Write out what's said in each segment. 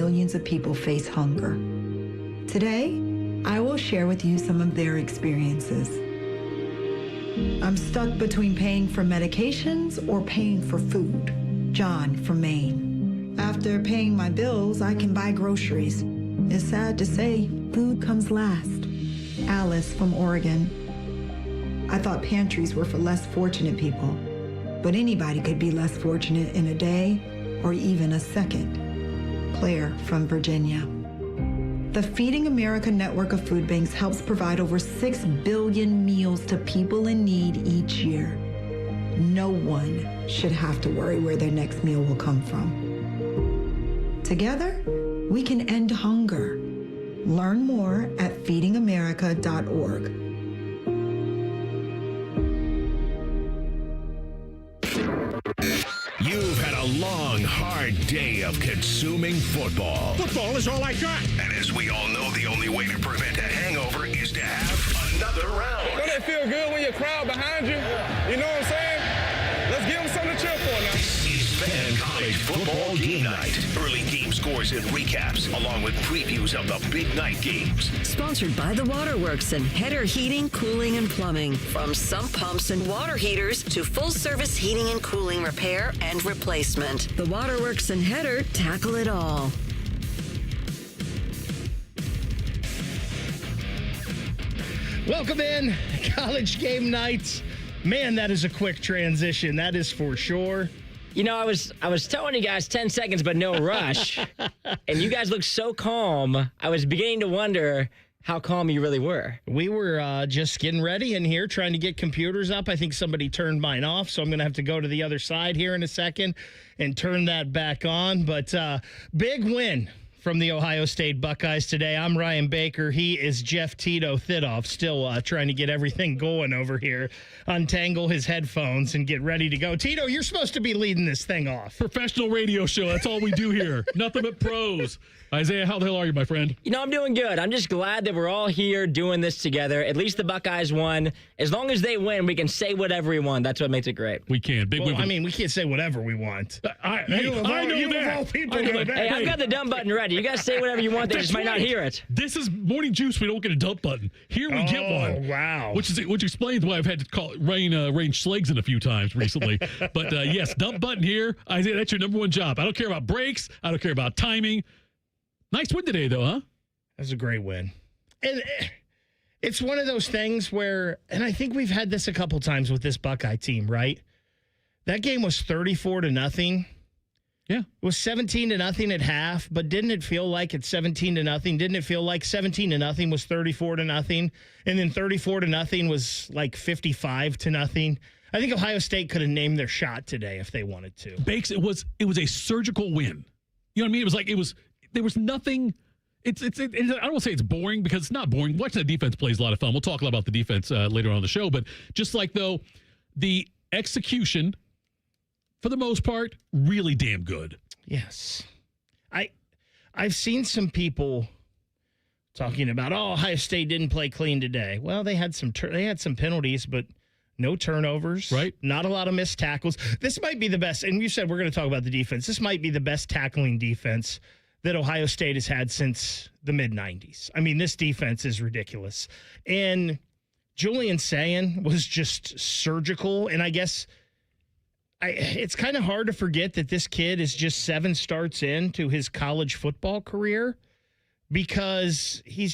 millions of people face hunger. Today, I will share with you some of their experiences. I'm stuck between paying for medications or paying for food. John from Maine. After paying my bills, I can buy groceries. It's sad to say, food comes last. Alice from Oregon. I thought pantries were for less fortunate people, but anybody could be less fortunate in a day or even a second. Claire from Virginia. The Feeding America network of food banks helps provide over 6 billion meals to people in need each year. No one should have to worry where their next meal will come from. Together, we can end hunger. Learn more at feedingamerica.org. You've had a long, hard day of consuming football. Football is all I got. And as we all know, the only way to prevent a hangover is to have another round. Don't it feel good when your crowd behind you? You know what I'm saying? Let's give them something to cheer for now. It's Fan College Football Game Night. Early game scores and recaps, along with previews of the big night games. Sponsored by The Waterworks and Header Heating, Cooling, and Plumbing. From sump pumps and water heaters to full-service heating and cooling repair and replacement. The Waterworks and Header tackle it all. Welcome in, College Game Night. Man, that is a quick transition. That is for sure. You know, I was telling you guys 10 seconds, but no rush. And you guys look so calm. I was beginning to wonder how calm you really were. We were just getting ready in here, trying to get computers up. I think somebody turned mine off, so I'm going to have to go to the other side here in a second and turn that back on. But big win from the Ohio State Buckeyes today. I'm Ryan Baker. He is Jeff Tito Thidoff, still trying to get everything going over here. Untangle his headphones and get ready to go. Tito, you're supposed to be leading this thing off. Professional radio show. That's all we do here. Nothing but pros. Isaiah, how the hell are you, my friend? You know, I'm doing good. I'm just glad that we're all here doing this together. At least the Buckeyes won. As long as they win, we can say whatever we want. That's what makes it great. We can. Big win. I mean, we can't say whatever we want. I know that. Hey, I've got the dumb button ready. You guys say whatever you want. They just might not hear it. This is Morning Juice. We don't get a dump button. Here we get one. Wow. Which explains why I've had to call Rain Schlegzen a few times recently. But yes, dump button here. Isaiah, that's your number one job. I don't care about breaks. I don't care about timing. Nice win today, though, huh? That was a great win. And it's one of those things where, and I think we've had this a couple times with this Buckeye team, right? That game was 34-0. Yeah. It was 17-0 at half, but didn't it feel like it's 17-0? Didn't it feel like 17-0 was 34-0? And then 34-0 was like 55-0? I think Ohio State could have named their shot today if they wanted to. Bakes, it was a surgical win. You know what I mean? It was like there was nothing. I don't want to say it's boring because it's not boring. Watching the defense play is a lot of fun. We'll talk a lot about the defense later on in the show. But just like, though, the execution, for the most part, really damn good. Yes. I've seen some people talking about, Ohio State didn't play clean today. Well, they had some penalties, but no turnovers. Right. Not a lot of missed tackles. This might be the best, and you said we're going to talk about the defense. This might be the best tackling defense that Ohio State has had since the mid-'90s. I mean, this defense is ridiculous. And Julian Sayin was just surgical, and I guess it's kind of hard to forget that this kid is just 7 starts into his college football career because he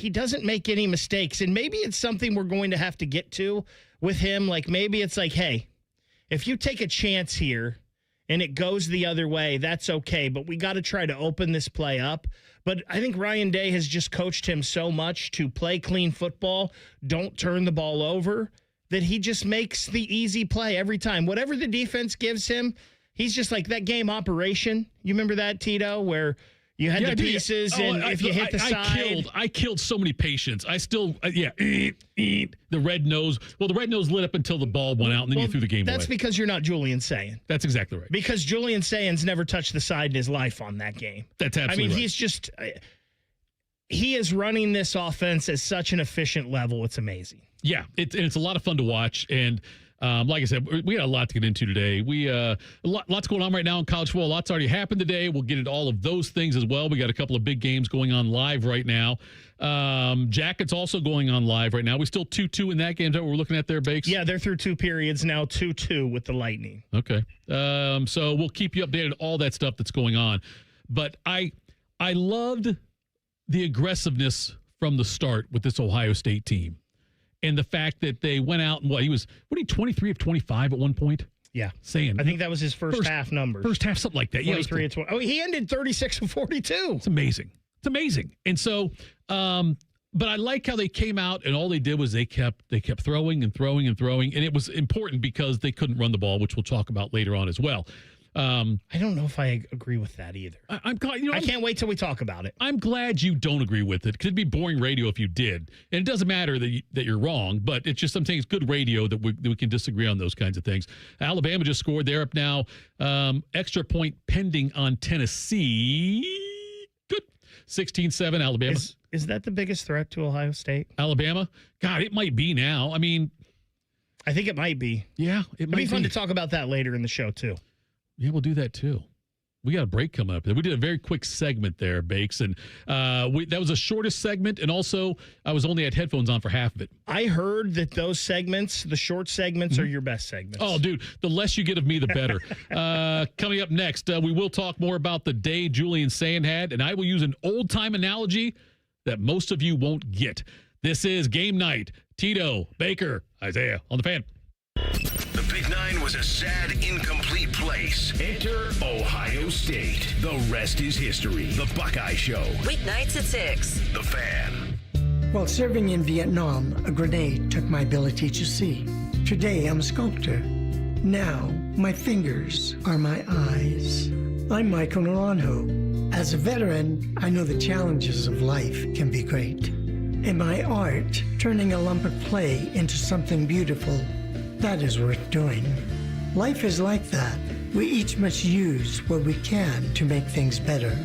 doesn't make any mistakes. And maybe it's something we're going to have to get to with him. Like, maybe it's like, hey, if you take a chance here and it goes the other way, that's okay. But we got to try to open this play up. But I think Ryan Day has just coached him so much to play clean football, don't turn the ball over, that he just makes the easy play every time. Whatever the defense gives him, he's just like that game operation. You remember that, Tito, where you had the pieces, and if you hit the side. I killed so many patients. I still, the red nose. Well, the red nose lit up until the ball went out, and then you threw the game away. That's because you're not Julian Sayin. That's exactly right. Because Julian Sayin's never touched the side in his life on that game. That's absolutely right. He's just, he is running this offense at such an efficient level. It's amazing. Yeah, it's a lot of fun to watch, and Like I said, we got a lot to get into today. Lots going on right now in college football. Lots already happened today. We'll get into all of those things as well. We got a couple of big games going on live right now. Jackets also going on live right now. We still 2-2 in that game. Is that what we're looking at there, Bakes? Yeah, they're through 2 periods now, 2-2 with the Lightning. Okay. So we'll keep you updated on all that stuff that's going on. But I loved the aggressiveness from the start with this Ohio State team. And the fact that they went out and he 23 of 25 at one point? Yeah. Saying. I think that was his first half numbers. First half, something like that. 23 of 20. Oh, he ended 36 of 42. It's amazing. It's amazing. And so, but I like how they came out and all they did was they kept throwing and throwing and throwing. And it was important because they couldn't run the ball, which we'll talk about later on as well. I don't know if I agree with that either. I can't wait till we talk about it. I'm glad you don't agree with it because it'd be boring radio if you did. And it doesn't matter that you're wrong, but it's just something. It's good radio that we can disagree on those kinds of things. Alabama just scored. They're up now. Extra point pending on Tennessee. Good. 16-7 Alabama. Is that the biggest threat to Ohio State? Alabama? God, it might be now. I mean, I think it might be. Yeah, it might be. It'd be fun to talk about that later in the show, too. Yeah, we'll do that too. We got a break coming up. We did a very quick segment there, Bakes, and that was the shortest segment, and also I was only had headphones on for half of it. I heard that those segments, the short segments, are your best segments. Oh, dude, the less you get of me, the better. Coming up next, we will talk more about the day Julian Sand had, and I will use an old-time analogy that most of you won't get. This is Game Night. Tito, Baker, Isaiah on the Fan. The Big Nine was a sad, incomplete place. Enter Ohio State. The rest is history. The Buckeye Show. Weeknights at 6. The Fan. While serving in Vietnam, a grenade took my ability to see. Today, I'm a sculptor. Now, my fingers are my eyes. I'm Michael Naranjo. As a veteran, I know the challenges of life can be great. In my art, turning a lump of clay into something beautiful, that is worth doing. Life is like that. We each must use what we can to make things better.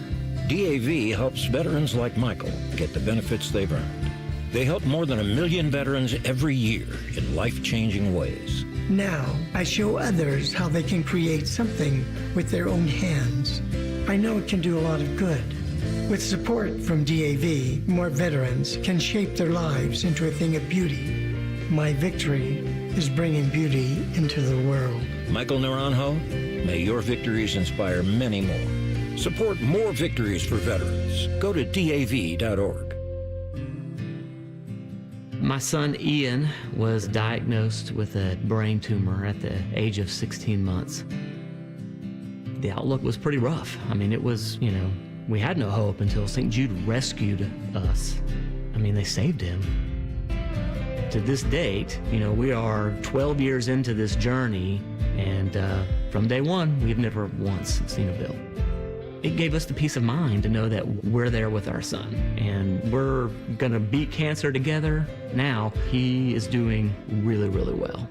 DAV helps veterans like Michael get the benefits they've earned. They help more than 1 million veterans every year in life-changing ways. Now, I show others how they can create something with their own hands. I know it can do a lot of good. With support from DAV, more veterans can shape their lives into a thing of beauty. My victory is bringing beauty into the world. Michael Naranjo, may your victories inspire many more. Support more victories for veterans. Go to DAV.org. My son Ian was diagnosed with a brain tumor at the age of 16 months. The outlook was pretty rough. I mean, it was, we had no hope until St. Jude rescued us. I mean, they saved him. To this date, we are 12 years into this journey, and from day one, we've never once seen a bill. It gave us the peace of mind to know that we're there with our son, and we're gonna beat cancer together. Now, he is doing really, really well.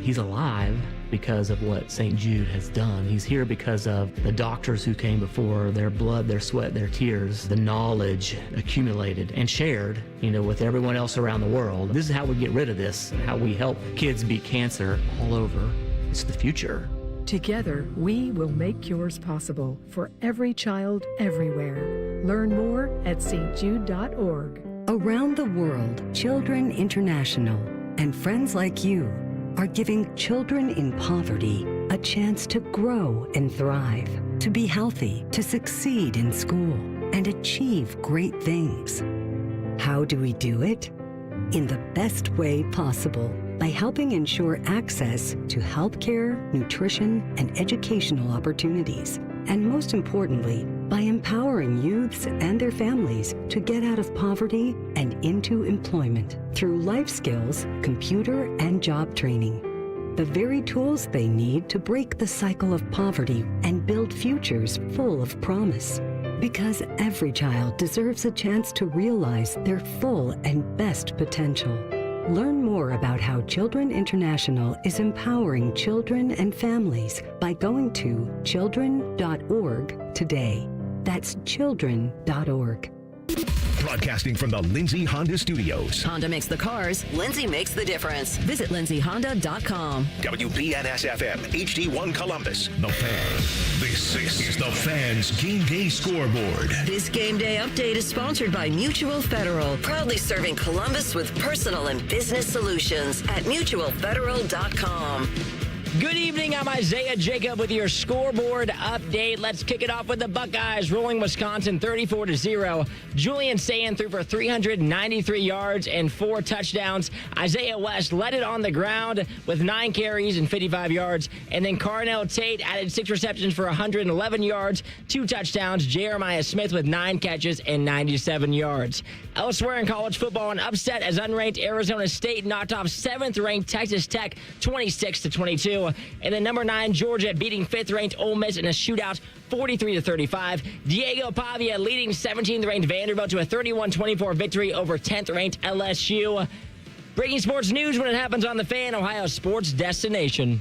He's alive because of what St. Jude has done. He's here because of the doctors who came before, their blood, their sweat, their tears, the knowledge accumulated and shared, with everyone else around the world. This is how we get rid of this, how we help kids beat cancer all over. It's the future. Together, we will make cures possible for every child everywhere. Learn more at stjude.org. Around the world, Children International and friends like you are giving children in poverty a chance to grow and thrive, to be healthy, to succeed in school, and achieve great things. How do we do it? In the best way possible, by helping ensure access to healthcare, nutrition, and educational opportunities. And most importantly, by empowering youths and their families to get out of poverty and into employment through life skills, computer, and job training. The very tools they need to break the cycle of poverty and build futures full of promise. Because every child deserves a chance to realize their full and best potential. Learn more about how Children International is empowering children and families by going to children.org today. That's children.org. Broadcasting from the Lindsay Honda Studios. Honda makes the cars, Lindsay makes the difference. Visit lindsayhonda.com. WBNS-FM, HD1 Columbus. The Fan. This is the Fan's Game Day Scoreboard. This Game Day update is sponsored by Mutual Federal, proudly serving Columbus with personal and business solutions at mutualfederal.com. Good evening. I'm Isaiah Jacob with your scoreboard update. Let's kick it off with the Buckeyes rolling Wisconsin 34-0. Julian Sayin threw for 393 yards and 4 touchdowns. Isaiah West led it on the ground with 9 carries and 55 yards. And then Carnell Tate added 6 receptions for 111 yards, 2 touchdowns. Jeremiah Smith with 9 catches and 97 yards. Elsewhere in college football, an upset as unranked Arizona State knocked off 7th-ranked Texas Tech 26-22. And then number 9 Georgia beating 5th-ranked Ole Miss in a shootout 43-35. Diego Pavia leading 17th-ranked Vanderbilt to a 31-24 victory over 10th-ranked LSU. Breaking sports news when it happens on the Fan, Ohio sports destination.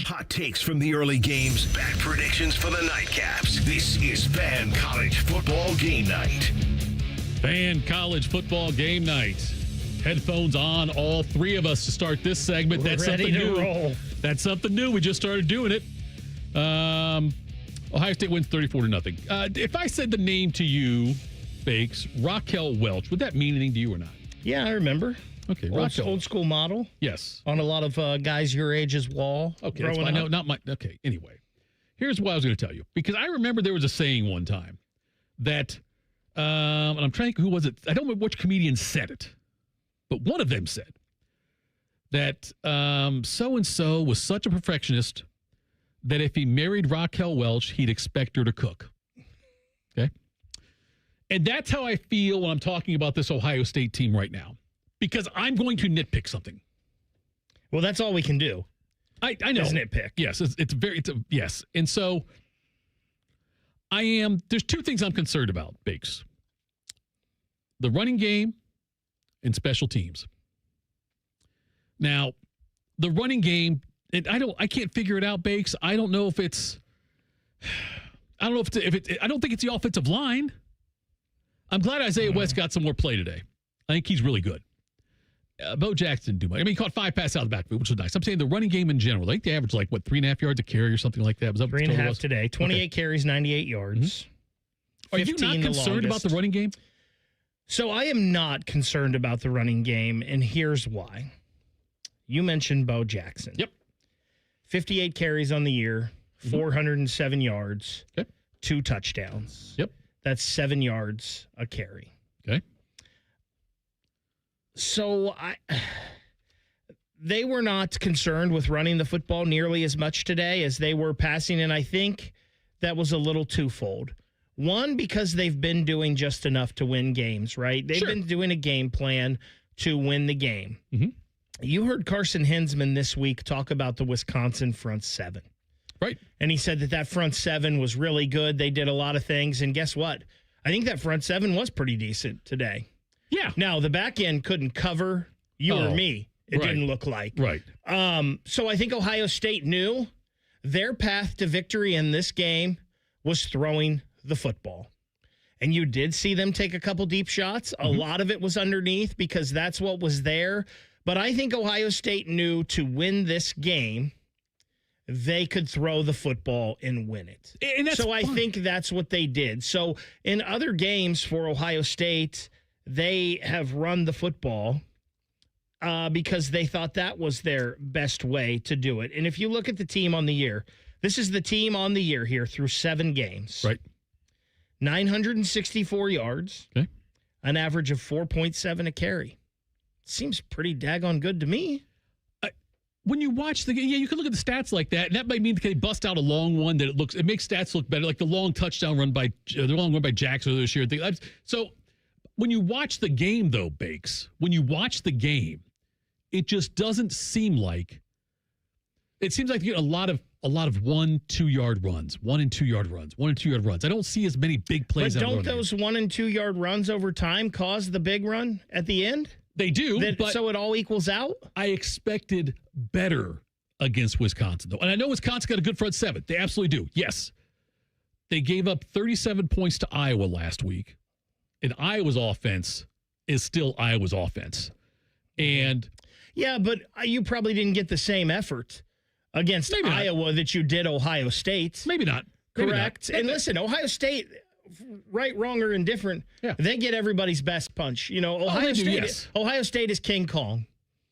Hot takes from the early games, bad predictions for the nightcaps. This is Fan College Football Game Night. Fan College Football Game Night. Headphones on, all 3 of us to start this segment. That's ready something to new. roll. That's something new. We just started doing it. Ohio State wins 34-0. If I said the name to you, Bakes, Raquel Welch, would that mean anything to you or not? Yeah, I remember. Okay, old school model. Yes. On a lot of guys your age's wall. Okay, that's fine. No, not my. Okay, anyway. Here's what I was going to tell you. Because I remember there was a saying one time that, and I'm trying to think, who was it? I don't remember which comedian said it. But one of them said that so-and-so was such a perfectionist that if he married Raquel Welch, he'd expect her to cook. Okay? And that's how I feel when I'm talking about this Ohio State team right now. Because I'm going to nitpick something. Well, that's all we can do. I know. Is nitpick. Yes, yes. And so there's 2 things I'm concerned about, Bakes. The running game and special teams. Now, the running game, I can't figure it out, Bakes. I don't know if it's I don't think it's the offensive line. I'm glad Isaiah West got some more play today. I think he's really good. Bo Jackson didn't do much. I mean, he caught 5 passes out of the backfield, which was nice. I'm saying the running game in general. I think they averaged 3.5 yards a carry or something like that. Was up 3.5 today. 28 carries, 98 yards. Mm-hmm. Are you not concerned about the running game? So I am not concerned about the running game, and here's why. You mentioned Bo Jackson. Yep. 58 carries on the year, 407 yards, 2 touchdowns. Yep. That's 7 yards a carry. Okay. So they were not concerned with running the football nearly as much today as they were passing, and I think that was a little twofold. One, because they've been doing just enough to win games, right? They've been doing a game plan to win the game. Mm-hmm. You heard Carson Hinsman this week talk about the Wisconsin front 7. Right. And he said that front 7 was really good. They did a lot of things. And guess what? I think that front 7 was pretty decent today. Yeah. Now, the back end couldn't cover you or me. It didn't look like. Right. So I think Ohio State knew their path to victory in this game was throwing the football. And you did see them take a couple deep shots. A lot of it was underneath because that's what was there. But I think Ohio State knew to win this game, they could throw the football and win it. And that's I think that's what they did. So in other games for Ohio State, they have run the football because they thought that was their best way to do it. And if you look at the team on the year, this is the team on the year here through 7 games. Right. 964 yards. Okay. An average of 4.7 a carry. Seems pretty daggone good to me. When you watch the game, you can look at the stats like that, and that might mean they bust out a long one that it makes stats look better, like the long touchdown run by Jackson this year. So when you watch the game, though, Bakes, when you watch the game, it just doesn't seem like. It seems like you get a lot of 1-2 yard runs, 1 and 2 yard runs, 1 and 2 yard runs. I don't see as many big plays. But don't those 1 and 2 yard runs over time cause the big run at the end? They do, but so it all equals out? I expected better against Wisconsin, though. And I know Wisconsin got a good front 7. They absolutely do. Yes. they gave up 37 points to Iowa last week, and Iowa's offense is still Iowa's offense. And yeah, but you probably didn't get the same effort against Iowa that you did Ohio State. Maybe not. Correct. And listen, Ohio State, right, wrong, or indifferent, they get everybody's best punch. You know, Ohio State is King Kong.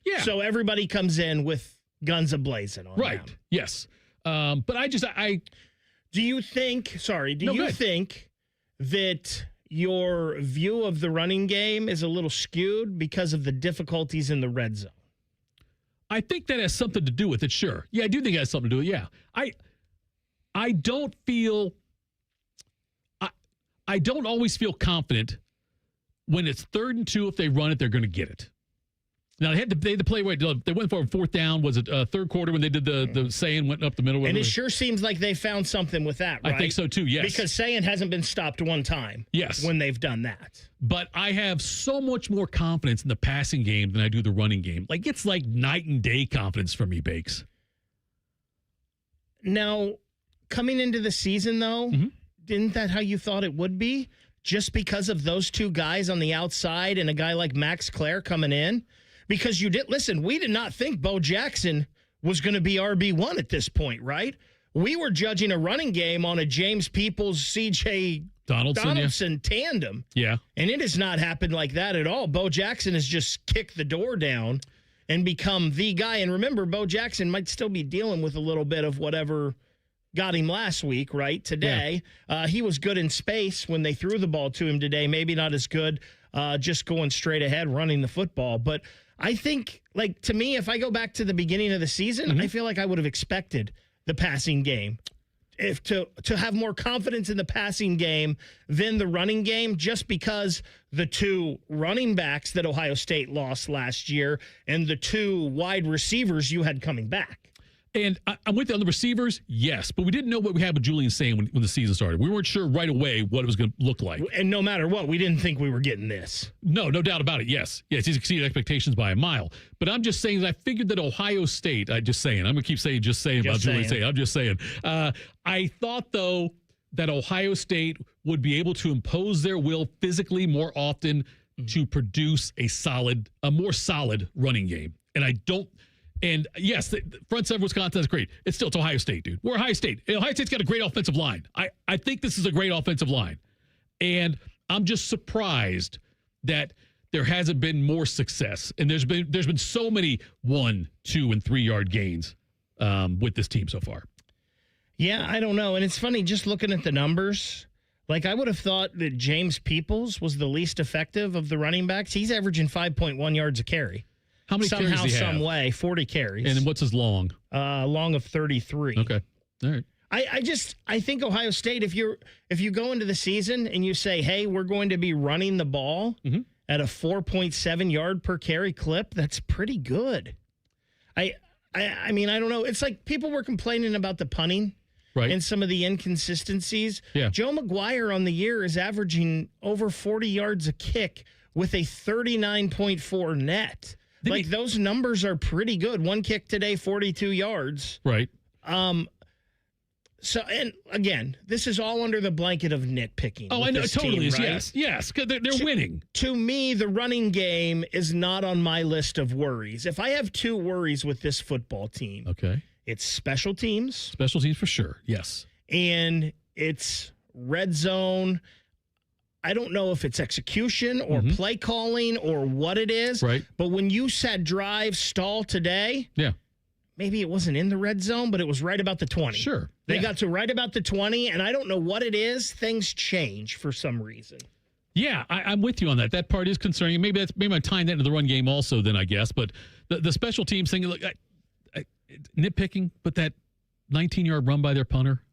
Yeah. So everybody comes in with guns a-blazing on them. Yes. But I do you think that your view of the running game is a little skewed because of the difficulties in the red zone? I think that has something to do with it, sure. Yeah, I do think it has something to do with it, yeah. I don't feel I don't always feel confident when it's 3rd and 2. If they run it, they're going to get it. Now, they had to play right. They went for a 4th down. Was it third quarter when they did the saying went up the middle? And it sure seems like they found something with that, right? I think so, too, yes. Because saying hasn't been stopped one time. Yes. When they've done that. But I have so much more confidence in the passing game than I do the running game. Like, it's like night and day confidence for me, Bakes. Now, coming into the season, though, isn't that how you thought it would be? Just because of those two guys on the outside and a guy like Max Clare coming in? Because we did not think Bo Jackson was going to be RB1 at this point, right? We were judging a running game on a James Peoples, CJ Donaldson tandem. Yeah. And it has not happened like that at all. Bo Jackson has just kicked the door down and become the guy. And remember, Bo Jackson might still be dealing with a little bit of whatever got him last week, right? Today. Yeah. He was good in space when they threw the ball to him today. Maybe not as good just going straight ahead, running the football. But I think, like, to me, if I go back to the beginning of the season, I feel like I would have expected the passing game to have more confidence in the passing game than the running game, just because the two running backs that Ohio State lost last year and the two wide receivers you had coming back. And I'm with you on the receivers, yes, but we didn't know what we had with Julian Sayin when the season started. We weren't sure right away what it was going to look like. And no matter what, we didn't think we were getting this. No doubt about it, yes. Yes, he's exceeded expectations by a mile. But I'm just saying that I figured that Ohio State, I'm going to keep saying about Julian Sayin. I'm just saying. I thought, though, that Ohio State would be able to impose their will physically more often to produce a more solid running game. And I don't... And yes, the front seven of Wisconsin is great. It's Ohio State, dude. We're Ohio State. Ohio State's got a great offensive line. I think this is a great offensive line. And I'm just surprised that there hasn't been more success. And there's been so many 1, 2, and 3 yard gains with this team so far. Yeah, I don't know. And it's funny, just looking at the numbers, like I would have thought that James Peoples was the least effective of the running backs. He's averaging 5.1 yards a carry. How many carries does he have? Some way, 40 carries. And what's his long? Long of 33. Okay. All right. I think Ohio State, if you go into the season and you say, hey, we're going to be running the ball at a 4.7 yard per carry clip, that's pretty good. I mean, I don't know. It's like people were complaining about the punting. Right. And some of the inconsistencies. Yeah. Joe McGuire on the year is averaging over 40 yards a kick with a 39.4 net. Those numbers are pretty good. One kick today, 42 yards. Right. So, and again, this is all under the blanket of nitpicking. Oh, I know. It totally is. Right? Yes. Because they're winning. To me, the running game is not on my list of worries. If I have 2 worries with this football team, okay, it's special teams. Special teams for sure. Yes. And it's red zone. I don't know if it's execution or play calling or what it is. Right. But when you said drive stall today, yeah, maybe it wasn't in the red zone, but it was right about the 20. Sure. They got to right about the 20, and I don't know what it is. Things change for some reason. Yeah, I'm with you on that. That part is concerning. Maybe I'm tying that into the run game also then, I guess. But the special teams thing, look, nitpicking, but that 19-yard run by their punter,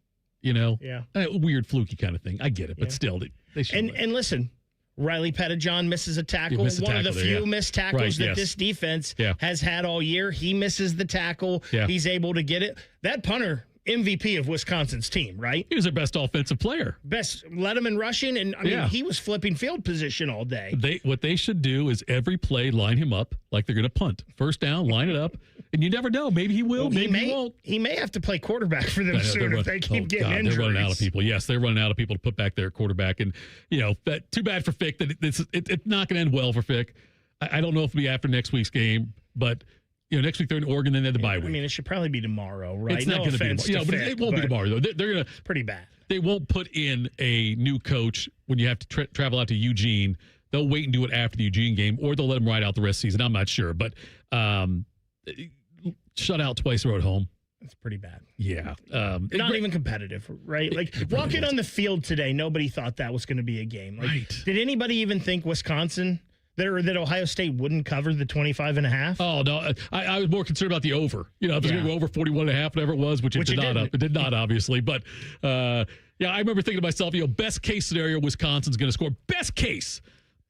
weird fluky kind of thing. I get it, but still, they should. And listen, Riley Pettijohn misses a tackle. One of the few missed tackles that this defense has had all year. He misses the tackle. Yeah. He's able to get it. That punter MVP of Wisconsin's team, right? He was their best offensive player. Best, led him in rushing, and I mean, he was flipping field position all day. What they should do is every play line him up like they're going to punt. First down, line it up, and you never know. Maybe he will, maybe he won't. He may have to play quarterback for them soon if they keep getting injuries. They're running out of people. Yes, they're running out of people to put back their quarterback, and too bad for Fick that it's not going to end well for Fick. I don't know if it'll be after next week's game, but next week they're in Oregon, then they have the bye week. I mean, it should probably be tomorrow, right? It's not going to be tomorrow. But it won't be tomorrow, though. They're going to pretty bad. They won't put in a new coach when you have to travel out to Eugene. They'll wait and do it after the Eugene game, or they'll let them ride out the rest of the season. I'm not sure, but shut out twice road home. It's pretty bad. Yeah. Not even competitive, right? Like, walking on the field today, nobody thought that was going to be a game. Like, right. Did anybody even think Wisconsin, that Ohio State wouldn't cover the 25.5? Oh, no. I was more concerned about the over. If it's going to go over 41.5, whatever it was, which it did not. It did not, obviously. But, I remember thinking to myself, best case scenario, Wisconsin's going to score. Best case,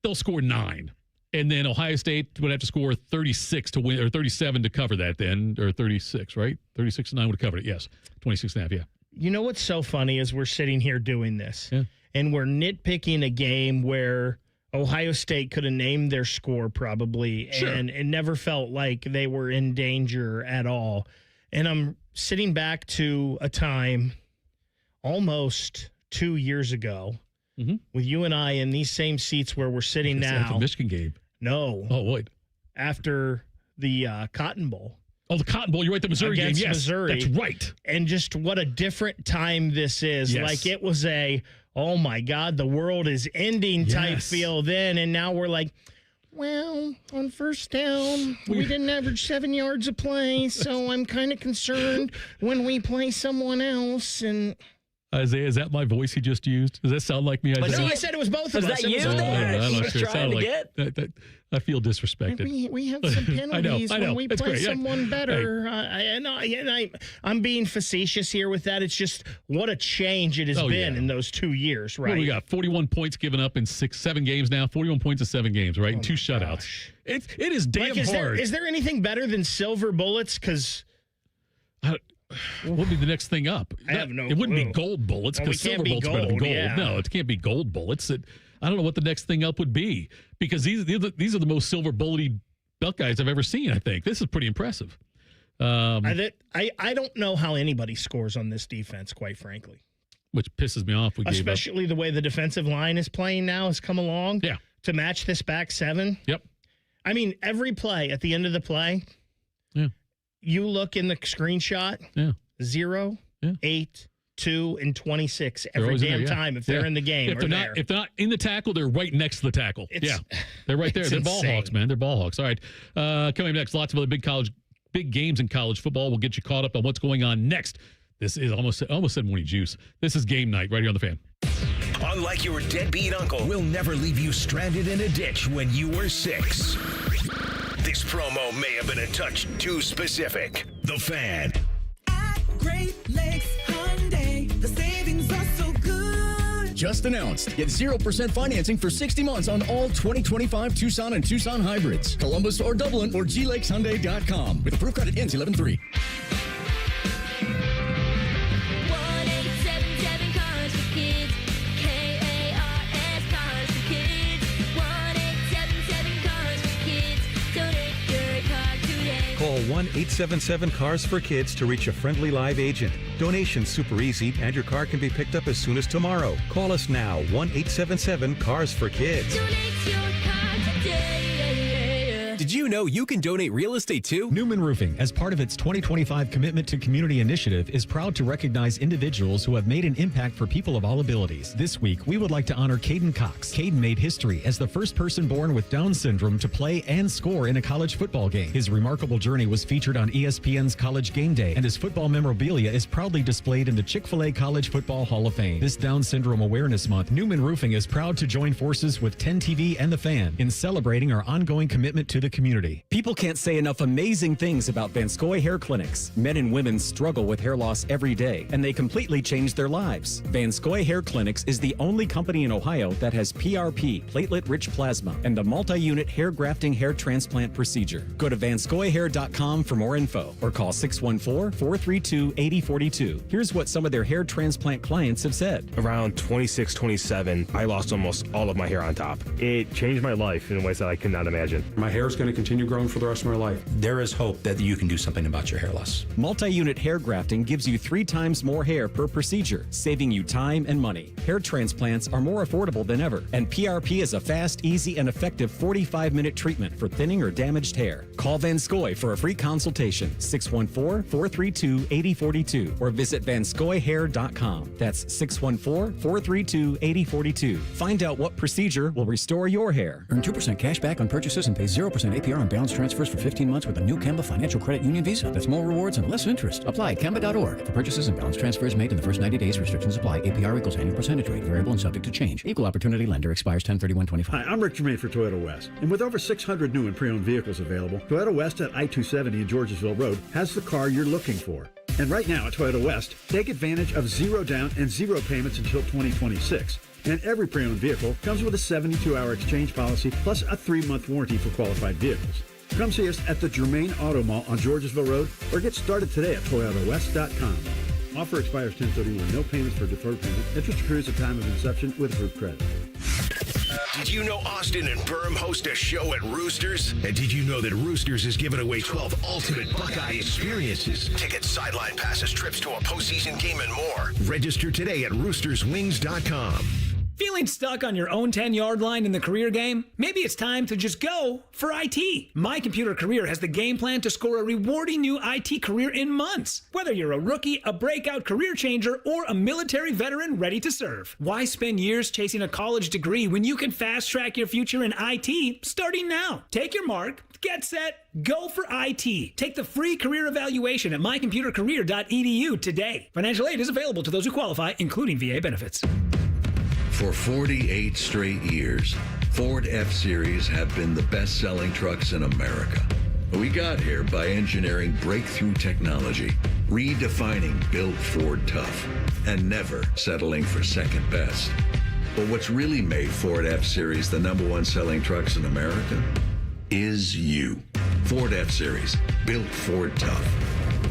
they'll score 9. And then Ohio State would have to score 36 to win, or 37 to cover that then, or 36, right? 36 and 9 would have covered it, yes. 26.5, yeah. You know what's so funny is we're sitting here doing this, and we're nitpicking a game where Ohio State could have named their score probably, and it never felt like they were in danger at all. And I'm sitting back to a time almost 2 years ago with you and I in these same seats where we're sitting now. After the Michigan game. No. Oh, wait. After the Cotton Bowl. Oh, the Cotton Bowl. You're right, the Missouri game. Yes, Missouri. That's right. And just what a different time this is. Yes. Like, it was oh my God, the world is ending type feel then. And now we're like, well, on first down, we didn't average 7 yards a play, so I'm kind of concerned when we play someone else. And Isaiah, is that my voice he just used? Does that sound like me, Isaiah? No, I said it was both of us. Was that you there? I'm not sure. Trying to get? I feel disrespected. We have some penalties I know. when we It's play great. someone better. I'm being facetious here with that. It's just what a change it has been in those 2 years, right? Well, we got 41 points given up in 7 games now. 41 points in 7 games, right? And 2 shutouts. It is damn hard. Is there anything better than silver bullets? Because what would be the next thing up? I have no It wouldn't clue. be gold bullets because Well, silver bullets are better than gold. No, it can't be gold bullets. I don't know what the next thing up would be because these are the most silver bullety Buckeyes I've ever seen, I think. This is pretty impressive. I don't know how anybody scores on this defense, quite frankly. Which pisses me off. Especially the way the defensive line is playing now has come along. Yeah. To match this back 7. Yep. I mean, every play, at the end of the play, you look in the screenshot, 0, 8, 2, and 26 every damn time if they're in the game. If they're not in the tackle, they're right next to the tackle. They're right there. They're ball hawks, man. They're ball hawks. All right. Coming up next, lots of other big games in college football. We'll get you caught up on what's going on next. This is almost said morning juice. This is Game Night right here on The Fan. Unlike your deadbeat uncle, we'll never leave you stranded in a ditch when you were 6. This promo may have been a touch too specific. The Fan. At Great Lakes Hyundai, the savings are so good. Just announced. Get 0% financing for 60 months on all 2025 Tucson and Tucson hybrids. Columbus or Dublin or glakeshyundai.com. With approved credit ends 11/3. 1877 Cars for Kids. KARS Cars for Kids. 1877 Cars for Kids. Donate your car today. Call 1-877-CARS for Kids to reach a friendly live agent. Donation's super easy and your car can be picked up as soon as tomorrow. Call us now, 1-877-CARS for Kids. Donate your car today. Did you know you can donate real estate too? Newman Roofing, as part of its 2025 Commitment to Community initiative, is proud to recognize individuals who have made an impact for people of all abilities. This week, we would like to honor Caden Cox. Caden made history as the first person born with Down syndrome to play and score in a college football game. His remarkable journey was featured on ESPN's College Game Day, and his football memorabilia is proudly displayed in the Chick-fil-A College Football Hall of Fame. This Down Syndrome Awareness Month, Newman Roofing is proud to join forces with 10 TV and The Fan in celebrating our ongoing commitment to the the community. People can't say enough amazing things about Vanscoy Hair Clinics. Men and women struggle with hair loss every day, and they completely change their lives. Vanscoy Hair Clinics is the only company in Ohio that has PRP, platelet-rich plasma, and the multi-unit hair grafting hair transplant procedure. Go to vanscoyhair.com for more info, or call 614-432-8042. Here's what some of their hair transplant clients have said. Around 26, 27, I lost almost all of my hair on top. It changed my life in ways that I could not imagine. My hair is going to continue growing for the rest of my life. There is hope that you can do something about your hair loss. Multi-unit hair grafting gives you 3 times more hair per procedure, saving you time and money. Hair transplants are more affordable than ever, and PRP is a fast, easy, and effective 45-minute treatment for thinning or damaged hair. Call Vanscoy for a free consultation, 614-432-8042, or visit vanscoyhair.com. That's 614-432-8042. Find out what procedure will restore your hair. Earn 2% cash back on purchases and pay 0% APR on balance transfers for 15 months with the new Kemba Financial Credit Union Visa. That's more rewards and less interest. Apply at Kemba.org. For purchases and balance transfers made in the first 90 days, restrictions apply. APR equals annual percentage rate. Variable and subject to change. Equal opportunity lender expires 10/31/25. Hi, I'm Rick Germain for Toyota West. And with over 600 new and pre-owned vehicles available, Toyota West at I-270 and Georgesville Road has the car you're looking for. And right now at Toyota West, take advantage of 0 down and 0 payments until 2026. And every pre-owned vehicle comes with a 72-hour exchange policy plus a 3-month warranty for qualified vehicles. Come see us at the Germain Auto Mall on Georgesville Road or get started today at ToyotaWest.com. Offer expires 10/31. No payments for deferred payment. Interest accrues at time of inception with approved credit. Did you know Austin and Berm host a show at Roosters? And did you know that Roosters is giving away 12 ultimate Buckeye experiences? Tickets, sideline passes, trips to a postseason game, and more. Register today at roosterswings.com. Feeling stuck on your own 10-yard line in the career game? Maybe it's time to just go for IT. My Computer Career has the game plan to score a rewarding new IT career in months. Whether you're a rookie, a breakout career changer, or a military veteran ready to serve. Why spend years chasing a college degree when you can fast-track your future in IT starting now? Take your mark, get set, go for IT. Take the free career evaluation at mycomputercareer.edu today. Financial aid is available to those who qualify, including VA benefits. For 48 straight years, Ford F-Series have been the best-selling trucks in America. We got here by engineering breakthrough technology, redefining Built Ford Tough, and never settling for second best. But what's really made Ford F-Series the #1 selling trucks in America is you. Ford F-Series, Built Ford Tough.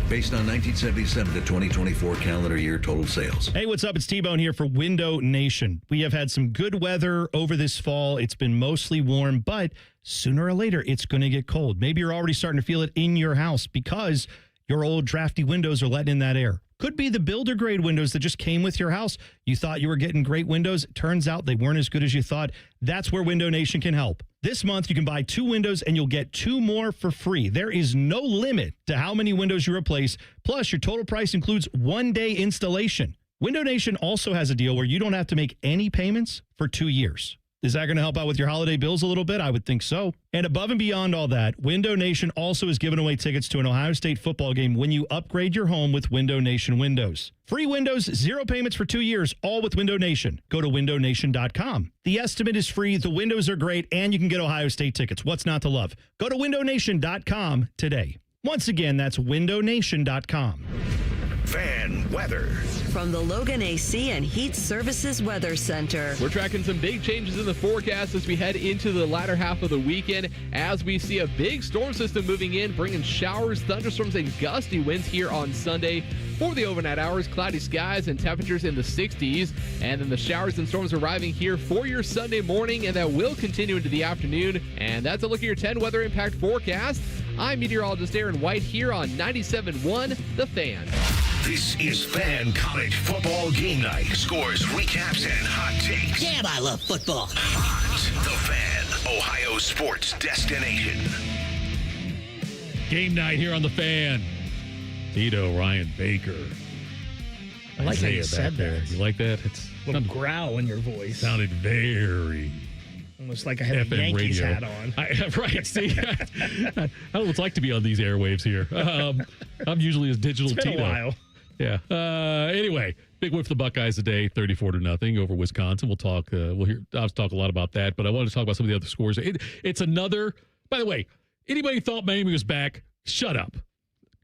Based on 1977 to 2024 calendar year total sales. Hey, what's up? It's T-Bone here for Window Nation. We have had some good weather over this fall. It's been mostly warm, but sooner or later, it's going to get cold. Maybe you're already starting to feel it in your house because your old drafty windows are letting in that air. Could be the builder grade windows that just came with your house. You thought you were getting great windows. Turns out they weren't as good as you thought. That's where Window Nation can help. This month, you can buy 2 windows and you'll get 2 more for free. There is no limit to how many windows you replace. Plus, your total price includes 1-day installation. Window Nation also has a deal where you don't have to make any payments for 2 years. Is that going to help out with your holiday bills a little bit? I would think so. And above and beyond all that, Window Nation also is giving away tickets to an Ohio State football game when you upgrade your home with Window Nation windows. Free windows, 0 payments for 2 years, all with Window Nation. Go to windownation.com. The estimate is free, the windows are great, and you can get Ohio State tickets. What's not to love? Go to windownation.com today. Once again, that's windownation.com. Fan weather. From the Logan AC and Heat Services Weather Center. We're tracking some big changes in the forecast as we head into the latter half of the weekend as we see a big storm system moving in, bringing showers, thunderstorms, and gusty winds here on Sunday. For the overnight hours, cloudy skies and temperatures in the 60s. And then the showers and storms arriving here for your Sunday morning, and that will continue into the afternoon. And that's a look at your 10 weather impact forecast. I'm meteorologist Aaron White here on 97.1 The Fan. This is Fan College Football Game Night. Scores, recaps, and hot takes. Damn, I love football. Hot. The Fan, Ohio sports destination. Game night here on The Fan. Tito, Ryan Baker. I like how you said there. that. You like that? It's a little growl in your voice. Sounded very... Almost like I had a FM Yankees radio. hat on. Right. See, I don't know what it's like to be on these airwaves here. I'm usually as digital It's been Tito. a while. Yeah. Anyway, big win for the Buckeyes today, 34-0 over Wisconsin. We'll talk. I'll talk a lot about that, but I wanted to talk about some of the other scores. It's another. By the way, Anybody thought Miami was back? Shut up.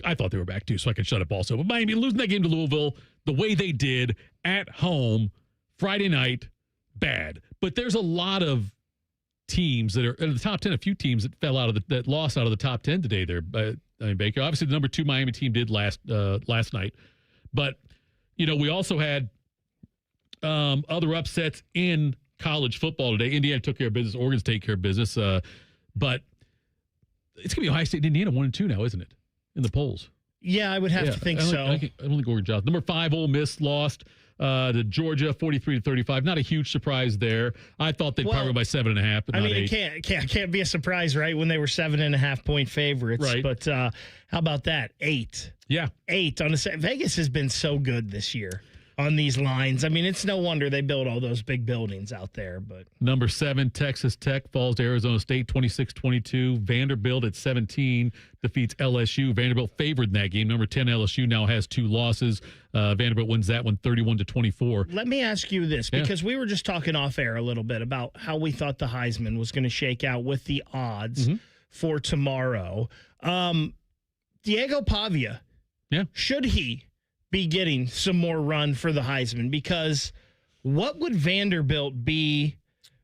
I thought they were back too, so I could shut up also. But Miami losing that game to Louisville the way they did at home Friday night, bad. But there's a lot of teams that are in the top 10, a few teams that fell out of that lost out of the top 10 today there. Baker. Obviously, the number 2 Miami team did last night. But, we also had other upsets in college football today. Indiana took care of business. Oregon's taking care of business. But it's going to be Ohio State and Indiana 1-2 now, isn't it, in the polls? Yeah, I would have to think so. I don't think Oregon Johnson. Number 5, Ole Miss lost to Georgia, 43-35. Not a huge surprise there. I thought they'd probably by 7.5, but not 8. It can't be a surprise, right? When they were 7.5-point favorites. Right. But how about that? 8. Yeah. 8 on the Vegas has been so good this year on these lines. I mean, it's no wonder they build all those big buildings out there. But number 7, Texas Tech falls to Arizona State, 26-22. Vanderbilt at 17 defeats LSU. Vanderbilt favored in that game. Number 10, LSU now has 2 losses. Vanderbilt wins that one 31-24. Let me ask you this, because we were just talking off air a little bit about how we thought the Heisman was going to shake out with the odds for tomorrow. Diego Pavia, should he be getting some more run for the Heisman? Because what would Vanderbilt be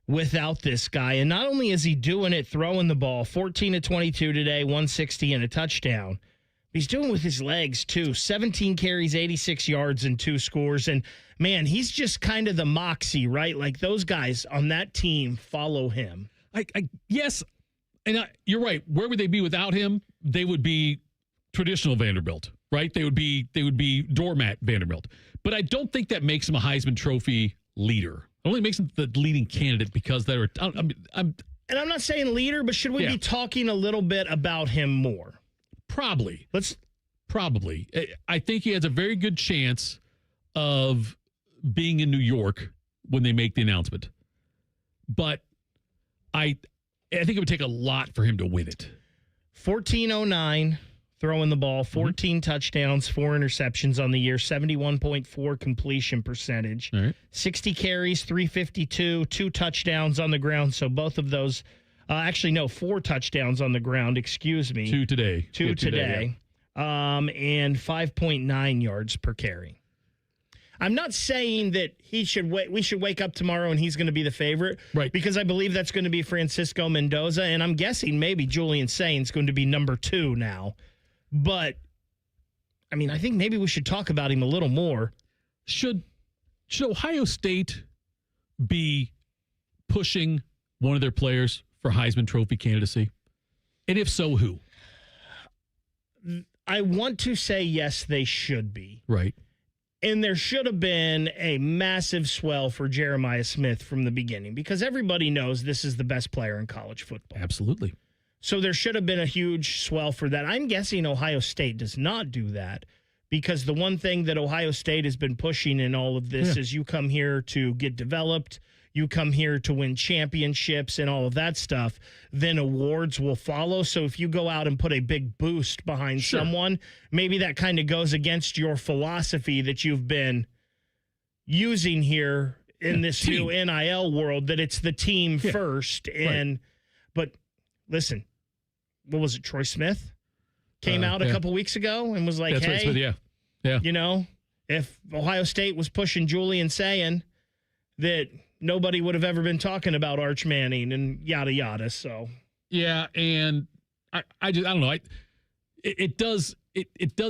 without this guy? And not only is he doing it throwing the ball, 14-22 today, 160 and a touchdown, he's doing it with his legs too. 17 carries, 86 yards, and 2 scores. And man, he's just kind of the moxie, right? Like those guys on that team follow him. Yes, and you're right. Where would they be without him? They would be traditional Vanderbilt. Right? They would be doormat Vanderbilt. But I don't think that makes him a Heisman Trophy leader. It only makes him the leading candidate because they're And I'm not saying leader, but should we be talking a little bit about him more? Probably. Probably. I think he has a very good chance of being in New York when they make the announcement. But I think it would take a lot for him to win it. 1409 throwing the ball, 14 touchdowns, 4 interceptions on the year, 71.4 completion percentage, 60 carries, 352, 2 touchdowns on the ground. So both of those, 4 touchdowns on the ground, excuse me. 2 today. 2 today. And 5.9 yards per carry. I'm not saying that we should wake up tomorrow and he's going to be the favorite. Right. Because I believe that's going to be Francisco Mendoza, and I'm guessing maybe Julian Sain's going to be number 2 now. But, I mean, I think maybe we should talk about him a little more. Should Ohio State be pushing one of their players for Heisman Trophy candidacy? And if so, who? I want to say yes, they should be. Right. And there should have been a massive swell for Jeremiah Smith from the beginning, because everybody knows this is the best player in college football. Absolutely. So there should have been a huge swell for that. I'm guessing Ohio State does not do that, because the one thing that Ohio State has been pushing in all of this is you come here to get developed, you come here to win championships and all of that stuff, then awards will follow. So if you go out and put a big boost behind someone, maybe that kind of goes against your philosophy that you've been using here in this new NIL world, that it's the team first. And but listen, what was it? Troy Smith came out a couple weeks ago and was like, That's hey, right, yeah. You know, if Ohio State was pushing Julian saying that nobody would have ever been talking about Arch Manning and yada, yada. So, yeah. And I don't know. It does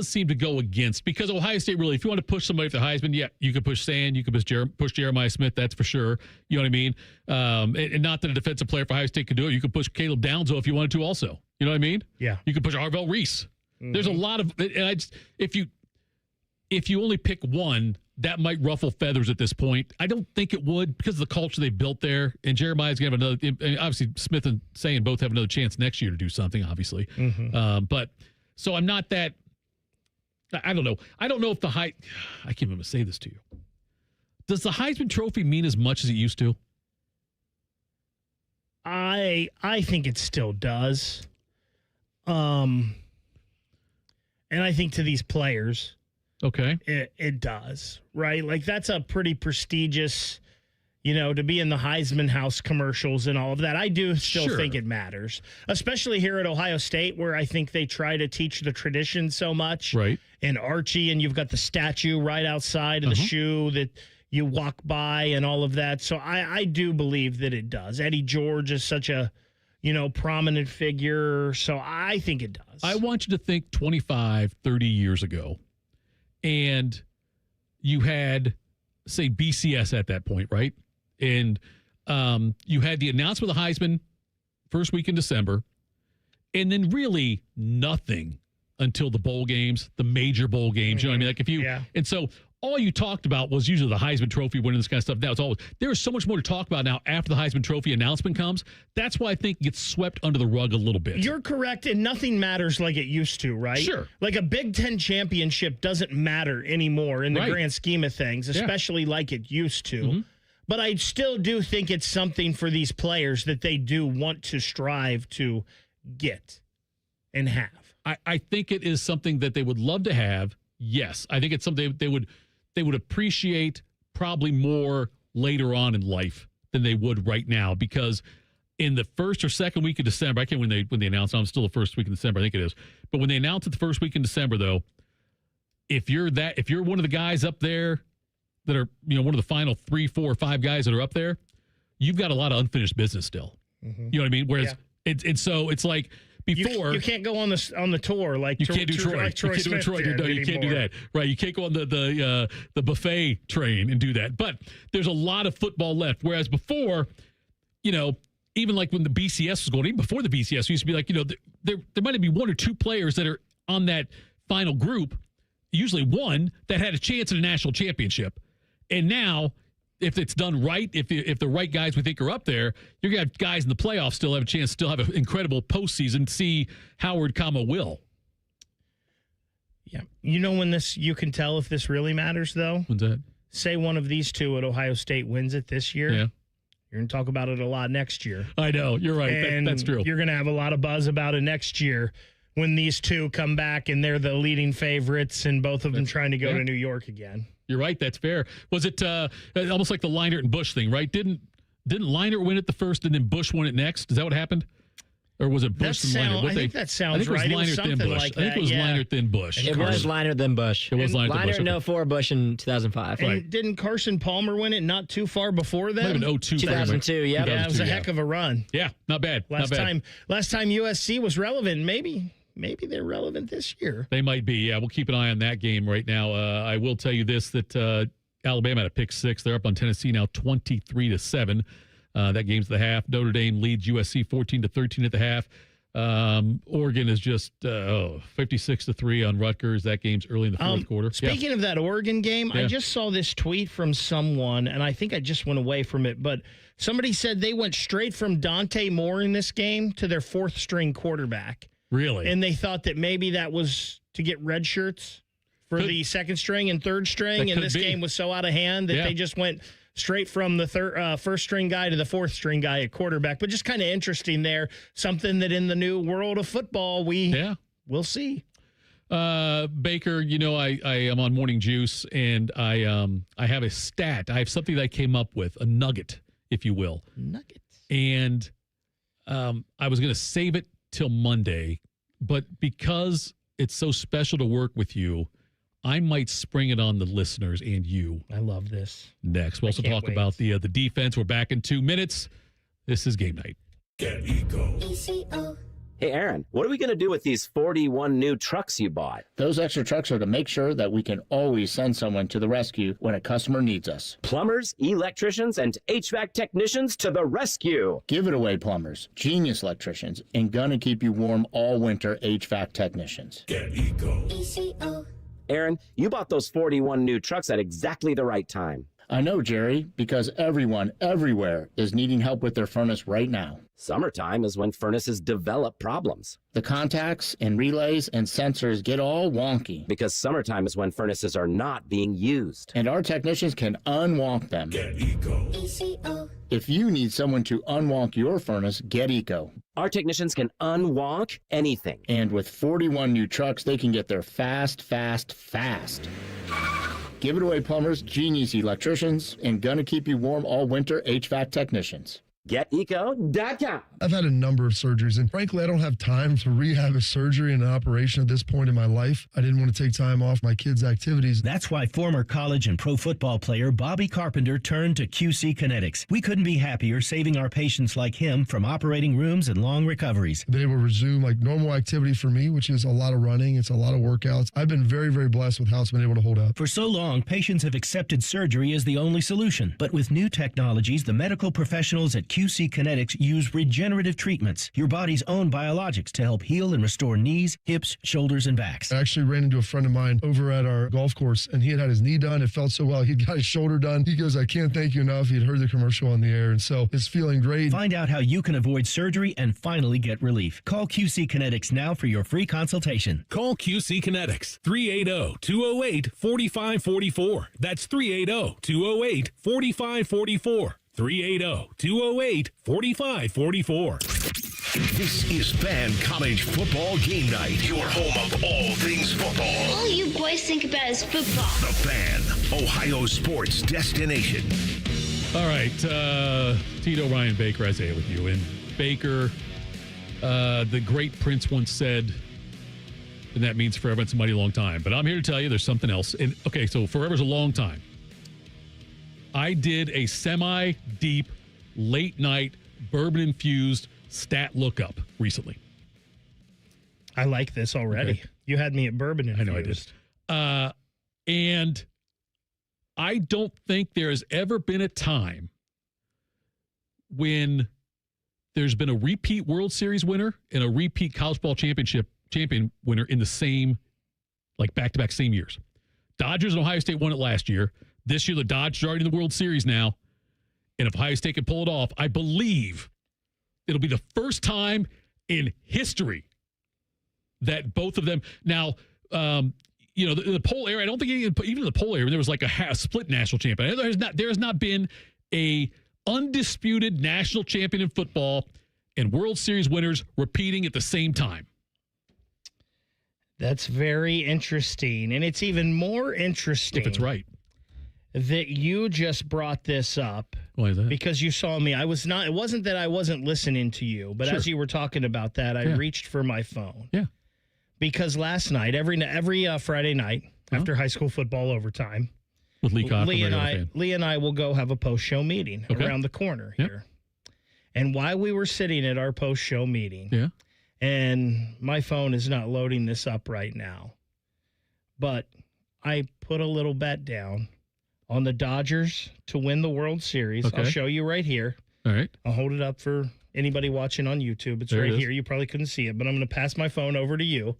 seem to go against, because Ohio State really, if you want to push somebody for the Heisman, you could push Sand, you could push Jeremiah Smith, that's for sure. You know what I mean? And not that a defensive player for Ohio State could do it. You could push Caleb Downsville if you wanted to also. You know what I mean? Yeah. You could push Arvell Reese. Mm-hmm. There's a lot of, and if you only pick one, that might ruffle feathers at this point. I don't think it would, because of the culture they built there. And Jeremiah's going to have another, obviously Smith and Sand both have another chance next year to do something, obviously. Mm-hmm. But so I'm not that, I don't know. I don't know if I can't even say this to you. Does the Heisman Trophy mean as much as it used to? I think it still does. And I think to these players, okay, it does, right? Like, that's a pretty prestigious, to be in the Heisman House commercials and all of that. I do still Sure. think it matters, especially here at Ohio State, where I think they try to teach the tradition so much. Right. And Archie, and you've got the statue right outside of the shoe that you walk by and all of that. So I do believe that it does. Eddie George is such a, prominent figure. So I think it does. I want you to think 25, 30 years ago, and you had, say, BCS at that point, right? And you had the announcement of the Heisman first week in December, and then really nothing until the bowl games, the major bowl games. You know what I mean? Like if you, and so all you talked about was usually the Heisman Trophy, winning this kind of stuff. Now it's always, there is so much more to talk about now after the Heisman Trophy announcement comes. That's why I think it gets swept under the rug a little bit. You're correct, and nothing matters like it used to, right? Sure. Like a Big Ten championship doesn't matter anymore in the grand scheme of things, especially like it used to. But I still do think it's something for these players that they do want to strive to get and have. I think it is something that they would love to have. Yes. I think it's something they would appreciate probably more later on in life than they would right now, because in the first or second week of December, I can't when they announced, I'm still the first week in December, I think it is. But when they announced it the first week in December, though, if you're one of the guys up there that are, one of the final 3, 4, or 5 guys that are up there, you've got a lot of unfinished business still. You know what I mean? Whereas so it's like before you can't go on the tour like you can't do Troy. Like Troy you can't Smith do Troy. did No, you can't do that. Right? You can't go on the buffet train and do that. But there's a lot of football left. Whereas before, even like when the BCS was going, even before the BCS, used to be like, there might be 1 or 2 players that are on that final group, usually one that had a chance at a national championship. And now, if it's done right, if the right guys we think are up there, you're going to have guys in the playoffs still have a chance, still have an incredible postseason. See Howard, Will. Yeah. When you can tell if this really matters, though? When's that? Say one of these two at Ohio State wins it this year. Yeah. You're going to talk about it a lot next year. I know. You're right. And that's true. You're going to have a lot of buzz about it next year when these two come back and they're the leading favorites and both of them trying to go to New York again. You're right. That's fair. Was it almost like the Leinart and Bush thing, right? Didn't Leinart win it the first and then Bush won it next? Is that what happened? Or was it Bush and Leinart? I think that sounds right. I think it was Leinart then Bush. Like I think it was Leinart then Bush. It was Leinart then Bush. It was Leinart in 04, Bush in 2005. And didn't Carson Palmer win it not too far before then? Might have been 02. 2002, yeah. Yeah, it was a heck of a run. Yeah, not bad. Last time USC was relevant, maybe they're relevant this year. They might be. Yeah, we'll keep an eye on that game right now. I will tell you this, that Alabama had a pick 6. They're up on Tennessee now 23-7. That game's the half. Notre Dame leads USC 14-13 at the half. Oregon is just 56-3 on Rutgers. That game's early in the fourth quarter. Speaking of that Oregon game, I just saw this tweet from someone, and I think I just went away from it, but somebody said they went straight from Dante Moore in this game to their 4th string quarterback. Really? And they thought that maybe that was to get red shirts for the 2nd string and 3rd string, and this game was so out of hand that they just went straight from the 1st string guy to the 4th string guy at quarterback. But just kind of interesting there, something that in the new world of football we'll see. Baker, I am on Morning Juice, and I have a stat. I have something that I came up with, a nugget, if you will. Nuggets. And I was going to save it till Monday, but because it's so special to work with you, I might spring it on the listeners and you. I love this. Next, we'll also talk about the defense. We're back in 2 minutes. This is Game Night. Get Eco. Hey, Aaron, what are we going to do with these 41 new trucks you bought? Those extra trucks are to make sure that we can always send someone to the rescue when a customer needs us. Plumbers, electricians, and HVAC technicians to the rescue. Give it away, plumbers, genius electricians, and gonna keep you warm all winter HVAC technicians. Get Eco. Aaron, you bought those 41 new trucks at exactly the right time. I know, Jerry, because everyone, everywhere, is needing help with their furnace right now. Summertime is when furnaces develop problems. The contacts and relays and sensors get all wonky. Because summertime is when furnaces are not being used. And our technicians can unwonk them. Get Eco. If you need someone to unwonk your furnace, get Eco. Our technicians can unwonk anything. And with 41 new trucks, they can get there fast. Give It Away Plumbers, Genius Electricians, and Gonna Keep You Warm All Winter HVAC Technicians. GetEco.com. I've had a number of surgeries, and frankly, I don't have time to rehab a surgery and an operation at this point in my life. I didn't want to take time off my kids' activities. That's why former college and pro football player Bobby Carpenter turned to QC Kinetics. We couldn't be happier saving our patients like him from operating rooms and long recoveries. Been able to resume like normal activity for me, which is a lot of running. It's a lot of workouts. I've been very, very blessed with how it's been able to hold up. For so long, patients have accepted surgery as the only solution. But with new technologies, the medical professionals at QC Kinetics use regenerative treatments, your body's own biologics, to help heal and restore knees, hips, shoulders, and backs. I actually ran into a friend of mine over at our golf course, and he had his knee done. It felt so well. He'd got his shoulder done. He goes, I can't thank you enough. He'd heard the commercial on the air, and so it's feeling great. Find out how you can avoid surgery and finally get relief. Call QC Kinetics now for your free consultation. Call QC Kinetics, 380-208-4544. That's 380-208-4544. 380-208-4544. This is Fan College Football Game Night, your home of all things football. All you boys think about is football. The Fan, Ohio sports destination. All right, Tito, Ryan Baker, Isaiah with you. And Baker, the great Prince once said, and that means forever, it's a mighty long time. But I'm here to tell you there's something else. And okay, so forever's a long time. I did a semi-deep, late-night, bourbon-infused stat lookup recently. I like this already. Okay. You had me at bourbon infused. I know I did. And I don't think there has ever been a time when there's been a repeat World Series winner and a repeat college ball champion winner in the same, like back-to-back same years. Dodgers and Ohio State won it last year. This year, the Dodgers are already in the World Series now. And if Ohio State can pull it off, I believe it'll be the first time in history that both of them. Now, the poll area, I don't think even in the poll area, there was like a split national champion. There has not been a undisputed national champion in football and World Series winners repeating at the same time. That's very interesting. And it's even more interesting. If it's right. That you just brought this up. Why is that? Because you saw me. It wasn't that I wasn't listening to you, but as you were talking about that, I reached for my phone. Yeah. Because last night, every Friday night after high school football overtime, with Lee Cochran, Lee and I will go have a post-show meeting around the corner here. And while we were sitting at our post-show meeting, and my phone is not loading this up right now, but I put a little bet down on the Dodgers to win the World Series. Okay. I'll show you right here. All right. I'll hold it up for anybody watching on YouTube. It's right here. You probably couldn't see it, but I'm going to pass my phone over to you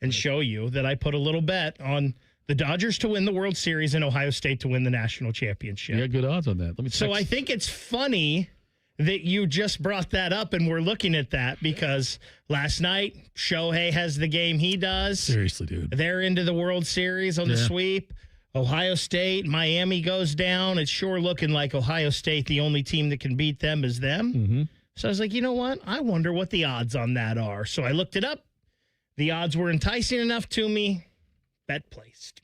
and show you that I put a little bet on the Dodgers to win the World Series and Ohio State to win the national championship. You got good odds on that. So I think it's funny that you just brought that up and we're looking at that because last night Shohei has the game he does. Seriously, dude. They're into the World Series on the sweep. Ohio State, Miami goes down. It's sure looking like Ohio State, the only team that can beat them is them. Mm-hmm. So I was like, you know what? I wonder what the odds on that are. So I looked it up. The odds were enticing enough to me. Bet placed.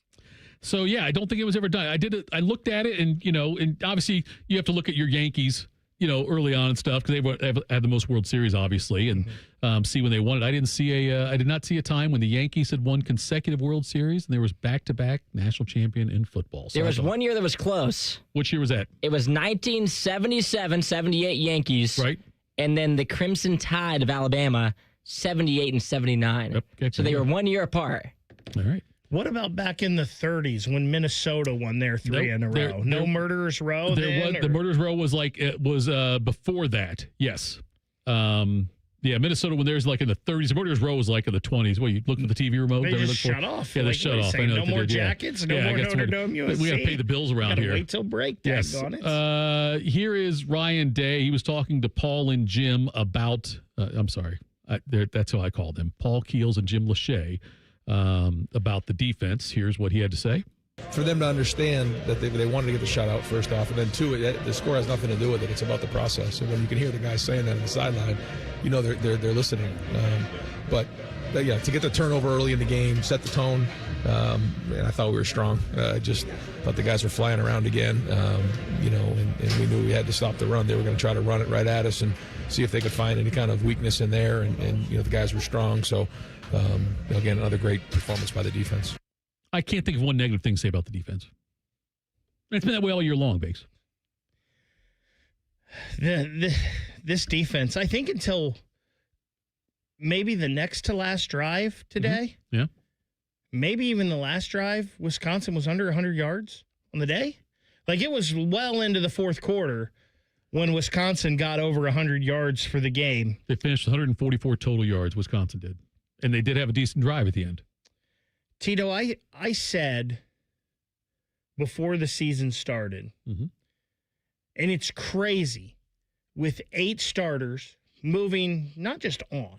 So, yeah, I don't think it was ever done. I did it. I looked at it, and, and obviously you have to look at your Yankees, early on and stuff because they had the most World Series, obviously, and see when they won it. I did not see a time when the Yankees had won consecutive World Series and there was back-to-back national champion in football. So there was one year that was close. Which year was that? It was 1977-78 Yankees. Right. And then the Crimson Tide of Alabama, 78 and 79. Yep. Okay, so they were 1 year apart. All right. What about back in the 30s when Minnesota won their three in a row? No Murderers Row? The Murderers Row was before that. Yes. Minnesota when there's like in the 30s. The Murderers Row was like in the 20s. Well, you look at the TV remote. They just shut off. Yeah, they shut off. I know no more Jackets, no more Notre Dame USC. We got to pay the bills around here. Wait till break. Yes. Here is Ryan Day. He was talking to Paul and Jim about, I'm sorry, that's how I called them, Paul Keels and Jim Lachey, about the defense. Here's what he had to say. For them to understand that they wanted to get the shutout first off, and then two, the score has nothing to do with it. It's about the process. And when you can hear the guys saying that on the sideline, they're listening. But yeah, to get the turnover early in the game, set the tone, And I thought we were strong. Just thought the guys were flying around again, and we knew we had to stop the run. They were going to try to run it right at us and see if they could find any kind of weakness in there. And the guys were strong. So, again, another great performance by the defense. I can't think of one negative thing to say about the defense. It's been that way all year long, Bakes. This defense, I think until maybe the next to last drive today. Mm-hmm. Yeah. Maybe even the last drive, Wisconsin was under 100 yards on the day. Like, it was well into the fourth quarter when Wisconsin got over 100 yards for the game. They finished 144 total yards, Wisconsin did. And they did have a decent drive at the end. Tito, I said before the season started, mm-hmm. and it's crazy, with 8 starters moving not just on,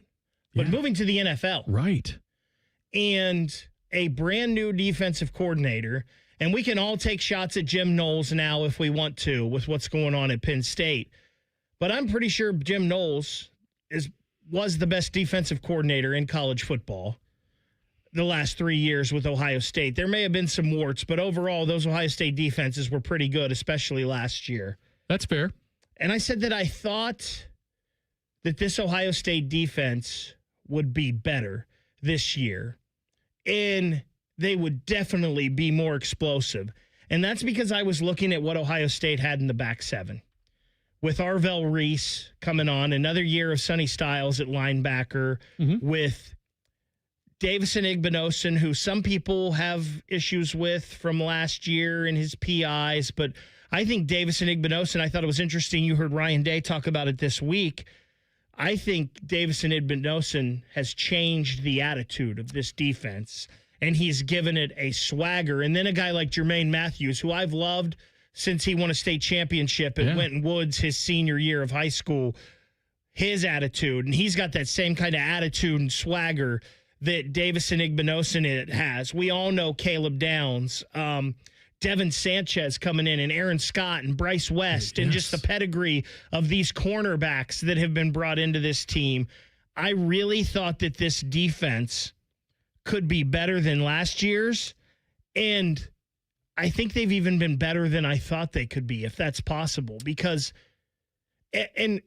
but moving to the NFL. Right. And a brand new defensive coordinator. And we can all take shots at Jim Knowles now if we want to with what's going on at Penn State. But I'm pretty sure Jim Knowles was the best defensive coordinator in college football the last 3 years with Ohio State. There may have been some warts, but overall, those Ohio State defenses were pretty good, especially last year. That's fair. And I said that I thought that this Ohio State defense would be better this year. And they would definitely be more explosive. And that's because I was looking at what Ohio State had in the back seven. With Arvell Reese coming on, another year of Sonny Styles at linebacker, with Davison Igbinosun, who some people have issues with from last year and his PIs, but I think Davison Igbinosun, I thought it was interesting. You heard Ryan Day talk about it this week. I think Davison Igbinosun has changed the attitude of this defense, and he's given it a swagger. And then a guy like Jermaine Matthews, who I've loved since he won a state championship at Winton Woods his senior year of high school, his attitude, and he's got that same kind of attitude and swagger that Davison Igbinosun has. We all know Caleb Downs, Devin Sanchez coming in, and Aaron Scott and Bryce West, and just the pedigree of these cornerbacks that have been brought into this team. I really thought that this defense could be better than last year's, and I think they've even been better than I thought they could be, if that's possible, because, and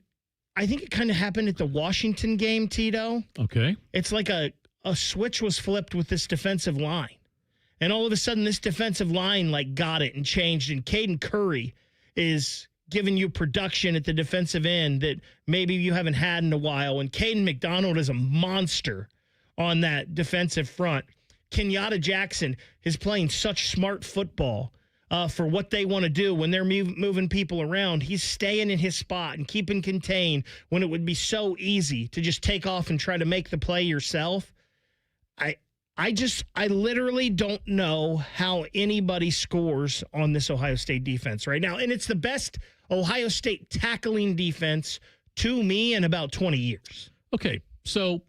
I think it kind of happened at the Washington game, Tito. Okay. It's like a switch was flipped with this defensive line. And all of a sudden, this defensive line got it and changed. And Caden Curry is giving you production at the defensive end that maybe you haven't had in a while. And Caden McDonald is a monster on that defensive front. Kenyatta Jackson is playing such smart football for what they want to do when they're moving people around. He's staying in his spot and keeping contained when it would be so easy to just take off and try to make the play yourself. I literally don't know how anybody scores on this Ohio State defense right now. And it's the best Ohio State tackling defense to me in about 20 years. Okay, so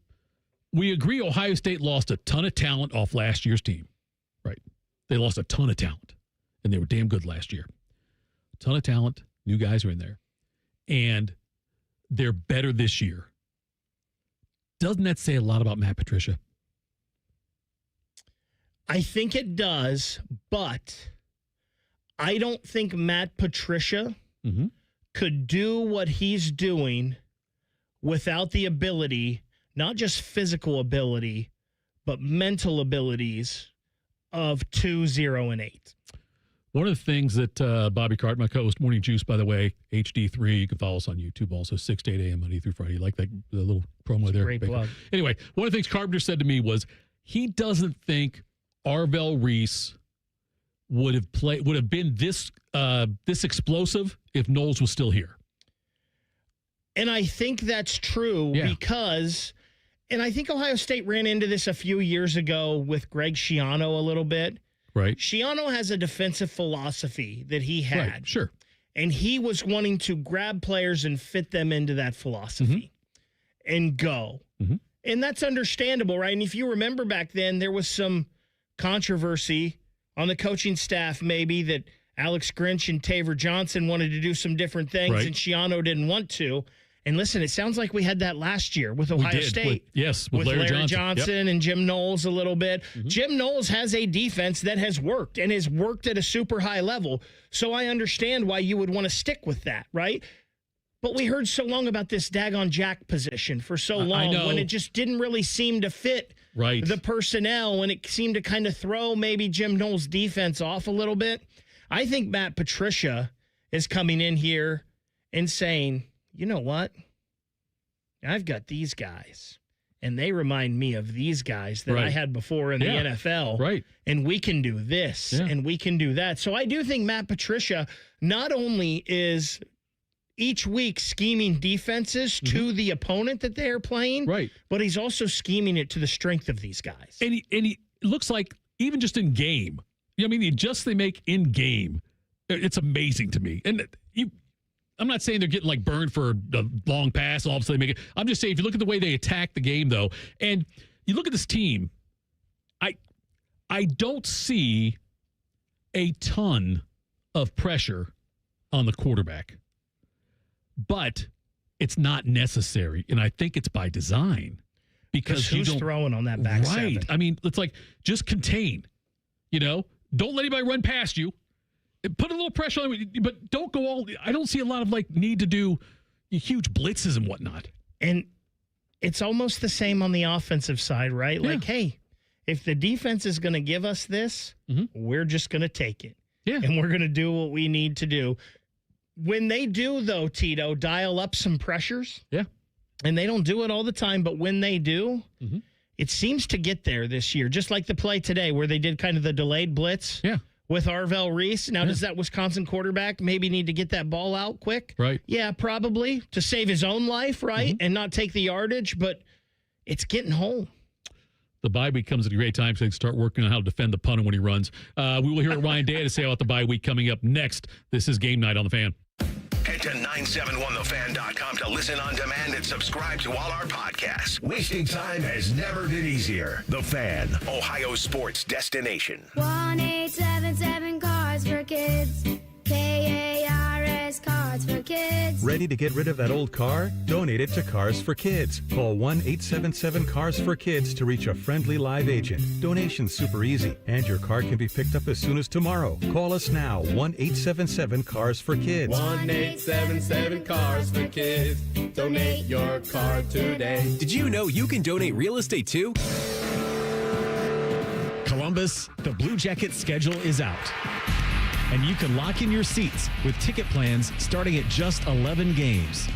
we agree Ohio State lost a ton of talent off last year's team, right? They lost a ton of talent, and they were damn good last year. A ton of talent, new guys are in there, and they're better this year. Doesn't that say a lot about Matt Patricia? I think it does, but I don't think Matt Patricia could do what he's doing without the ability, not just physical ability, but mental abilities of 2, 0, and 8. One of the things that Bobby Cart, my co-host, Morning Juice, by the way, HD3, you can follow us on YouTube also, 6 to 8 a.m. Monday through Friday. You like that the little promo there? Great plug. Anyway, one of the things Carpenter said to me was he doesn't think Arvell Reese would have been this explosive if Knowles was still here. And I think that's true because, and I think Ohio State ran into this a few years ago with Greg Schiano a little bit. Right. Schiano has a defensive philosophy that he had. Right, sure. And he was wanting to grab players and fit them into that philosophy and go. And that's understandable, right? And if you remember back then, there was some controversy on the coaching staff maybe that Alex Grinch and Taver Johnson wanted to do some different things and Schiano didn't want to. And listen, it sounds like we had that last year with Ohio did. State. With Larry Johnson Yep. and Jim Knowles a little bit. Mm-hmm. Jim Knowles has a defense that has worked and has worked at a super high level. So I understand why you would want to stick with that, right? But we heard so long about this daggone jack position for so long when it just didn't really seem to fit the personnel, and it seemed to kind of throw maybe Jim Knowles' defense off a little bit. I think Matt Patricia is coming in here and saying, you know what? I've got these guys, and they remind me of these guys that I had before in the NFL. Right. And we can do this, and we can do that. So I do think Matt Patricia not only is each week scheming defenses to the opponent that they're playing, but he's also scheming it to the strength of these guys. And he looks like, even just in game, I mean, the adjusts they make in game, it's amazing to me. And I'm not saying they're getting like burned for a long pass, all of a sudden they make it. I'm just saying, if you look at the way they attack the game, though, and you look at this team, I don't see a ton of pressure on the quarterback, but it's not necessary, and I think it's by design because who's throwing on that back seven? I mean, it's like just contain. Don't let anybody run past you. Put a little pressure on him, but don't go all. I don't see a lot of need to do huge blitzes and whatnot. And it's almost the same on the offensive side, right? Yeah. Like, hey, if the defense is going to give us this, we're just going to take it. Yeah. And we're going to do what we need to do. When they do, though, Tito, dial up some pressures. Yeah. And they don't do it all the time, but when they do, it seems to get there this year. Just like the play today where they did kind of the delayed blitz. Yeah. With Arvell Reese. Now, does that Wisconsin quarterback maybe need to get that ball out quick? Right. Yeah, probably to save his own life, right? And not take the yardage, but it's getting home. The bye week comes at a great time so they can start working on how to defend the punter when he runs. We will hear what Ryan Day had to say about the bye week coming up next. This is Game Night on The Fan. Head to 971thefan.com to listen on demand and subscribe to all our podcasts. Wasting time has never been easier. The Fan, Ohio sports destination. 1-877 Cars for Kids. KARS Cars for Kids. Ready to get rid of that old car? Donate it to Cars for Kids. Call 1-877-CARS-FOR-KIDS to reach a friendly live agent. Donation's super easy, and your car can be picked up as soon as tomorrow. Call us now, 1-877-CARS-FOR-KIDS. 1-877-CARS-FOR-KIDS. Donate your car today. Did you know you can donate real estate too? Columbus, the Blue Jackets schedule is out. And you can lock in your seats with ticket plans starting at just 11 games.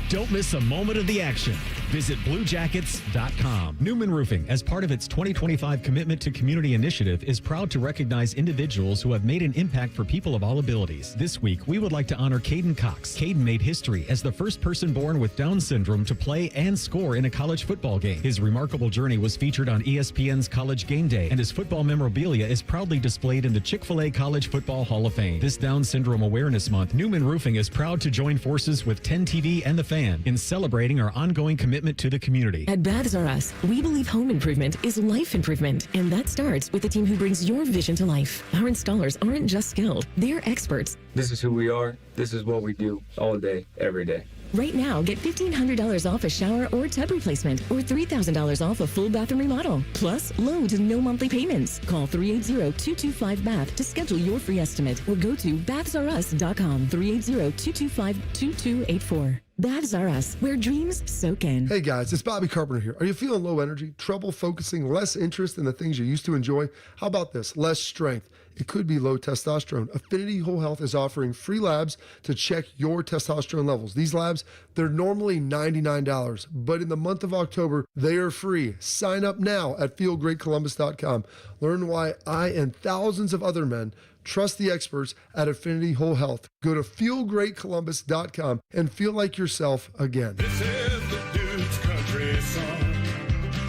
Don't miss a moment of the action. Visit BlueJackets.com. Newman Roofing, as part of its 2025 Commitment to Community initiative, is proud to recognize individuals who have made an impact for people of all abilities. This week, we would like to honor Caden Cox. Caden made history as the first person born with Down syndrome to play and score in a college football game. His remarkable journey was featured on ESPN's College Game Day, and his football memorabilia is proudly displayed in the Chick-fil-A College Football Hall of Fame. This Down Syndrome Awareness Month, Newman Roofing is proud to join forces with 10 TV and The Fan in celebrating our ongoing commitment to the community. At Baths R Us, we believe home improvement is life improvement, and that starts with the team who brings your vision to life. Our installers aren't just skilled, they're experts. This is who we are. This is what we do all day, every day. Right now, get $1,500 off a shower or tub replacement or $3,000 off a full bathroom remodel. Plus, low to no monthly payments. Call 380-225-BATH to schedule your free estimate or go to bathsrus.com. 380-225-2284. Baths R Us, where dreams soak in. Hey guys, it's Bobby Carpenter here. Are you feeling low energy, trouble focusing, less interest in the things you used to enjoy? How about this? Less strength. It could be low testosterone. Affinity Whole Health is offering free labs to check your testosterone levels. These labs, they're normally $99, but in the month of October, they are free. Sign up now at feelgreatcolumbus.com. Learn why I and thousands of other men trust the experts at Affinity Whole Health. Go to feelgreatcolumbus.com and feel like yourself again. This is the Duke's Country Song.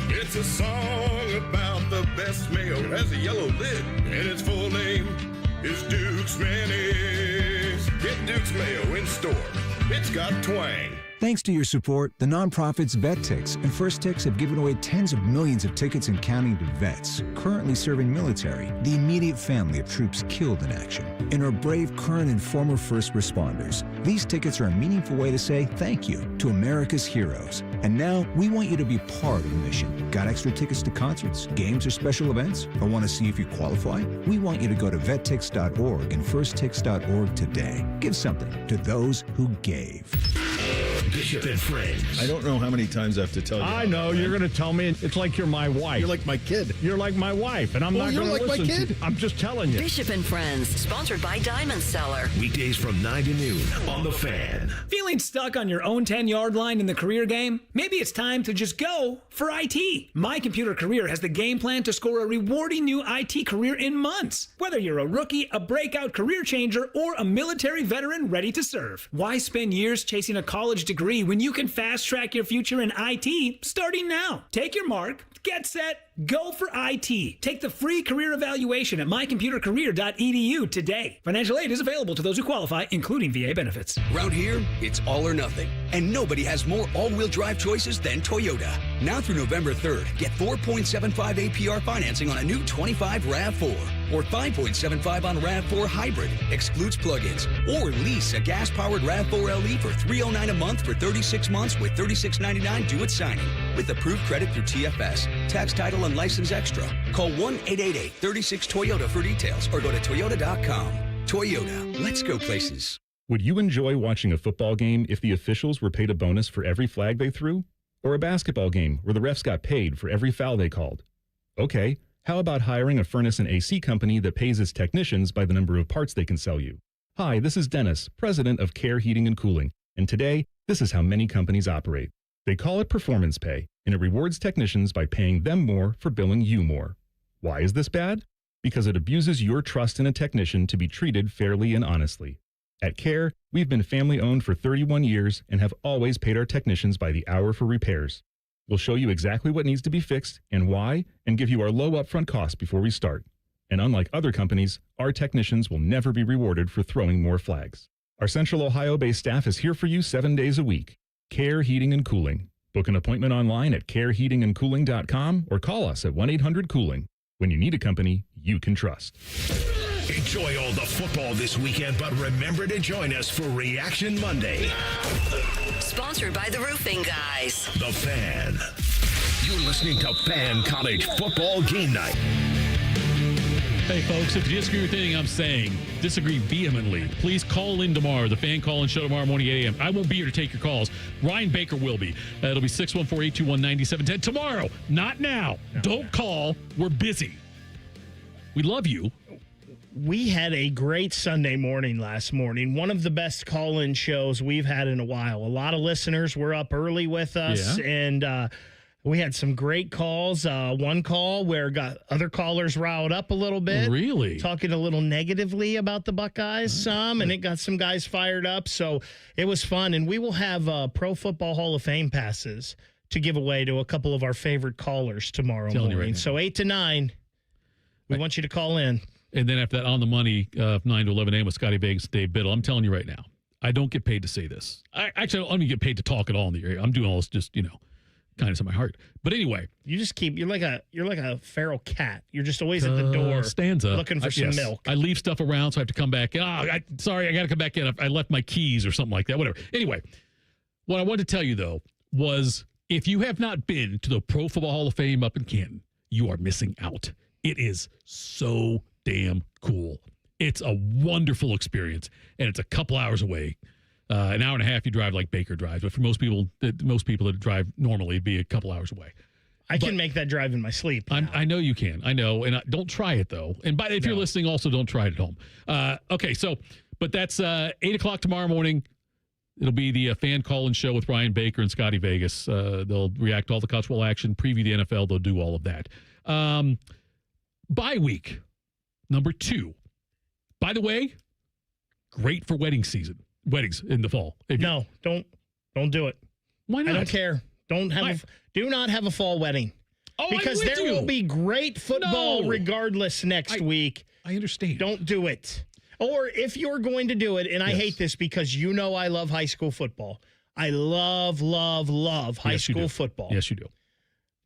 It's a song about the best mayo. It has a yellow lid, and its full name is Duke's Mayonnaise. Get Duke's Mayo in store. It's got twang. Thanks to your support, the nonprofits VetTix and First Tix have given away tens of millions of tickets and counting to vets currently serving military, the immediate family of troops killed in action, and our brave current and former first responders. These tickets are a meaningful way to say thank you to America's heroes. And now we want you to be part of the mission. Got extra tickets to concerts, games, or special events? Or want to see if you qualify? We want you to go to vettix.org and firsttix.org today. Give something to those who gave. Bishop and Friends. I don't know how many times I have to tell you. I know. You're going to tell me it's like you're my wife. You're like my kid. You're like my wife, and I'm not going to like listen my kid. to you. I'm just telling you. Bishop and Friends, sponsored by Diamond Seller. Weekdays from 9 to noon on The Fan. Feeling stuck on your own 10-yard line in the career game? Maybe it's time to just go for IT. My Computer Career has the game plan to score a rewarding new IT career in months. Whether you're a rookie, a breakout career changer, or a military veteran ready to serve. Why spend years chasing a college degree when you can fast-track your future in IT starting now? Take your mark, get set, go for IT. Take the free career evaluation at mycomputercareer.edu today. Financial aid is available to those who qualify, including VA benefits. Around here, it's all or nothing. And nobody has more all-wheel drive choices than Toyota. Now through November 3rd, get 4.75 APR financing on a new 25 RAV4. Or 5.75 on RAV4 Hybrid, excludes plug-ins. Or lease a gas-powered RAV4 LE for $309 a month for 36 months with $36.99 due at signing. With approved credit through TFS. Tax, title, and license extra. Call 1-888-36-TOYOTA for details or go to toyota.com. Toyota, let's go places. Would you enjoy watching a football game if the officials were paid a bonus for every flag they threw? Or a basketball game where the refs got paid for every foul they called? Okay, how about hiring a furnace and AC company that pays its technicians by the number of parts they can sell you? Hi, this is Dennis, president of Care Heating and Cooling, and today, this is how many companies operate. They call it performance pay, and it rewards technicians by paying them more for billing you more. Why is this bad? Because it abuses your trust in a technician to be treated fairly and honestly. At Care, we've been family-owned for 31 years and have always paid our technicians by the hour for repairs. We'll show you exactly what needs to be fixed and why, and give you our low upfront cost before we start. And unlike other companies, our technicians will never be rewarded for throwing more flags. Our Central Ohio-based staff is here for you 7 days a week. Care Heating and Cooling. Book an appointment online at careheatingandcooling.com or call us at 1-800-COOLING. When you need a company you can trust. Enjoy all the football this weekend, but remember to join us for Reaction Monday. Sponsored by the Roofing Guys. The Fan. You're listening to Fan College Football Game Night. Hey, folks, if you disagree with anything I'm saying, disagree vehemently, please call in tomorrow, the Fan Call-In Show tomorrow morning, 8 a.m. I won't be here to take your calls. Ryan Baker will be. It'll be 614-821-9710 tomorrow, not now. Don't call. We're busy. We love you. We had a great Sunday morning last morning. One of the best call-in shows we've had in a while. A lot of listeners were up early with us, and we had some great calls. One call where got other callers riled up a little bit. Really? Talking a little negatively about the Buckeyes some, and it got some guys fired up. So it was fun. And we will have Pro Football Hall of Fame passes to give away to a couple of our favorite callers tomorrow morning. Right so 8 to 9, we want you to call in. And then after that, On the Money, 9 to 11 a.m. with Scotty Vegas and Dave Biddle. I'm telling you right now, I don't get paid to say this. I don't even get paid to talk at all in the area. I'm doing all this just, kindness in my heart. But anyway, you just keep you're like a feral cat. You're just always at the door stanza looking for some yes. milk. I leave stuff around, so I have to come back. Sorry, I got to come back in. I left my keys or something like that. Whatever. Anyway, what I wanted to tell you though was if you have not been to the Pro Football Hall of Fame up in Canton, you are missing out. It is so damn cool. It's a wonderful experience, and it's a couple hours away. An hour and a half you drive like Baker drives, but for most people that drive normally, it'd be a couple hours away. I can make that drive in my sleep. I know you can. I know, and don't try it though. And if you're listening, also don't try it at home. Okay, but that's 8 o'clock tomorrow morning. It'll be the Fan Call-In Show with Ryan Baker and Scotty Vegas. They'll react to all the college football action, preview the NFL. They'll do all of that. Bye week number 2. By the way, great for weddings in the fall. No, don't do it. Why not? I don't care. Do not have a fall wedding. Oh, because there will be great football regardless next week. I understand. Don't do it. Or if you're going to do it, and I hate this because I love high school football. I love high school football. Yes, you do.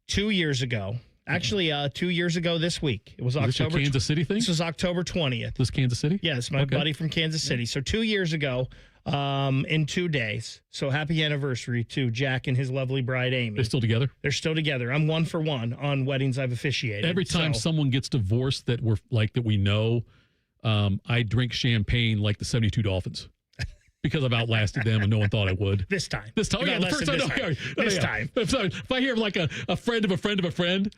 2 years ago, actually 2 years ago this week, it was October. This a Kansas City thing? This was October 20th. This Kansas City? Yes, my buddy from Kansas City. So 2 years ago, in 2 days. So happy anniversary to Jack and his lovely bride, Amy. They're still together? They're still together. I'm 1 for 1 on weddings I've officiated. Every time someone gets divorced that we know, I drink champagne like the 72 Dolphins. Because I've outlasted them and no one thought I would. This time. The first time. This time. If I hear like a friend of a friend of a friend.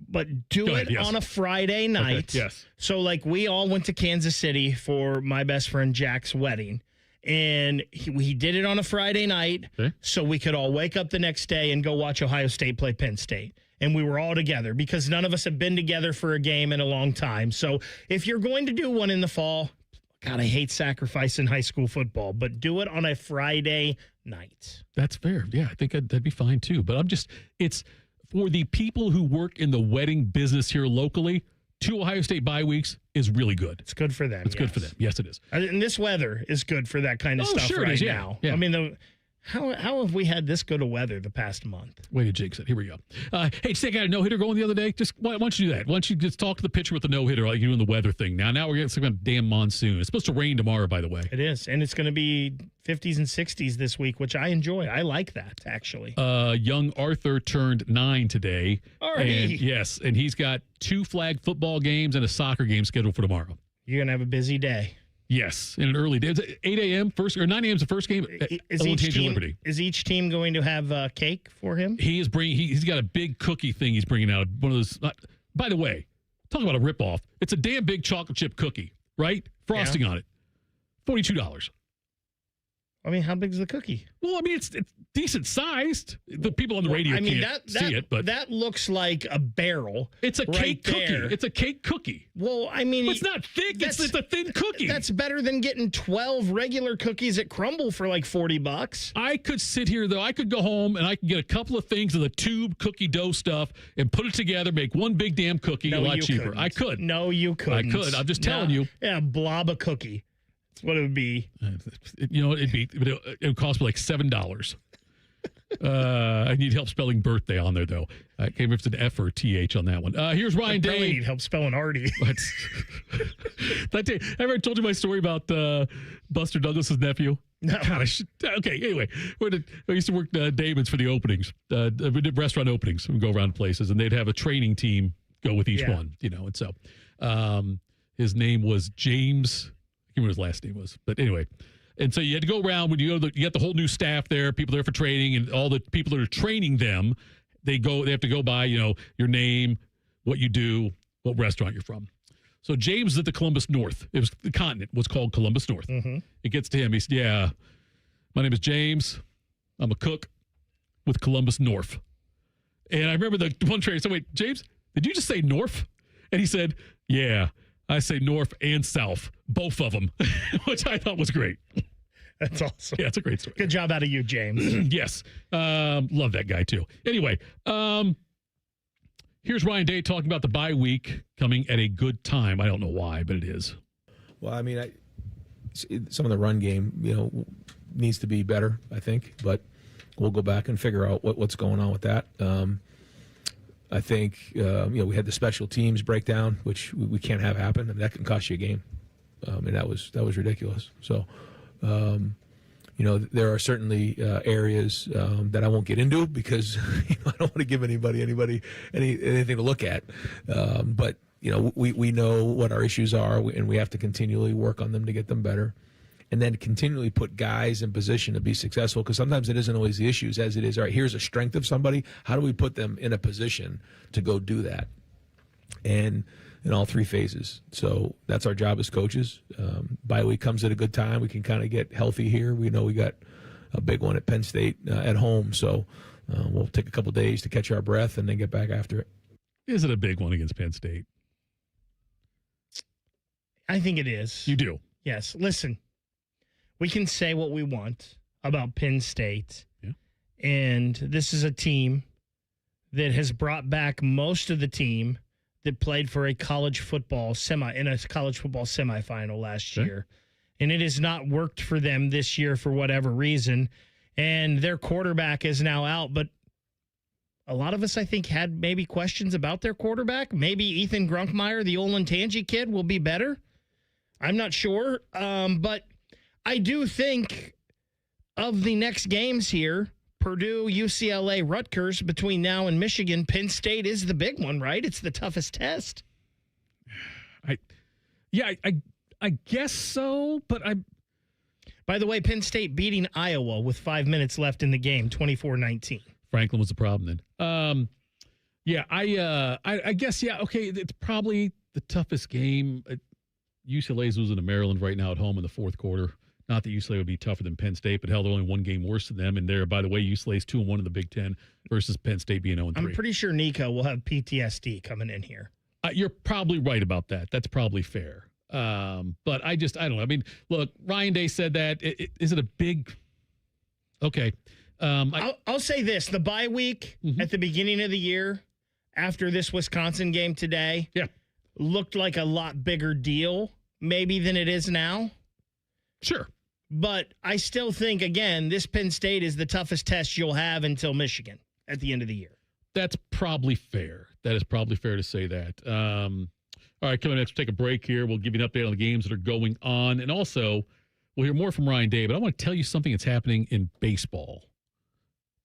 But do it on a Friday night. Okay, yes. So like we all went to Kansas City for my best friend Jack's wedding. And he did it on a Friday night so we could all wake up the next day and go watch Ohio State play Penn State. And we were all together because none of us have been together for a game in a long time. So if you're going to do one in the fall, God, I hate sacrificing high school football, but do it on a Friday night. That's fair. Yeah, I think that'd be fine too. But it's for the people who work in the wedding business here locally, 2 Ohio State bye weeks is really good. It's good for them. It's good for them. Yes, it is. And this weather is good for that kind of stuff sure right it is, now. Yeah. I mean, how have we had this good of weather the past month? Way to jinx it. Here we go. Hey, Stick, I had a no-hitter going the other day. Why don't you do that? Why don't you just talk to the pitcher with the no-hitter like you're doing the weather thing? Now we're getting some kind of damn monsoon. It's supposed to rain tomorrow, by the way. It is, and it's going to be 50s and 60s this week, which I enjoy. I like that, actually. Young Arthur turned 9 today. Already? Yes, and he's got 2 flag football games and a soccer game scheduled for tomorrow. You're going to have a busy day. Yes, in an early day. 8 a.m. first or 9 a.m. is the first game. Is each team going to have cake for him? He is bringing. He's got a big cookie thing. He's bringing out one of those. By the way, talk about a ripoff. It's a damn big chocolate chip cookie, right? Frosting on it. $42. I mean, how big is the cookie? Well, I mean, it's decent sized. The people on the radio can't see it, but that looks like a barrel. It's a cake cookie. There. It's a cake cookie. Well, I mean, it's not thick. It's a thin cookie. That's better than getting 12 regular cookies at Crumble for like $40. I could sit here though. I could go home and I could get a couple of things of the tube cookie dough stuff and put it together, make one big damn cookie a lot cheaper. Couldn't. I could. No, you couldn't. I could. I'm just telling you. Yeah, blob a cookie. That's what it would be. It would cost me like $7. I need help spelling birthday on there, though. I can't remember if it's an F or a TH on that one. Here's Ryan Day. I need help spelling Artie. That day, I ever told you my story about Buster Douglas's nephew? No. God, okay, anyway. I used to work David's for the openings, restaurant openings. We'd go around places, and they'd have a training team go with each one, and so his name was James. I can't remember what his last name was, but anyway. And so you had to go around when you get the whole new staff there, people there for training, and all the people that are training them. They have to go by, your name, what you do, what restaurant you're from. So James is at the Columbus North. It was the continent was called Columbus North. Mm-hmm. It gets to him. He said, "Yeah, my name is James. I'm a cook with Columbus North." And I remember the one trainer said, "Wait, James, did you just say North?" And he said, "Yeah, I say North and South, both of them," which I thought was great. That's awesome. Yeah, it's a great story. Good job out of you, James. Yes. Love that guy, too. Anyway, here's Ryan Day talking about the bye week coming at a good time. I don't know why, but it is. Well, I mean, some of the run game, needs to be better, I think. But we'll go back and figure out what's going on with that. I think, we had the special teams breakdown, which we can't have happen, and that can cost you a game. And that was ridiculous. So, there are certainly areas that I won't get into because I don't want to give anybody anything to look at. But we know what our issues are, and we have to continually work on them to get them better, and then continually put guys in position to be successful. Because sometimes it isn't always the issues as it is. All right, here's a strength of somebody. How do we put them in a position to go do that? And in all 3 phases. So that's our job as coaches. Bye week comes at a good time. We can kind of get healthy here. We know we got a big one at Penn State at home. So we'll take a couple days to catch our breath and then get back after it. Is it a big one against Penn State? I think it is. You do? Yes. Listen, we can say what we want about Penn State. Yeah. And this is a team that has brought back most of the team that played for a college football semifinal last year. And it has not worked for them this year for whatever reason. and their quarterback is now out. But a lot of us, I think, had maybe questions about their quarterback. Maybe Ethan Grunkmeyer, the Olentangy kid, will be better. I'm not sure. But I do think of the next games here, Purdue, UCLA, Rutgers, between now and Michigan, Penn State is the big one, right? It's the toughest test. I guess so, but By the way, Penn State beating Iowa with 5 minutes left in the game, 24-19. Franklin was the problem then. I guess, okay, it's probably the toughest game. UCLA's losing to Maryland right now at home in the fourth quarter. Not that UCLA would be tougher than Penn State, but hell, they're only one game worse than them. And there, by the way, UCLA's 2-1 in the Big Ten versus Penn State being 0-3. I'm pretty sure Nico will have PTSD coming in here. You're probably right about that. That's probably fair. But I don't know. I mean, look, Ryan Day said that. Is it a big? Okay. I'll say this: the bye week at the beginning of the year, after this Wisconsin game today, looked like a lot bigger deal, maybe than it is now. Sure. But I still think, again, this Penn State is the toughest test you'll have until Michigan at the end of the year. That's probably fair. That is probably fair to say that. All right, coming next, we'll take a break here. We'll give you an update on the games that are going on. And also, we'll hear more from Ryan Day, but I want to tell you something that's happening in baseball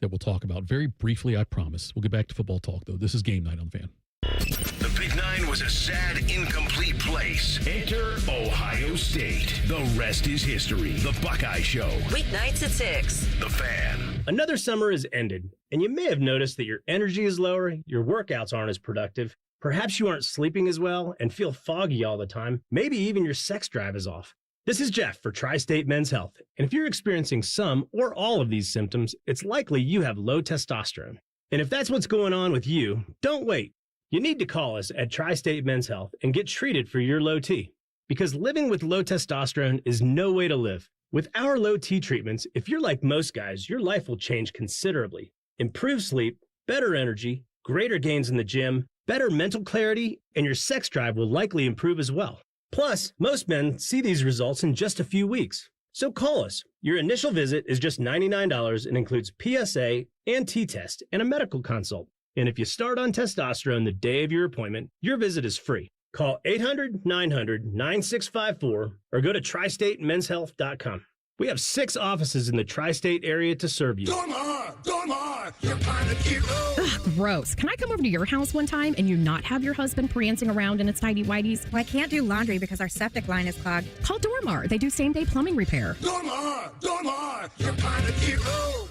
that we'll talk about very briefly, I promise. We'll get back to football talk, though. This is Game Night on the Fan. The Big Nine was a sad, incomplete place. Enter Ohio State. The rest is history. The Buckeye Show. Weeknights at 6. The Fan. Another summer is ended, and you may have noticed that your energy is lower, your workouts aren't as productive. Perhaps you aren't sleeping as well and feel foggy all the time. Maybe even your sex drive is off. This is Jeff for Tri-State Men's Health. And if you're experiencing some or all of these symptoms, it's likely you have low testosterone. And if that's what's going on with you, don't wait. You need to call us at Tri-State Men's Health and get treated for your low T. Because living with low testosterone is no way to live. With our low T treatments, if you're like most guys, your life will change considerably. Improved sleep, better energy, greater gains in the gym, better mental clarity, and your sex drive will likely improve as well. Plus, most men see these results in just a few weeks. So call us. Your initial visit is just $99 and includes PSA and T-test and a medical consult. And if you start on testosterone the day of your appointment, your visit is free. Call 800-900-9654 or go to tristatemenshealth.com. We have 6 offices in the tri-state area to serve you. You're kind of cute. Ugh, gross. Can I come over to your house one time and you not have your husband prancing around in its tidy whities? Well, I can't do laundry because our septic line is clogged. Call Dormar. They do same-day plumbing repair. Dormar, you're kind of cute.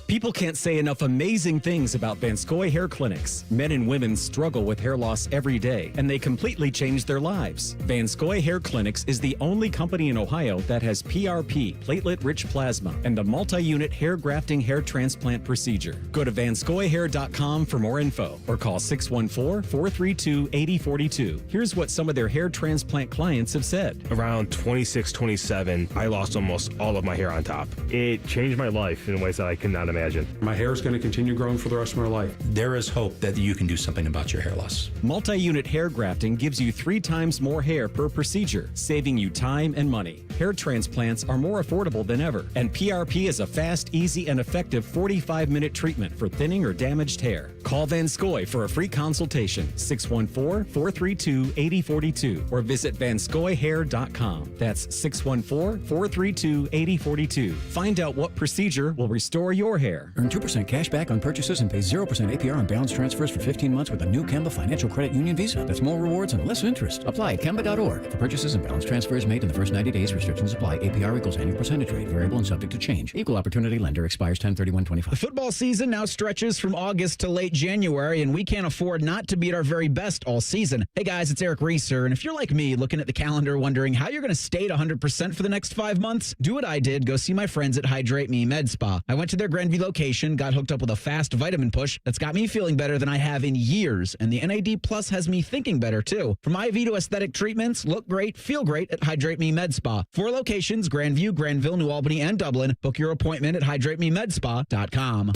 People can't say enough amazing things about Vanscoy Hair Clinics. Men and women struggle with hair loss every day, and they completely change their lives. Vanscoy Hair Clinics is the only company in Ohio that has PRP, platelet-rich plasma, and a multi-unit hair grafting hair transplant procedure. Go to vanscoyhair.com for more info, or call 614-432-8042. Here's what some of their hair transplant clients have said. Around 26, 27, I lost almost all of my hair on top. It changed my life in ways that I could not imagine. My hair is going to continue growing for the rest of my life. There is hope that you can do something about your hair loss. Multi-unit hair grafting gives you 3 times more hair per procedure, saving you time and money. Hair transplants are more affordable than ever, and PRP is a fast, easy, and effective 45-minute treatment for thinning or damaged hair. Call Vanscoy for a free consultation, 614-432-8042, or visit vanscoyhair.com. That's 614-432-8042. Find out what procedure will restore your hair. Earn 2% cash back on purchases and pay 0% APR on balance transfers for 15 months with a new Kemba Financial Credit Union Visa. That's more rewards and less interest. Apply at Kemba.org. For purchases and balance transfers made in the first 90 days, restrictions apply. APR equals annual percentage rate. Variable and subject to change. Equal opportunity lender. Expires 10/31/25. The football season now stretches from August to late January, and we can't afford not to be at our very best all season. Hey guys, it's Eric Reeser, and if you're like me, looking at the calendar wondering how you're going to stay at 100% for the next 5 months, do what I did. Go see my friends at Hydrate Me Med Spa. I went to their Grandview location, got hooked up with a fast vitamin push that's got me feeling better than I have in years, and the NAD Plus has me thinking better too. From IV to aesthetic treatments, look great, feel great at Hydrate Me Med Spa. 4 locations, Grandview, Granville, New Albany, and Dublin. Book your appointment at hydratememedspa.com.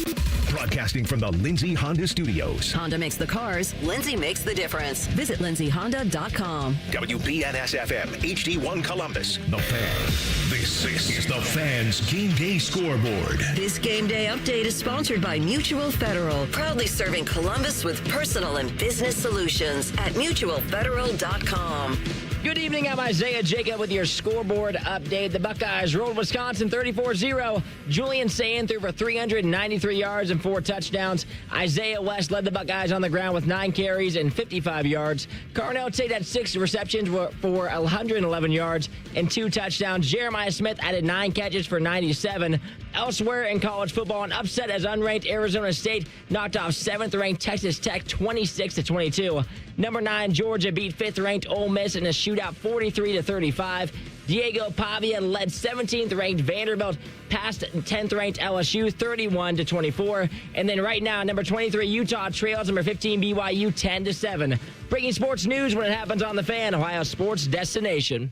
Broadcasting from the Lindsay Honda Studios. Honda makes the cars, Lindsay makes the difference. Visit lindsayhonda.com. WBNS-FM, HD1 Columbus, The Fan. This is The Fan's Game Day Scoreboard. This game day update is sponsored by Mutual Federal, proudly serving Columbus with personal and business solutions at mutualfederal.com. Good evening, I'm Isaiah Jacob with your scoreboard update. The Buckeyes rolled Wisconsin 34-0. Julian Sand threw for 393 yards and 4 touchdowns. Isaiah West led the Buckeyes on the ground with 9 carries and 55 yards. Carnell Tate had 6 receptions for 111 yards and 2 touchdowns. Jeremiah Smith added 9 catches for 97. Elsewhere in college football, an upset as unranked Arizona State knocked off 7th-ranked Texas Tech 26-22. Number 9, Georgia beat 5th-ranked Ole Miss in a shootout 43-35. Diego Pavia led 17th-ranked Vanderbilt past 10th-ranked LSU 31-24. And then right now, number 23 Utah trails number 15 BYU 10-7. Breaking sports news when it happens on The Fan, Ohio sports destination.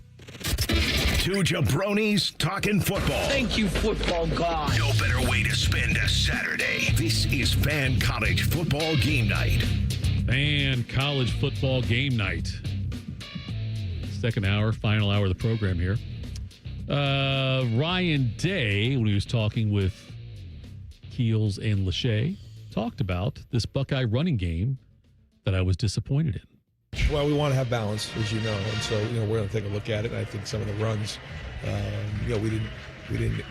2 jabronis talking football. Thank you, football god. No better way to spend a Saturday. This is Fan College Football Game Night. Fan College Football Game Night. Second hour, final hour of the program here. Ryan Day, when he was talking with Keels and Lachey, talked about this Buckeye running game that I was disappointed in. Well, we want to have balance, as you know, and so we're going to take a look at it. And I think some of the runs, we didn't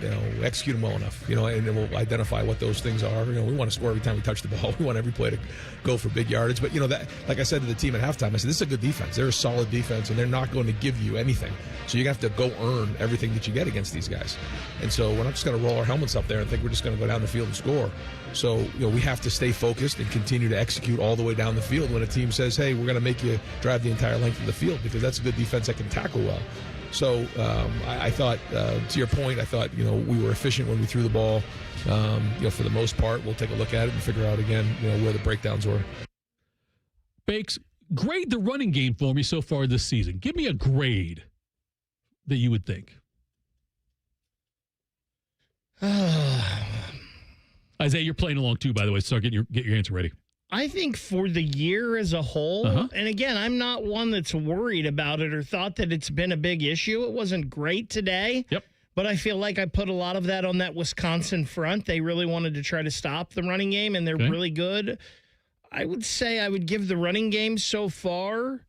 execute them well enough, and then we'll identify what those things are. We want to score every time we touch the ball. We want every play to go for big yardage. But that, like I said to the team at halftime, I said this is a good defense. They're a solid defense, and they're not going to give you anything. So you have to go earn everything that you get against these guys. And so we're not just going to roll our helmets up there and think we're just going to go down the field and score. So we have to stay focused and continue to execute all the way down the field when a team says, "Hey, we're going to make you drive the entire length of the field," because that's a good defense that can tackle well. So I thought, to your point, I thought, we were efficient when we threw the ball. For the most part, we'll take a look at it and figure out again, where the breakdowns were. Bakes, grade the running game for me so far this season. Give me a grade that you would think. Isaiah, you're playing along too, by the way. So get your answer ready. I think for the year as a whole, and again, I'm not one that's worried about it or thought that it's been a big issue. It wasn't great today. Yep. But I feel like I put a lot of that on that Wisconsin front. They really wanted to try to stop the running game, and they're really good. I would say I would give the running game so far,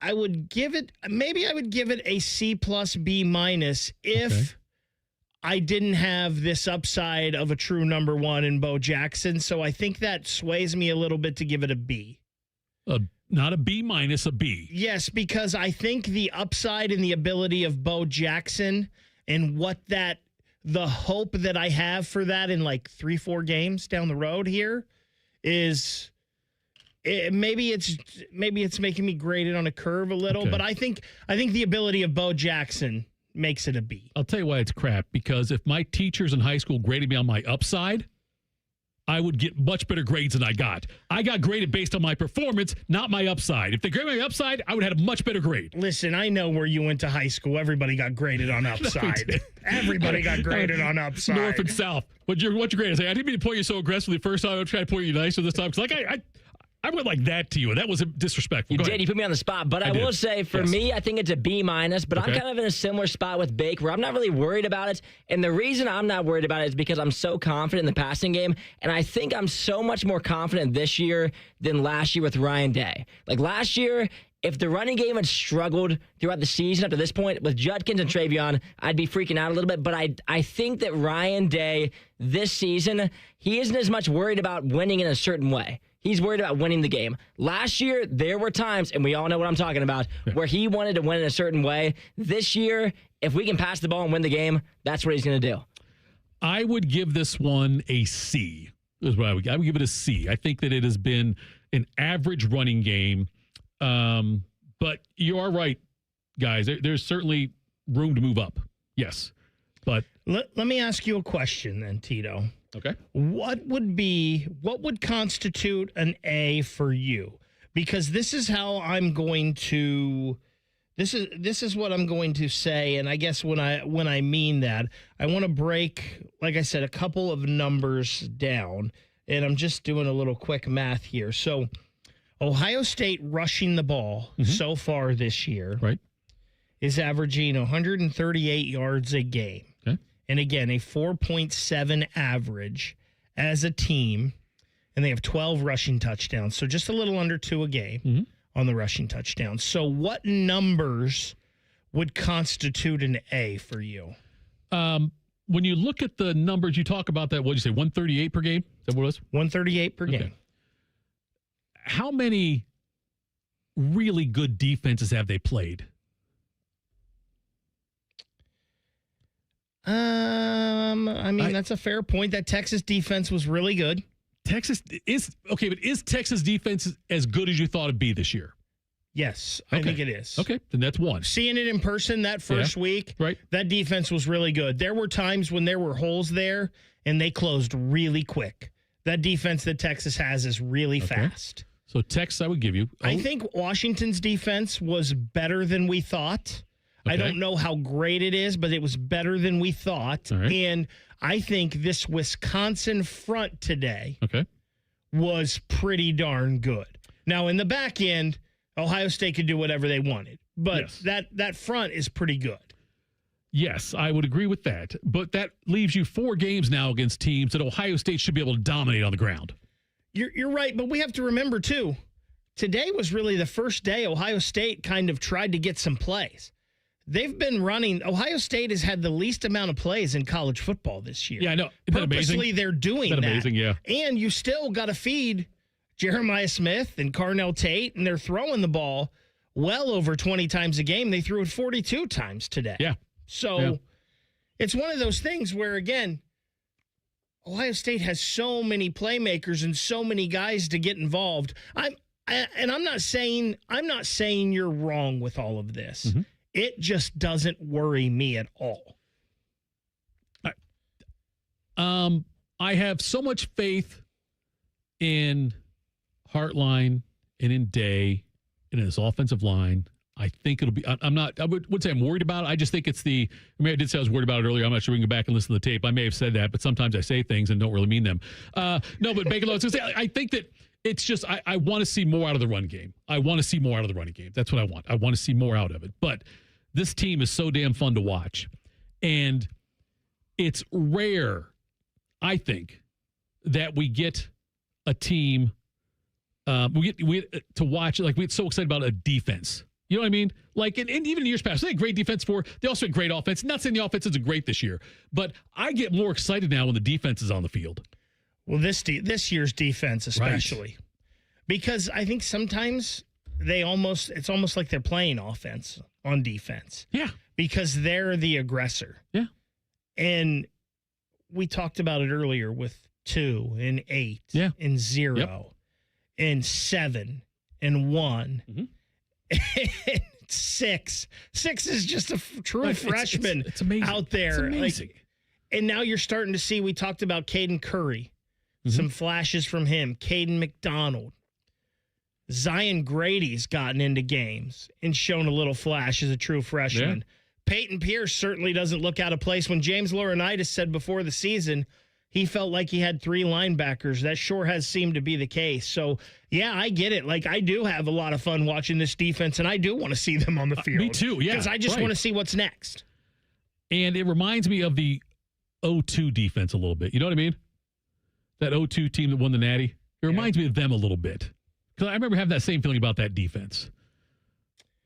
I would give it a C plus B minus if I didn't have this upside of a true number 1 in Bo Jackson. So I think that sways me a little bit to give it a B. Not a B minus, a B. Yes, because I think the upside and the ability of Bo Jackson and the hope that I have for that in like 3-4 games down the road here is maybe it's making me grade it on a curve a little, but I think the ability of Bo Jackson makes it a B. I'll tell you why it's crap, because if my teachers in high school graded me on my upside, I would get much better grades than I got. I got graded based on my performance, not my upside. If they graded my upside, I would have had a much better grade. Listen, I know where you went to high school. Everybody got graded on upside. Everybody got graded on upside. North and South. What's your grade? I didn't mean to point you so aggressively the first time. I'm trying to point you nicer this time. Because I went like that to you, and that was disrespectful. You did. You put me on the spot. But I will say, for me, I think it's a B minus. But I'm kind of in a similar spot with Bake, where I'm not really worried about it. And the reason I'm not worried about it is because I'm so confident in the passing game. And I think I'm so much more confident this year than last year with Ryan Day. Like last year, if the running game had struggled throughout the season up to this point with Judkins and Travion, I'd be freaking out a little bit. But I think that Ryan Day this season, he isn't as much worried about winning in a certain way. He's worried about winning the game. Last year, there were times, and we all know what I'm talking about, where he wanted to win in a certain way. This year, if we can pass the ball and win the game, that's what he's going to do. I would give this one a C. Is what I would give it a C. I think that it has been an average running game. But you are right, guys. There's certainly room to move up. Yes. But let me ask you a question then, Tito. Okay. What would constitute an A for you? Because this is how I'm going to This is what I'm going to say, and I guess when I mean that, I want to break, like I said, a couple of numbers down, and I'm just doing a little quick math here. So, Ohio State rushing the ball so far this year is averaging 138 yards a game. Okay. And again, a 4.7 average as a team, and they have 12 rushing touchdowns, so just a little under 2 a game on the rushing touchdowns. So what numbers would constitute an A for you? When you look at the numbers, you talk about that, what did you say, 138 per game? Is that what it was? 138 per game. How many really good defenses have they played? I mean, that's a fair point. That Texas defense was really good. Texas is okay, but is Texas defense as good as you thought it'd be this year? Yes, Okay. I think it is. Okay, then that's one. Seeing it in person that first week, that defense was really good. There were times when there were holes there, and they closed really quick. That defense that Texas has is really fast. So Texas, I would give you. I think Washington's defense was better than we thought. I Okay. don't know how great it is, but it was better than we thought. All right. And I think this Wisconsin front today was pretty darn good. Now, in the back end, Ohio State could do whatever they wanted, but that front is pretty good. Yes, I would agree with that. But that leaves you 4 games now against teams that Ohio State should be able to dominate on the ground. You're right, but we have to remember, too, today was really the first day Ohio State kind of tried to get some plays. They've been running. Ohio State has had the least amount of plays in college football this year. Yeah, I know. Isn't that amazing? Purposely, they're doing Isn't that that. amazing? Yeah. And you still got to feed Jeremiah Smith and Carnell Tate, and they're throwing the ball well over 20 times a game. They threw it 42 times today. Yeah. So it's one of those things where, again, Ohio State has so many playmakers and so many guys to get involved. I'm not saying you're wrong with all of this. It just doesn't worry me at all. I have so much faith in Hartline and in Day and in this offensive line. I think it'll be. I would say I'm worried about it. I just think it's I did say I was worried about it earlier. I'm not sure we can go back and listen to the tape. I may have said that, but sometimes I say things and don't really mean them. No, but Bacon, I was going to say, I think that it's just, I want to see more out of the run game. I want to see more out of the running game. That's what I want. I want to see more out of it. But this team is so damn fun to watch. And it's rare, I think, that we get a team, we get to watch, like, we get so excited about a defense. You know what I mean? Like, and even in years past, they had great defense they also had great offense. Not saying the offense isn't great this year, but I get more excited now when the defense is on the field. Well, this year's defense especially, because I think sometimes it's almost like they're playing offense on defense. Yeah. Because they're the aggressor. Yeah. And we talked about it earlier with 2 and 8 and 0 and 7 and 1 and 6. 6 is just a true freshman it's amazing. out there. It's amazing. And now you're starting to see, we talked about Caden Curry, some flashes from him, Caden McDonald. Zion Grady's gotten into games and shown a little flash as a true freshman. Peyton Pierce certainly doesn't look out of place. When James Laurinaitis said before the season he felt like he had 3 linebackers, that sure has seemed to be the case. So, yeah, I get it. Like, I do have a lot of fun watching this defense, and I do want to see them on the field. Me too, yeah. Because I just want to see what's next. And it reminds me of the 0-2 defense a little bit. You know what I mean? That 0-2 team that won the Natty. It reminds me of them a little bit. Because I remember having that same feeling about that defense.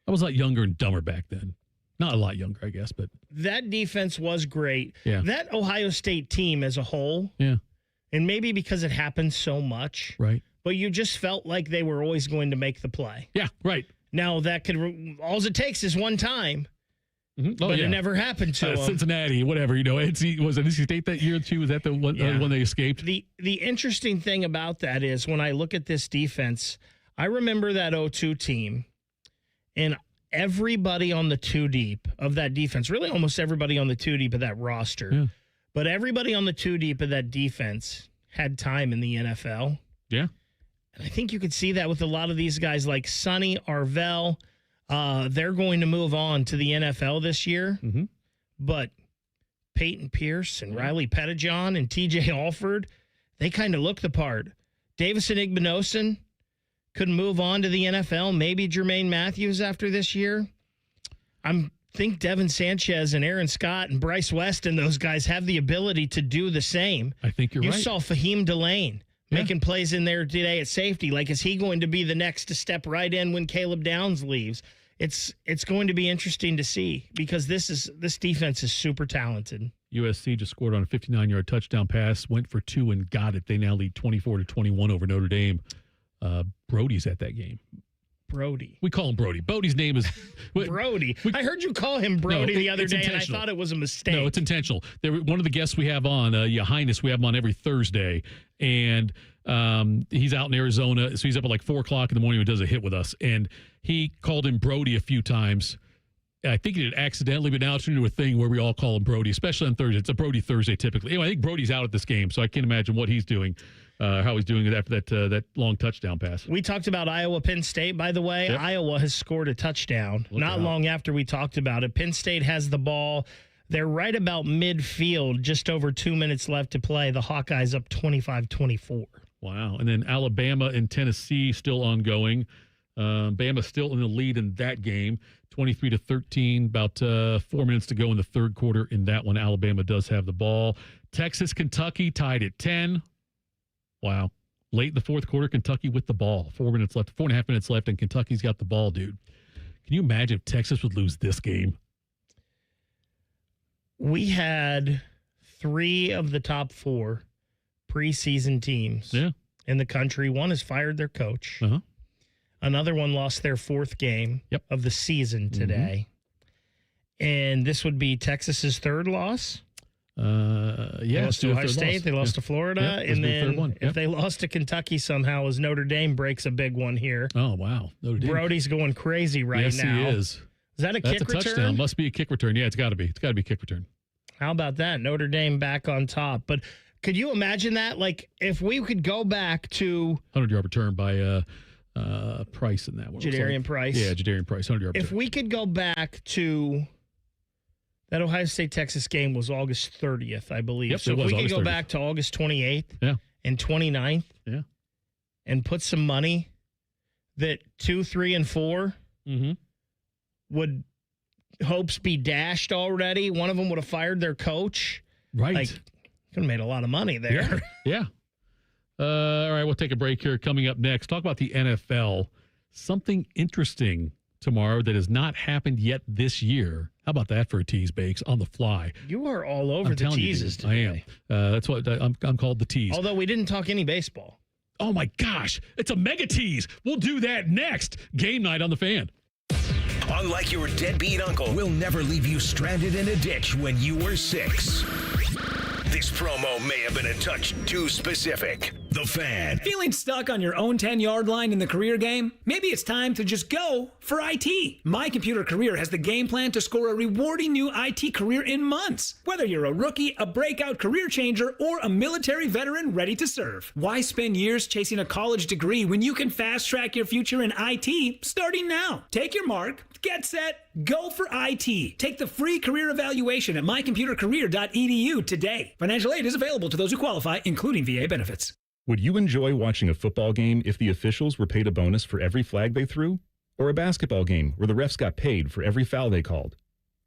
I was a lot younger and dumber back then. Not a lot younger, I guess, but that defense was great. Yeah. That Ohio State team as a whole, and maybe because it happened so much, but you just felt like they were always going to make the play. Yeah, right. Now, that could all it takes is one time, but it never happened to them. Cincinnati, whatever, you know. Was it NC State that year, too? Was that the one they escaped? The interesting thing about that is when I look at this defense, I remember that 0-2 team, and everybody on the 2 deep of that defense, really almost everybody on the 2 deep of that roster, but everybody on the 2 deep of that defense had time in the NFL. Yeah. And I think you could see that with a lot of these guys like Sonny, Arvell, They're going to move on to the NFL this year, Mm-hmm. but Peyton Pierce and Riley Pettijohn and TJ Alford, they kind of look the part. Davison Igbinosun could move on to the NFL. Maybe Jermaine Matthews after this year. I think Devin Sanchez and Aaron Scott and Bryce West and those guys have the ability to do the same. I think you're right. You saw Fahim Delane making plays in there today at safety. Like, is he going to be the next to step right in when Caleb Downs leaves? It's going to be interesting to see because this defense is super talented. USC just scored on a 59-yard touchdown pass, went for 2 and got it. They now lead 24-21 over Notre Dame. Brody's at that game. Brody. We call him Brody. Brody's name is Brody. I heard you call him Brody the other day, and I thought it was a mistake. No, it's intentional. One of the guests we have on, Your Highness, we have him on every Thursday, and he's out in Arizona, so he's up at like 4 o'clock in the morning when he does a hit with us, and he called him Brody a few times. I think he did it accidentally, but now it's into a thing where we all call him Brody, especially on Thursday. It's a Brody Thursday typically. Anyway, I think Brody's out at this game, so I can't imagine what he's doing, how he's doing it after that long touchdown pass. We talked about Iowa-Penn State, by the way. Yep. Iowa has scored a touchdown not long after we talked about it. Penn State has the ball. They're right about midfield, just over 2 minutes left to play. The Hawkeyes up 25-24. Wow. And then Alabama and Tennessee still ongoing. Bama still in the lead in that game, 23-13, about 4 minutes to go in the third quarter in that one. Alabama does have the ball. Texas, Kentucky tied at 10. Wow. Late in the fourth quarter, Kentucky with the ball. 4.5 minutes left, and Kentucky's got the ball, dude. Can you imagine if Texas would lose this game? We had 3 of the top 4 preseason teams in the country. One has fired their coach. Uh-huh. Another one lost their 4th game of the season today. And this would be Texas's 3rd loss. They lost to Ohio State. They lost to Florida. And then if they lost to Kentucky somehow, as Notre Dame breaks a big one here. Oh, wow. Notre Dame. Brody's going crazy now. Yes, he is. Is that a kick return? That's a touchdown. Must be a kick return. Yeah, it's got to be. It's got to be a kick return. How about that? Notre Dame back on top. But could you imagine that? Like, if we could go back to 100-yard return by Price in that one. Jadarian Price. Yeah, Jadarian Price, 100-yard return. If we could go back to that Ohio State-Texas game was August 30th, I believe. Yep, so if we could go back to August 28th and 29th and put some money that 2, 3, and 4 would hopes be dashed already. One of them would have fired their coach. Right. Like, could have made a lot of money there. Yeah. All right, we'll take a break here. Coming up next, talk about the NFL. Something interesting tomorrow that has not happened yet this year. How about that for a tease, Bakes, on the fly? You are all over the teases today. I am. That's what I'm called the tease. Although we didn't talk any baseball. Oh, my gosh. It's a mega tease. We'll do that next. Game night on the Fan. Unlike your deadbeat uncle, we'll never leave you stranded in a ditch when you were 6. This promo may have been a touch too specific. The Fan. Feeling stuck on your own 10-yard line in the career game? Maybe it's time to just go for IT. My Computer Career has the game plan to score a rewarding new IT career in months. Whether you're a rookie, a breakout career changer, or a military veteran ready to serve. Why spend years chasing a college degree when you can fast-track your future in IT starting now? Take your mark, get set, go for IT. Take the free career evaluation at mycomputercareer.edu today. Financial aid is available to those who qualify, including VA benefits. Would you enjoy watching a football game if the officials were paid a bonus for every flag they threw? Or a basketball game where the refs got paid for every foul they called?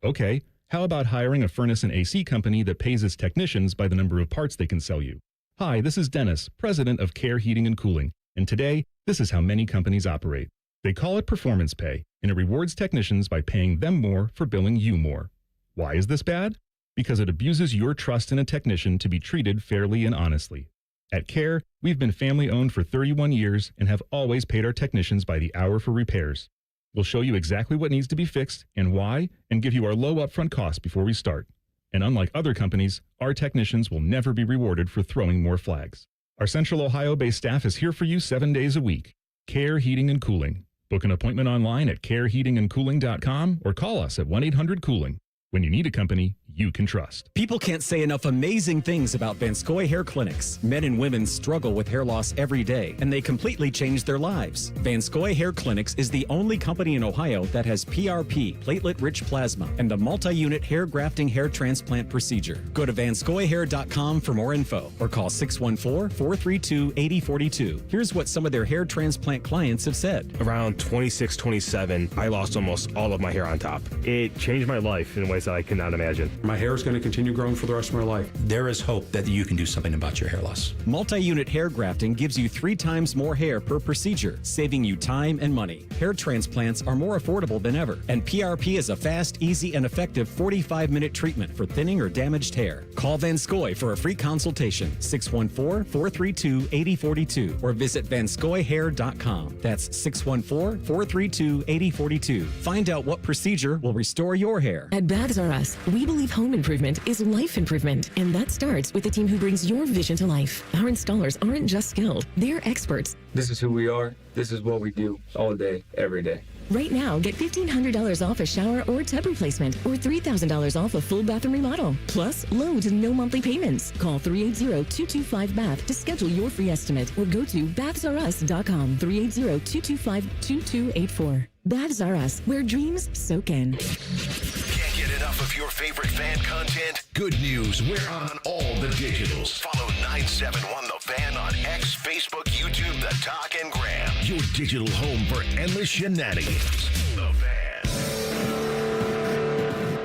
Okay, how about hiring a furnace and AC company that pays its technicians by the number of parts they can sell you? Hi, this is Dennis, president of Care Heating and Cooling, and today, this is how many companies operate. They call it performance pay, and it rewards technicians by paying them more for billing you more. Why is this bad? Because it abuses your trust in a technician to be treated fairly and honestly. At Care, we've been family-owned for 31 years and have always paid our technicians by the hour for repairs. We'll show you exactly what needs to be fixed and why, and give you our low upfront cost before we start. And unlike other companies, our technicians will never be rewarded for throwing more flags. Our Central Ohio-based staff is here for you 7 days a week. Care Heating and Cooling. Book an appointment online at careheatingandcooling.com or call us at 1-800-COOLING. When you need a company you can trust. People can't say enough amazing things about Vanscoy Hair Clinics. Men and women struggle with hair loss every day, and they completely change their lives. Vanscoy Hair Clinics is the only company in Ohio that has PRP, platelet-rich plasma, and a multi-unit hair grafting hair transplant procedure. Go to vanscoyhair.com for more info, or call 614-432-8042. Here's what some of their hair transplant clients have said. Around 26, 27, I lost almost all of my hair on top. It changed my life in ways that I could not imagine. My hair is going to continue growing for the rest of my life. There is hope that you can do something about your hair loss. Multi-unit hair grafting gives you 3 times more hair per procedure, saving you time and money. Hair transplants are more affordable than ever, and PRP is a fast, easy, and effective 45-minute treatment for thinning or damaged hair. Call Vanscoy for a free consultation, 614-432-8042, or visit vanscoyhair.com. That's 614-432-8042. Find out what procedure will restore your hair. At Baths R Us, we believe home improvement is life improvement, and that starts with the team who brings your vision to life. Our installers aren't just skilled, they're experts. This is who we are. This is what we do all day, every day. Right now, get $1,500 off a shower or tub replacement, or $3,000 off a full bathroom remodel. Plus, loads and no monthly payments. Call 380-225-BATH to schedule your free estimate, or go to bathsrus.com, 380-225-2284. Baths R Us, where dreams soak in. Can't get enough of your favorite fan content? Good news, we're on all the digitals. Follow 971 The Fan on X, Facebook, YouTube, The Talk, and Gram. Your digital home for endless shenanigans. The Fan.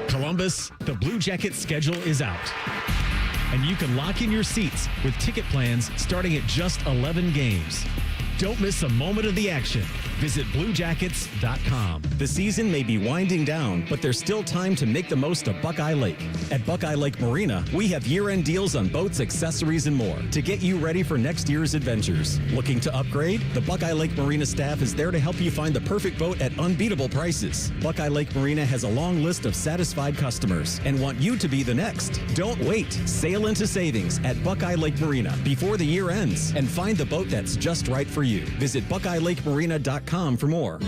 Columbus, the Blue Jackets schedule is out. And you can lock in your seats with ticket plans starting at just 11 games. Don't miss a moment of the action. Visit BlueJackets.com. The season may be winding down, but there's still time to make the most of Buckeye Lake. At Buckeye Lake Marina, we have year-end deals on boats, accessories, and more to get you ready for next year's adventures. Looking to upgrade? The Buckeye Lake Marina staff is there to help you find the perfect boat at unbeatable prices. Buckeye Lake Marina has a long list of satisfied customers and want you to be the next. Don't wait. Sail into savings at Buckeye Lake Marina before the year ends and find the boat that's just right for you. Visit BuckeyeLakeMarina.com for more.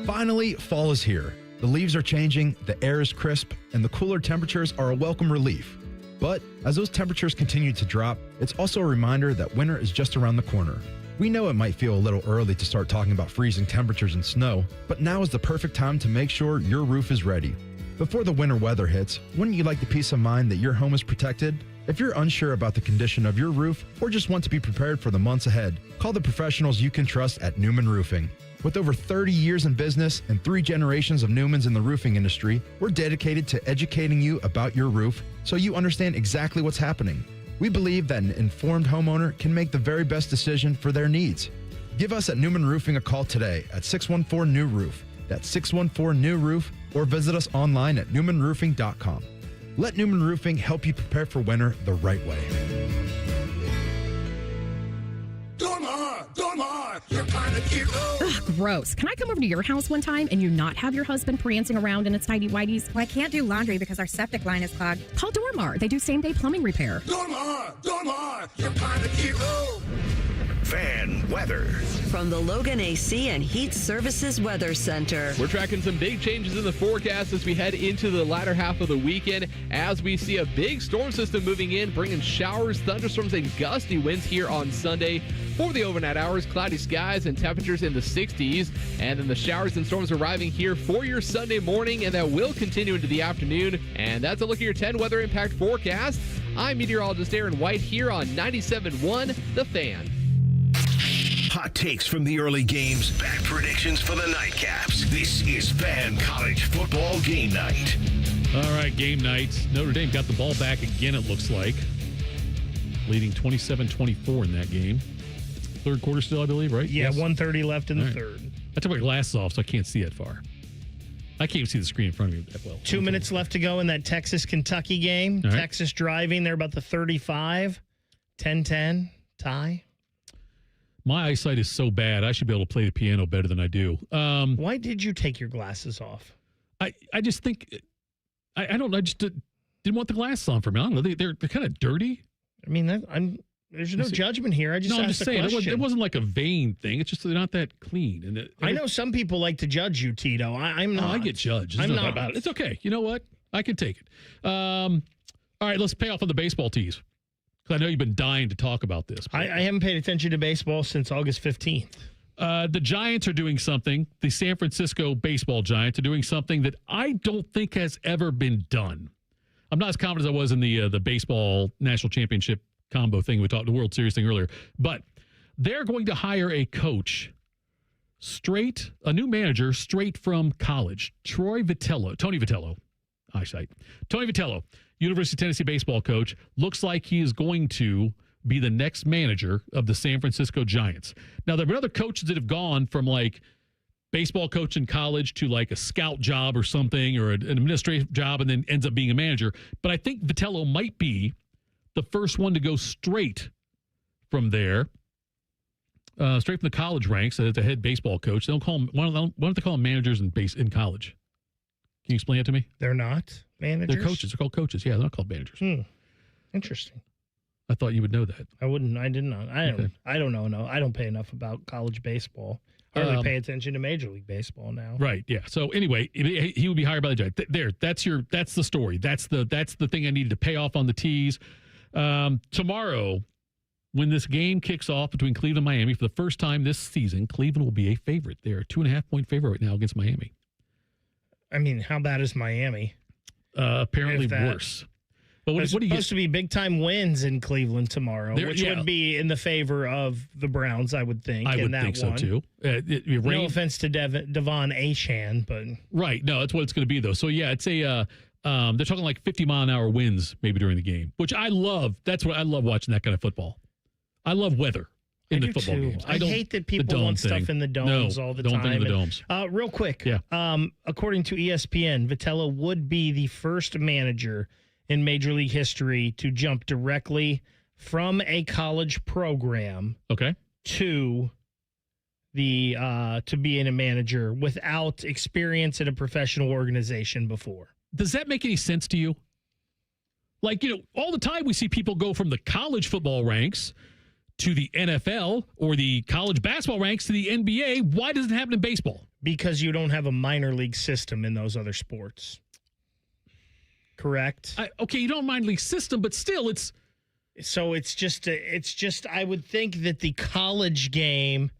Finally, fall is here. The leaves are changing, the air is crisp, and the cooler temperatures are a welcome relief. But as those temperatures continue to drop, it's also a reminder that winter is just around the corner. We know it might feel a little early to start talking about freezing temperatures and snow, but now is the perfect time to make sure your roof is ready. Before the winter weather hits, wouldn't you like the peace of mind that your home is protected? If you're unsure about the condition of your roof or just want to be prepared for the months ahead, call the professionals you can trust at Newman Roofing. With over 30 years in business and 3 generations of Newmans in the roofing industry, we're dedicated to educating you about your roof so you understand exactly what's happening. We believe that an informed homeowner can make the very best decision for their needs. Give us at Newman Roofing a call today at 614-NEW-ROOF. That's 614-NEW-ROOF, or visit us online at newmanroofing.com. Let Newman Roofing help you prepare for winter the right way. Dormar, you're kind of cute. Ugh, gross. Can I come over to your house one time and you not have your husband prancing around in its tighty-whities? Well, I can't do laundry because our septic line is clogged. Call Dormar. They do same-day plumbing repair. Dormar, you're kind of cute. Fan weather. From the Logan AC and Heat Services Weather Center. We're tracking some big changes in the forecast as we head into the latter half of the weekend, as we see a big storm system moving in, bringing showers, thunderstorms, and gusty winds here on Sunday. For the overnight hours, cloudy skies and temperatures in the 60s, and then the showers and storms arriving here for your Sunday morning, and that will continue into the afternoon. And that's a look at your 10 weather impact forecast. I'm meteorologist Aaron White here on 97.1 The Fan. Hot takes from the early games, bad predictions for the nightcaps. This is Fan College Football Game Night. All right, game night. Notre Dame got the ball back again, it looks like. Leading 27-24 in that game. Third quarter still, I believe, right? Yeah, Yes. 1:30 left in the third. I took my glasses off, so I can't see that far. I can't even see the screen in front of me that well. 2 minutes left to go in that Texas-Kentucky game. All right. Texas driving. They're about the 35. 10-10 tie. My eyesight is so bad, I should be able to play the piano better than I do. Why did you take your glasses off? I just think, I don't know, I just didn't want the glasses on for me. I don't know, they're kind of dirty. I mean, There's no judgment here. I just I'm asked just a saying question. it wasn't like a vain thing. It's just they're not that clean. And I know some people like to judge you, Tito. I'm not. I get judged. I'm not. About it. It's okay. You know what? I can take it. All right, let's pay off on the baseball tees. Because I know you've been dying to talk about this. I haven't paid attention to baseball since August 15th. The Giants are doing something. The San Francisco baseball Giants are doing something that I don't think has ever been done. I'm not as confident as I was in the baseball national championship combo thing. We talked the World Series thing earlier. But they're going to hire a coach a new manager straight from college. Tony Vitello, University of Tennessee baseball coach, looks like he is going to be the next manager of the San Francisco Giants. Now, there have been other coaches that have gone from like baseball coach in college to like a scout job or something or an administrative job and then ends up being a manager. But I think Vitello might be the first one to go straight from there, straight from the college ranks as a head baseball coach. They don't call them, why don't they call them managers in college? Can you explain it to me? They're not managers? They're coaches. They're called coaches. Yeah, they're not called managers. Interesting. I thought you would know that. I wouldn't. I did not. I don't know. No, I don't pay enough about college baseball. Hardly pay attention to Major League Baseball now. Right. Yeah. So anyway, he would be hired by the Giants. That's the story. That's the thing I needed to pay off on the tees. Tomorrow, when this game kicks off between Cleveland and Miami for the first time this season, Cleveland will be a favorite. They're a 2.5-point favorite right now against Miami. I mean, how bad is Miami? Apparently worse. But what do you supposed to be big time wins in Cleveland tomorrow, which would be in the favor of the Browns, I would think. I would think so too. No offense to Devon Achane, but right, no, that's what it's going to be though. So yeah, it's a they're talking like 50-mile-an-hour winds maybe during the game, which I love. That's what I love watching that kind of football. I love weather in the football games. I hate that people want stuff in the domes all the time. Don't think in the domes. Real quick, yeah. According to ESPN, Vitello would be the first manager in Major League history to jump directly from a college program to being a manager without experience in a professional organization before. Does that make any sense to you? Like, all the time we see people go from the college football ranks to the NFL or the college basketball ranks to the NBA. Why does it happen in baseball? Because you don't have a minor league system in those other sports. Correct. You don't mind league system, but still it's just I would think that the college game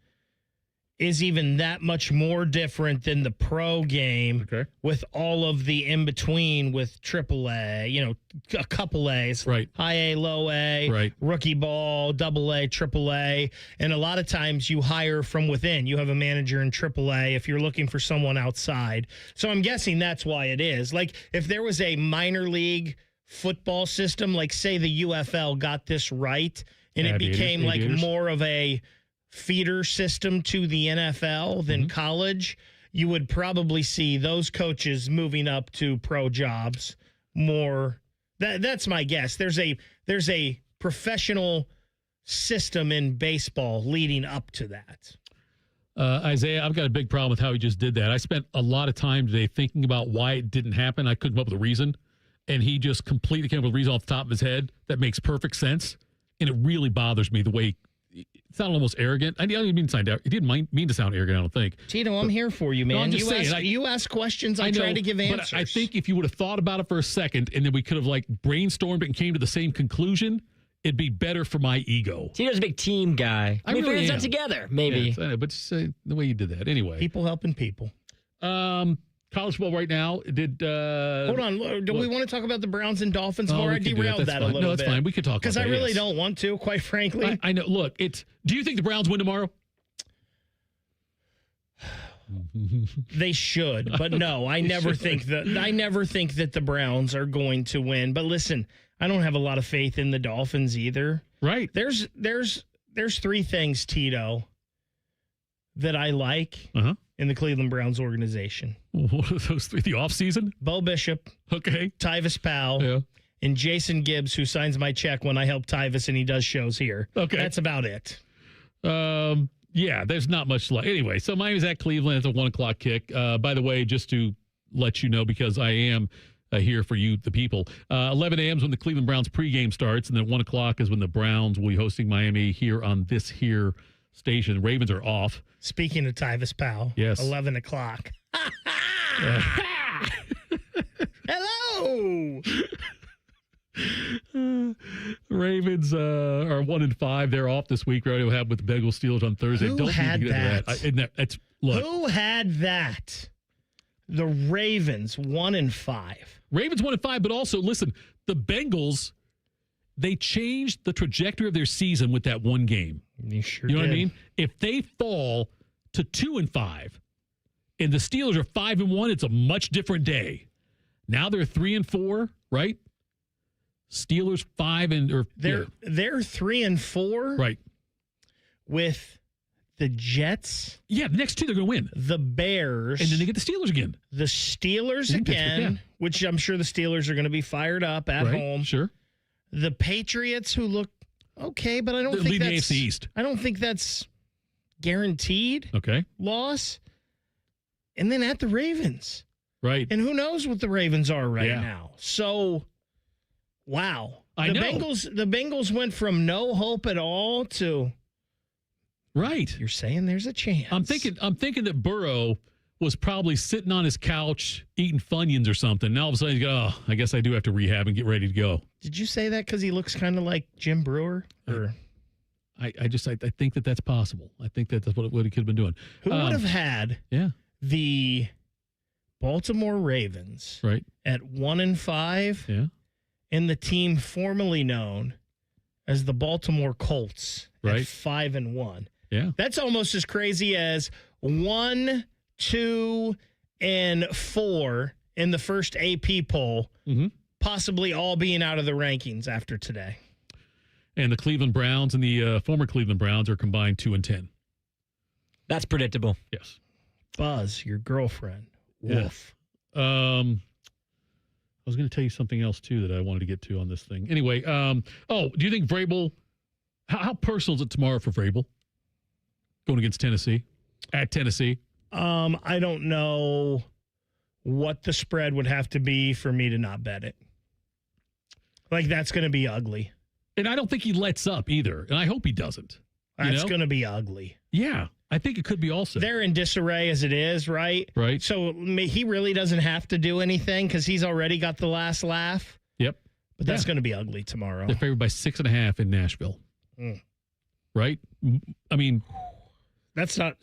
is even that much more different than the pro game with all of the in between with AAA, a couple A's, right? High A, low A, right? Rookie ball, double A, triple A. And a lot of times you hire from within. You have a manager in AAA if you're looking for someone outside. So I'm guessing that's why it is. Like if there was a minor league football system, like say the UFL got this right and it became like more of a feeder system to the NFL than college, you would probably see those coaches moving up to pro jobs more. That's my guess. There's a professional system in baseball leading up to that. Isaiah, I've got a big problem with how he just did that. I spent a lot of time today thinking about why it didn't happen. I couldn't come up with a reason, and he just completely came up with a reason off the top of his head that makes perfect sense, and it really bothers me the way it sounded almost arrogant. I didn't mean to sound arrogant. He didn't mean to sound arrogant, I don't think. Tito, I'm here for you, man. No, I'm just saying, you ask questions, I try to give answers. But I think if you would have thought about it for a second and then we could have like brainstormed it and came to the same conclusion, it'd be better for my ego. Tito's a big team guy. I really figured am. that together, maybe. Yeah, but the way you did that. Anyway. People helping people. College football right now. Hold on. Do we want to talk about the Browns and Dolphins more? I derailed that a little bit. No, that's fine. We could talk about that. Because I really don't want to, quite frankly. I know. Look, do you think the Browns win tomorrow? They should, but no, I never think that the Browns are going to win. But listen, I don't have a lot of faith in the Dolphins either. Right. There's three things, Tito, that I like in the Cleveland Browns organization. What are those three? The offseason? Bo Bishop. Okay. Tyvis Powell. Yeah. And Jason Gibbs, who signs my check when I help Tyvis and he does shows here. Okay. That's about it. Yeah, there's not much left. Anyway, so Miami's at Cleveland. It's a 1:00 kick. By the way, just to let you know, because I am here for you, the people. 11 a.m. is when the Cleveland Browns pregame starts, and then 1 o'clock is when the Browns will be hosting Miami here on this here station. Ravens are off. Speaking of Tyvis Powell, yes, 11 o'clock. Hello. Ravens are 1-5. They're off this week. Right, we'll have with the Bengals Steelers on Thursday. Who Don't had need to get that? into that. Look, Who had that? The Ravens 1-5. Ravens 1-5, but also listen, the Bengals, they changed the trajectory of their season with that one game. You sure You know what I did. mean? If they fall to 2-5 and the Steelers are 5-1, it's a much different day. Now they're 3-4, right? Steelers 5 and They're 3-4, right? With the Jets. Yeah, the next two they're going to win. The Bears, and then they get the Steelers again. The Steelers In Pittsburgh, again, yeah. which I'm sure the Steelers are going to be fired up at Right, home. Sure. The Patriots, who look okay, but I don't They're think leading the that's AFC East. I don't think that's guaranteed. Okay. Loss, and then at the Ravens. Right. And who knows what the Ravens are right Yeah. now. So, wow. I know. The Bengals went from no hope at all to right. You're saying there's a chance. I'm thinking that Burrow was probably sitting on his couch eating Funyuns or something. Now all of a sudden he's go, I guess I do have to rehab and get ready to go. Did you say that because he looks kind of like Jim Brewer? Or I think that that's possible. I think that's what he could have been doing. who would have had the Baltimore Ravens right at 1-5? Yeah. And the team formerly known as the Baltimore Colts right at 5-1. Yeah. That's almost as crazy as 1, 2, and 4 in the first AP poll, possibly all being out of the rankings after today. And the Cleveland Browns and the former Cleveland Browns are combined 2-10. That's predictable. Yes. Buzz, your girlfriend. Wolf. Yeah. I was going to tell you something else too that I wanted to get to on this thing. Anyway, do you think Vrabel? How personal is it tomorrow for Vrabel going against Tennessee at Tennessee? I don't know what the spread would have to be for me to not bet it. Like, that's going to be ugly. And I don't think he lets up either. And I hope he doesn't. That's going to be ugly. Yeah, I think it could be also. They're in disarray as it is, right? Right. So he really doesn't have to do anything because he's already got the last laugh. Yep. But that's going to be ugly tomorrow. They're favored by 6.5 in Nashville. Right? I mean, that's not.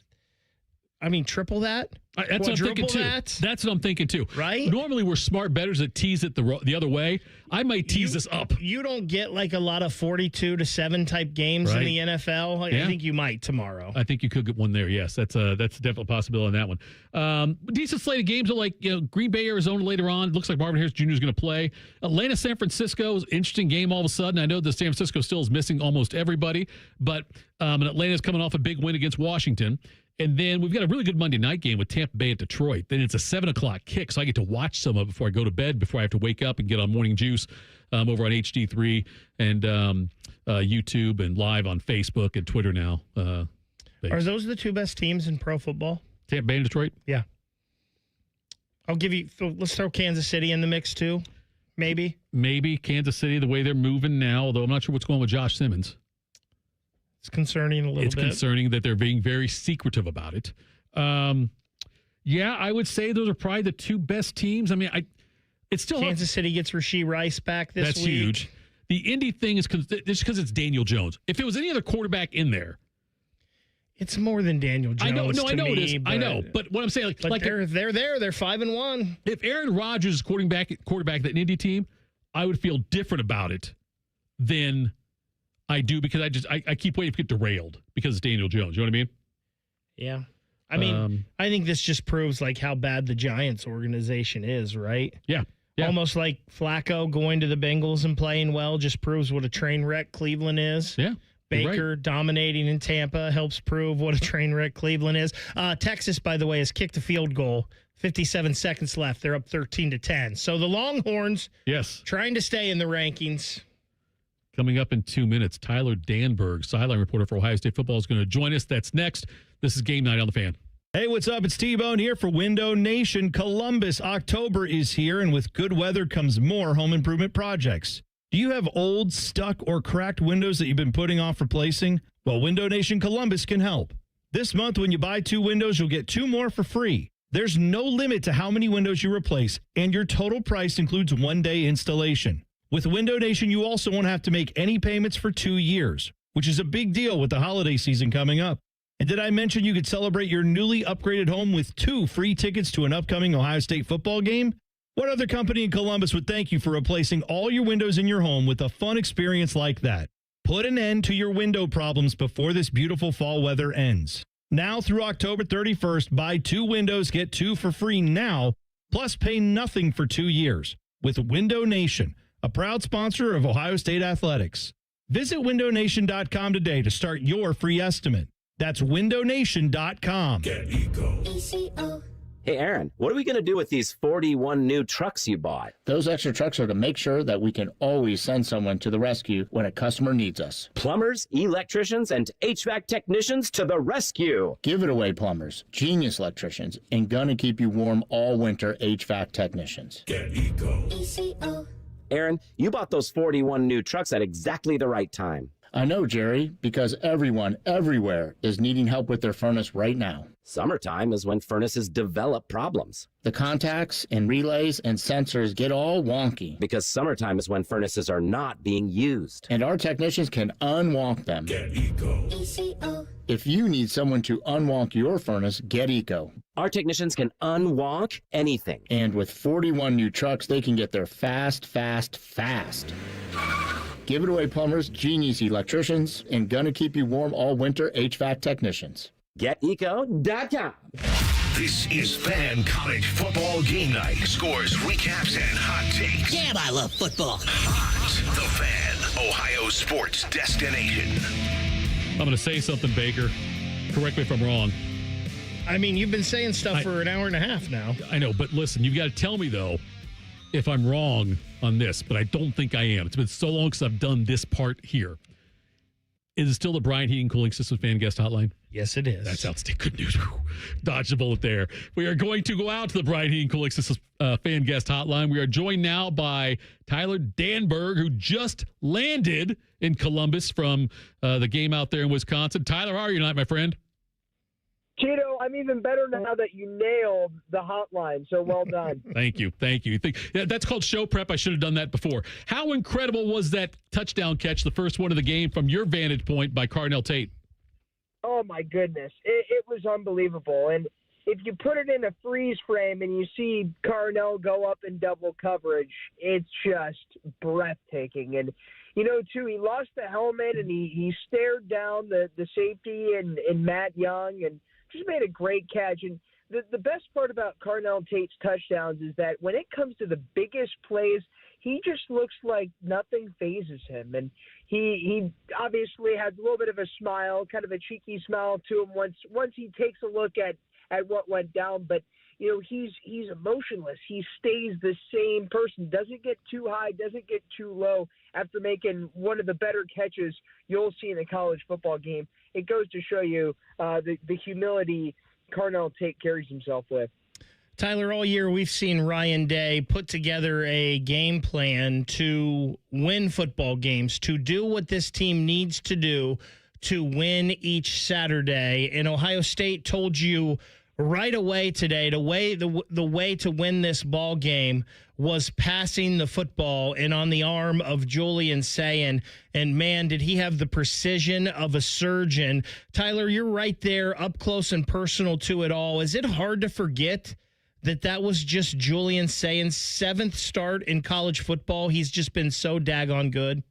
I mean, triple that? That's what I'm thinking too. That? That's what I'm thinking too. Right? Normally, we're smart bettors that tease it the other way. I might tease this up. You don't get like a lot of 42-7 type games in Right. the NFL. Yeah. I think you might tomorrow. I think you could get one there. Yes, that's definitely a possibility on that one. Decent slate of games are like Green Bay, Arizona later on. It looks like Marvin Harris Jr. is going to play. Atlanta, San Francisco is an interesting game all of a sudden. I know that San Francisco still is missing almost everybody, but Atlanta's coming off a big win against Washington. And then we've got a really good Monday night game with Tampa Bay at Detroit. Then it's a 7:00 kick, so I get to watch some of it before I go to bed, before I have to wake up and get on Morning Juice over on HD3 and YouTube and live on Facebook and Twitter now. Are those the two best teams in pro football? Tampa Bay and Detroit? Yeah. I'll give you, let's throw Kansas City in the mix too, maybe. Maybe Kansas City, the way they're moving now, although I'm not sure what's going on with Josh Simmons. It's concerning a little bit. It's concerning that they're being very secretive about it. Yeah, I would say those are probably the two best teams. I mean, it's still Kansas City gets Rashee Rice back this week. That's huge. The Indy thing is just because it's Daniel Jones. If it was any other quarterback in there, it's more than Daniel Jones. I know it is. But, I know, but what I'm saying, like they're there. They're 5-1. If Aaron Rodgers is quarterback that Indy team, I would feel different about it than I do because I keep waiting to get derailed because it's Daniel Jones. You know what I mean? Yeah. I mean, I think this just proves like how bad the Giants organization is, right? Yeah. Almost like Flacco going to the Bengals and playing well just proves what a train wreck Cleveland is. Yeah. Baker dominating in Tampa helps prove what a train wreck Cleveland is. Texas, by the way, has kicked a field goal. 57 seconds left. They're up 13-10. So the Longhorns, trying to stay in the rankings. Coming up in 2 minutes, Tyler Danberg, sideline reporter for Ohio State football, is going to join us. That's next. This is Game Night on the Fan. Hey, what's up? It's T-Bone here for Window Nation. Columbus, October is here, and with good weather comes more home improvement projects. Do you have old, stuck, or cracked windows that you've been putting off replacing? Well, Window Nation Columbus can help. This month, when you buy 2 windows, you'll get 2 more for free. There's no limit to how many windows you replace, and your total price includes 1-day installation. With Window Nation, you also won't have to make any payments for 2 years, which is a big deal with the holiday season coming up. And did I mention you could celebrate your newly upgraded home with 2 free tickets to an upcoming Ohio State football game? What other company in Columbus would thank you for replacing all your windows in your home with a fun experience like that? Put an end to your window problems before this beautiful fall weather ends. Now through October 31st, buy 2 windows, get 2 for free now, plus pay nothing for 2 years with Window Nation, a proud sponsor of Ohio State Athletics. Visit windownation.com today to start your free estimate. That's windownation.com. Get Eco. Hey, Aaron, what are we going to do with these 41 new trucks you bought? Those extra trucks are to make sure that we can always send someone to the rescue when a customer needs us. Plumbers, electricians, and HVAC technicians to the rescue. Give it away, plumbers, genius electricians, and gonna keep you warm all winter HVAC technicians. Get Eco. Aaron, you bought those 41 new trucks at exactly the right time. I know, Jerry, because everyone, everywhere, is needing help with their furnace right now. Summertime is when furnaces develop problems. The contacts and relays and sensors get all wonky. Because summertime is when furnaces are not being used. And our technicians can unwonk them. Get Eco. If you need someone to unwonk your furnace, get Eco. Our technicians can unwonk anything. And with 41 new trucks, they can get there fast. Give it away, plumbers, genius electricians, and gonna keep you warm all winter HVAC technicians. GetEco.com. This is Fan College Football Game Night. Scores, recaps, and hot takes. Damn, I love football. Hot. The Fan, Ohio sports destination. I'm going to say something, Baker. Correct me if I'm wrong. I mean, you've been saying stuff for an hour and a half now. I know, but listen, you've got to tell me, though, if I'm wrong on this, but I don't think I am. It's been so long since I've done this part here. Is it still the Brian Heating Cooling Systems fan guest hotline? Yes, it is. That's outstanding. Good news. Dodged a bullet there. We are going to go out to the Brian Heating Cooling Systems fan guest hotline. We are joined now by Tyler Danberg, who just landed in Columbus from the game out there in Wisconsin. Tyler, how are you tonight, my friend? Cheeto, I'm even better now that you nailed the hotline, so well done. Thank you. That's called show prep. I should have done that before. How incredible was that touchdown catch, the first one of the game, from your vantage point by Carnell Tate? Oh, my goodness. It was unbelievable. And if you put it in a freeze frame and you see Carnell go up in double coverage, it's just breathtaking. And, you know, too, he lost the helmet and he stared down the safety and Matt Young and just made a great catch. And the best part about Carnell Tate's touchdowns is that when it comes to the biggest plays, he just looks like nothing phases him. And he obviously has a little bit of a smile, kind of a cheeky smile to him once he takes a look at what went down. But, you know, he's emotionless. He stays the same person, doesn't get too high, doesn't get too low after making one of the better catches you'll see in a college football game. It goes to show you the humility Carnell Tate carries himself with. Tyler, all year we've seen Ryan Day put together a game plan to win football games, to do what this team needs to do to win each Saturday. And Ohio State told you right away today the way to win this ball game was passing the football and on the arm of Julian Sayin. And man, did he have the precision of a surgeon. Tyler, you're right there up close and personal to it all. Is it hard to forget that was just Julian Sayin's 7th start in college football? He's just been so daggone good.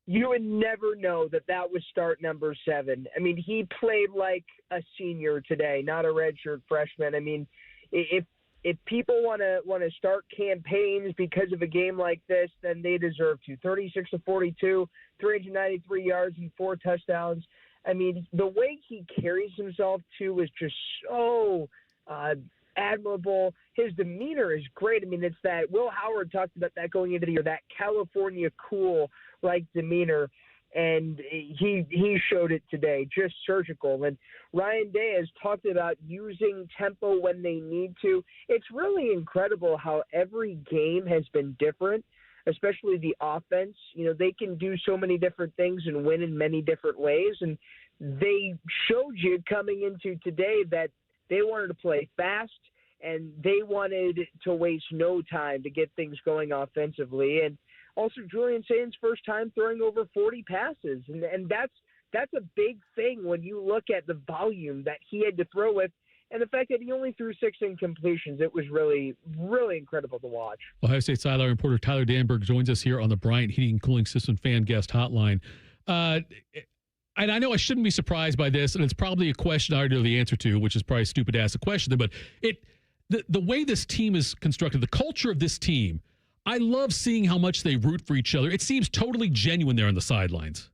You would never know that was start number 7. I mean, he played like a senior today, not a redshirt freshman. I mean, if people want to start campaigns because of a game like this, then they deserve to. 36 of 42, 393 yards and 4 touchdowns. I mean, the way he carries himself too is just so admirable. His demeanor is great. I mean, it's that Will Howard talked about that going into the year, that California cool like demeanor. And he showed it today, just surgical. And Ryan Day has talked about using tempo when they need to. It's really incredible how every game has been different, especially the offense. You know, they can do so many different things and win in many different ways. And they showed you coming into today that they wanted to play fast and they wanted to waste no time to get things going offensively. And also, Julian Saint's first time throwing over 40 passes, and that's a big thing when you look at the volume that he had to throw with, and the fact that he only threw 6 incompletions. It was really, really incredible to watch. Ohio State sideline reporter Tyler Danberg joins us here on the Bryant Heating and Cooling System fan guest hotline. And I know I shouldn't be surprised by this, and it's probably a question I already know the answer to, which is probably stupid to ask the question, but the way this team is constructed, the culture of this team, I love seeing how much they root for each other. It seems totally genuine there on the sidelines.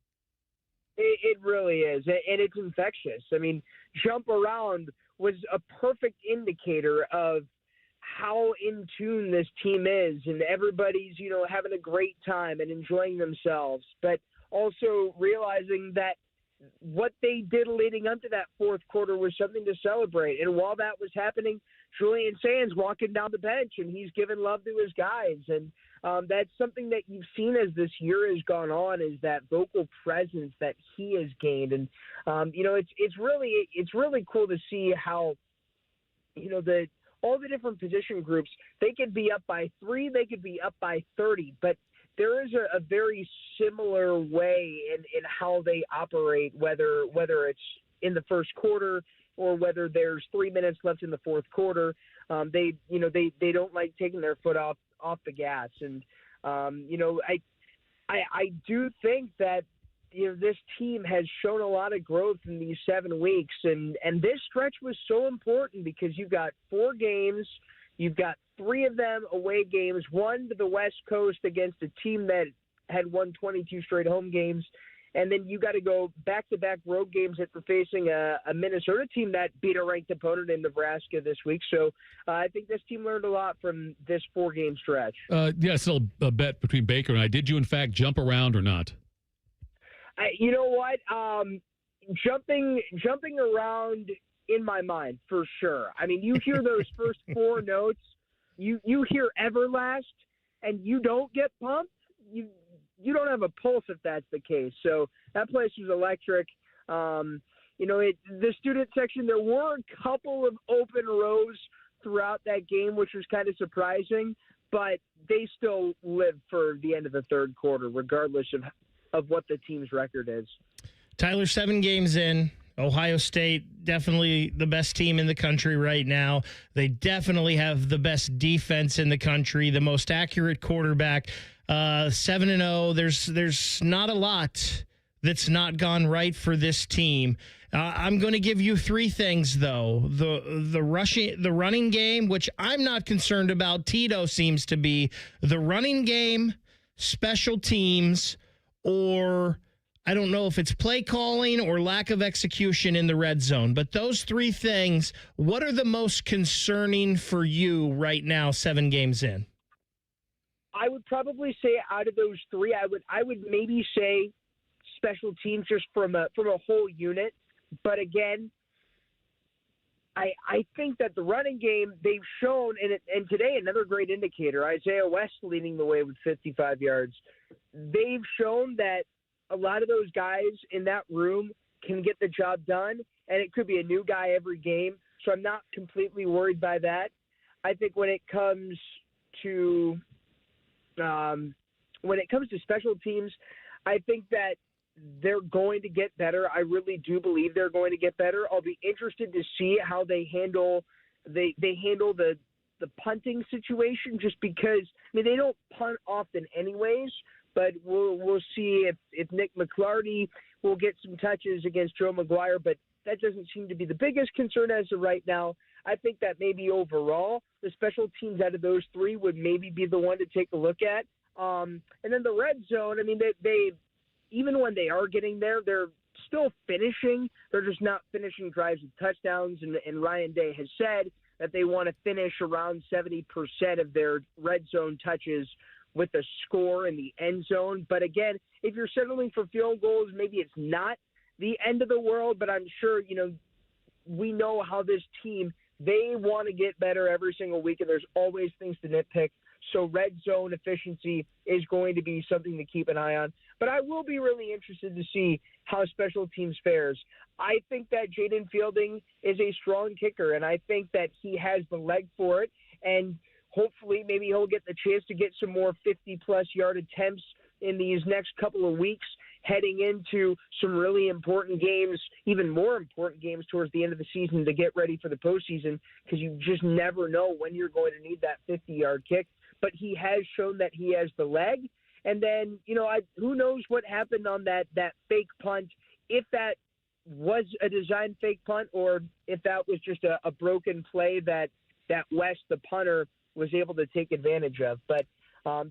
It really is, and it's infectious. I mean, Jump Around was a perfect indicator of how in tune this team is, and everybody's, having a great time and enjoying themselves, but also realizing that what they did leading up to that fourth quarter was something to celebrate. And while that was happening, Julian Sands walking down the bench, and he's giving love to his guys. And that's something that you've seen as this year has gone on, is that vocal presence that he has gained. And, it's really cool to see how, all the different position groups, they could be up by 3, they could be up by 30, but there is a very similar way in how they operate, whether it's in the first quarter or whether there's 3 minutes left in the fourth quarter. They don't like taking their foot off the gas. And, I do think that, this team has shown a lot of growth in these 7 weeks. And this stretch was so important because you've got 4 games. You've got 3 of them away games, 1 to the West Coast against a team that had won 22 straight home games. And then you got to go back-to-back road games after facing a Minnesota team that beat a ranked opponent in Nebraska this week. So I think this team learned a lot from this 4-game stretch. Still a bet between Baker and I. Did you, in fact, jump around or not? You know what? Jumping around in my mind, for sure. I mean, you hear those first 4 notes, you hear Everlast, and you don't get pumped. You don't have a pulse if that's the case. So that place was electric. The student section, there were a couple of open rows throughout that game, which was kind of surprising, but they still lived for the end of the third quarter, regardless of what the team's record is. Tyler, 7 games in. Ohio State, definitely the best team in the country right now. They definitely have the best defense in the country, the most accurate quarterback. 7-0. There's not a lot that's not gone right for this team. I'm going to give you 3 things, though. The running game, which I'm not concerned about. Tito seems to be. The running game, special teams, or I don't know if it's play calling or lack of execution in the red zone. But those 3 things, what are the most concerning for you right now, 7 games in? I would probably say out of those 3, I would maybe say special teams just from a whole unit. But again, I think that the running game, they've shown, and today another great indicator, Isaiah West leading the way with 55 yards. They've shown that a lot of those guys in that room can get the job done, and it could be a new guy every game. So I'm not completely worried by that. I think when it comes to special teams, I think that they're going to get better. I really do believe they're going to get better. I'll be interested to see how they handle the punting situation, just because they don't punt often anyways. But we'll see if Nick McClarty will get some touches against Joe McGuire, but that doesn't seem to be the biggest concern as of right now. I think that maybe overall the special teams out of those 3 would maybe be the one to take a look at. And then the red zone, they even when they are getting there, they're still finishing. They're just not finishing drives with touchdowns. And Ryan Day has said that they want to finish around 70% of their red zone touches with a score in the end zone. But again, if you're settling for field goals, maybe it's not the end of the world, but I'm sure, we know how this team, they want to get better every single week, and there's always things to nitpick. So red zone efficiency is going to be something to keep an eye on. But I will be really interested to see how special teams fares. I think that Jaden Fielding is a strong kicker, and I think that he has the leg for it. And hopefully maybe he'll get the chance to get some more 50-plus yard attempts in these next couple of weeks, heading into some really important games, even more important games towards the end of the season to get ready for the postseason, because you just never know when you're going to need that 50-yard kick. But he has shown that he has the leg. And then, who knows what happened on that fake punt, if that was a design fake punt or if that was just a broken play that West, the punter, was able to take advantage of. But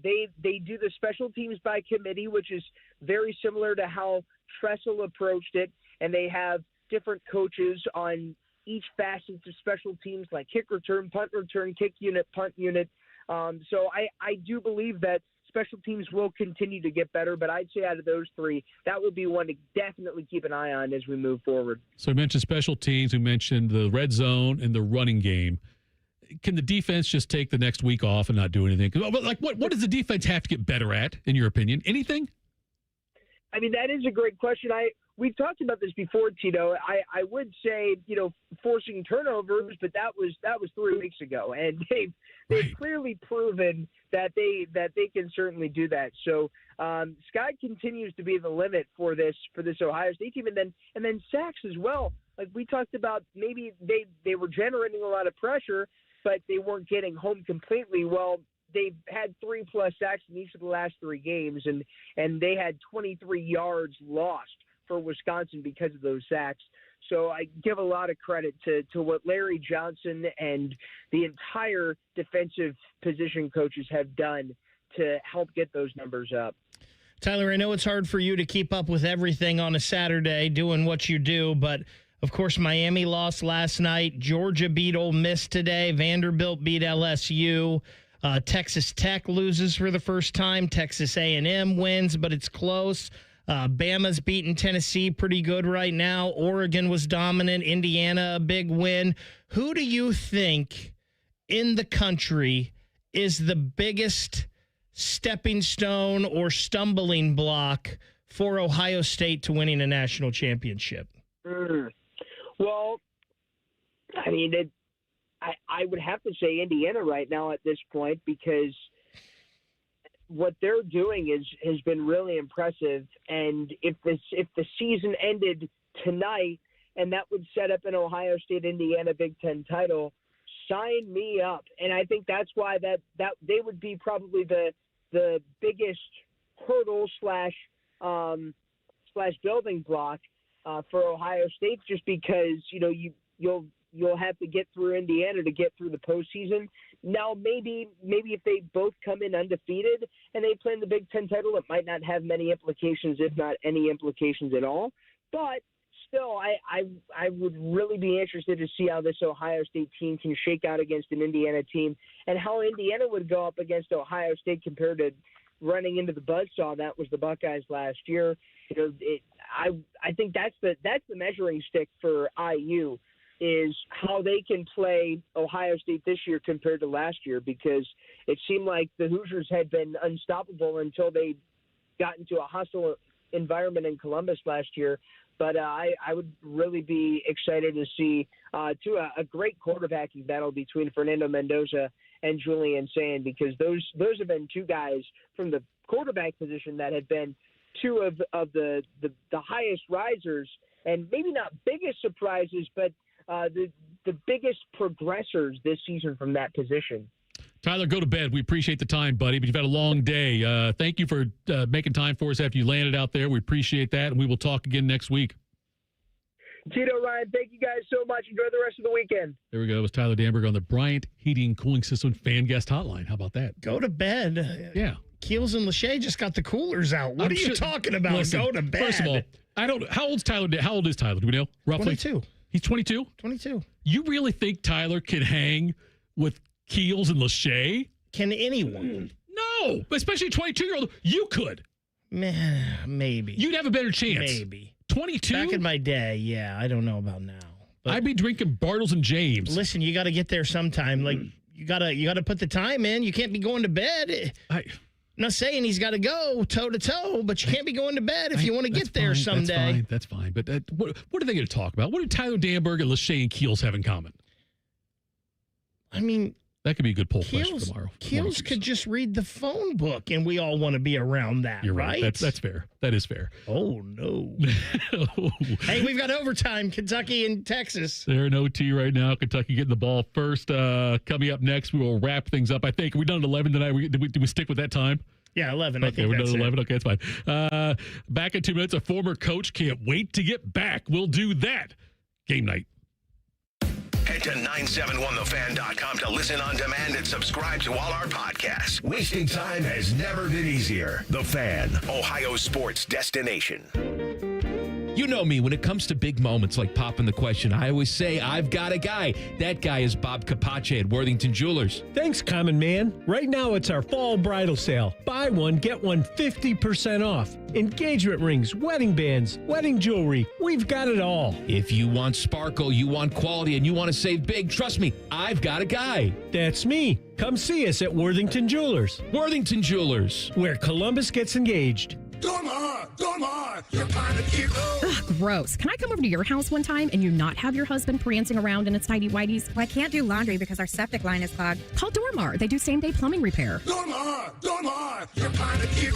they do the special teams by committee, which is very similar to how Tressel approached it. And they have different coaches on each facet of special teams, like kick return, punt return, kick unit, punt unit. So I do believe that special teams will continue to get better, but I'd say out of those three, that would be one to definitely keep an eye on as we move forward. So we mentioned special teams, we mentioned the red zone and the running game. Can the defense just take the next week off and not do anything? What does the defense have to get better at, in your opinion? Anything? I mean, that is a great question. We've talked about this before, Tito. I would say, forcing turnovers, but that was 3 weeks ago, and they've clearly proven that they can certainly do that. So sky continues to be the limit for this Ohio State team, and then sacks as well. Like we talked about, maybe they were generating a lot of pressure, but they weren't getting home completely. Well, they've had 3+ sacks in each of the last 3 games, and they had 23 yards lost for Wisconsin because of those sacks. So I give a lot of credit to what Larry Johnson and the entire defensive position coaches have done to help get those numbers up. Tyler, I know it's hard for you to keep up with everything on a Saturday doing what you do, but of course Miami lost last night. Georgia beat Ole Miss today. Vanderbilt beat LSU. Texas Tech loses for the first time. Texas A&M wins, but it's close. Bama's beating Tennessee pretty good right now. Oregon was dominant. Indiana, a big win. Who do you think in the country is the biggest stepping stone or stumbling block for Ohio State to winning a national championship? Well, I mean, I would have to say Indiana right now at this point, because what they're doing has been really impressive. And if the season ended tonight, and that would set up an Ohio State-Indiana Big Ten title, sign me up. And I think that's why that they would be probably the biggest hurdle slash building block for Ohio State, just because you'll have to get through Indiana to get through the postseason. Now, maybe if they both come in undefeated and they play in the Big Ten title, it might not have many implications, if not any implications at all. But still, I would really be interested to see how this Ohio State team can shake out against an Indiana team, and how Indiana would go up against Ohio State compared to running into the buzzsaw that was the Buckeyes last year. I think that's the measuring stick for IU, is how they can play Ohio State this year compared to last year, because it seemed like the Hoosiers had been unstoppable until they got into a hostile environment in Columbus last year. But I would really be excited to see a great quarterbacking battle between Fernando Mendoza and Julian Sand, because those have been two guys from the quarterback position that have been two of the highest risers, and maybe not biggest surprises, but the biggest progressors this season from that position. Tyler, go to bed. We appreciate the time, buddy, but you've had a long day. Thank you for making time for us after you landed out there. We appreciate that, and we will talk again next week. Tito, Ryan, thank you guys so much. Enjoy the rest of the weekend. There we go. It was Tyler Danberg on the Bryant Heating Cooling System fan guest hotline. How about that? Go to bed. Yeah. Keels and Lachey just got the coolers out. What are you talking about? Listen, go to bed. First of all, I don't. How old is Tyler? How old is Tyler? Do we know? Roughly 22. He's 22. 22. You really think Tyler can hang with Keels and Lachey? Can anyone? No, especially 22-year-old. You could. Man, maybe. You'd have a better chance. Maybe. 22? Back in my day, yeah. I don't know about now. But I'd be drinking Bartles and James. Listen, you got to get there sometime. Like, you gotta put the time in. You can't be going to bed. I'm not saying he's got to go toe to toe, but you can't be going to bed if you want to get there someday. That's fine. But what are they going to talk about? What do Tyler Danberg and Lachey Keels have in common? I mean, that could be a good poll question tomorrow. Keels could just read the phone book, and we all want to be around that. You're right. That's fair. That is fair. Oh no! Hey, we've got overtime. Kentucky and Texas. They're in OT right now. Kentucky getting the ball first. Coming up next, we will wrap things up. I think we done at 11 tonight. Did we stick with that time? Yeah, 11. Okay, we're done at 11. Okay, that's fine. Back in 2 minutes, a former coach can't wait to get back. We'll do that. Game night. Head to 971thefan.com to listen on demand and subscribe to all our podcasts. Wasting time has never been easier. The Fan, Ohio sports destination. You know me, when it comes to big moments like popping the question, I always say, I've got a guy. That guy is Bob Capace at Worthington Jewelers. Thanks, Common Man. Right now, it's our fall bridal sale. Buy one, get one 50% off. Engagement rings, wedding bands, wedding jewelry. We've got it all. If you want sparkle, you want quality, and you want to save big, trust me, I've got a guy. That's me. Come see us at Worthington Jewelers. Worthington Jewelers. Where Columbus gets engaged. Dormar, you're kind of cute. Ugh, gross. Can I come over to your house one time and you not have your husband prancing around in its tidy whities? Well, I can't do laundry because our septic line is clogged. Call Dormar. They do same-day plumbing repair. Dormar, you're kind of cute.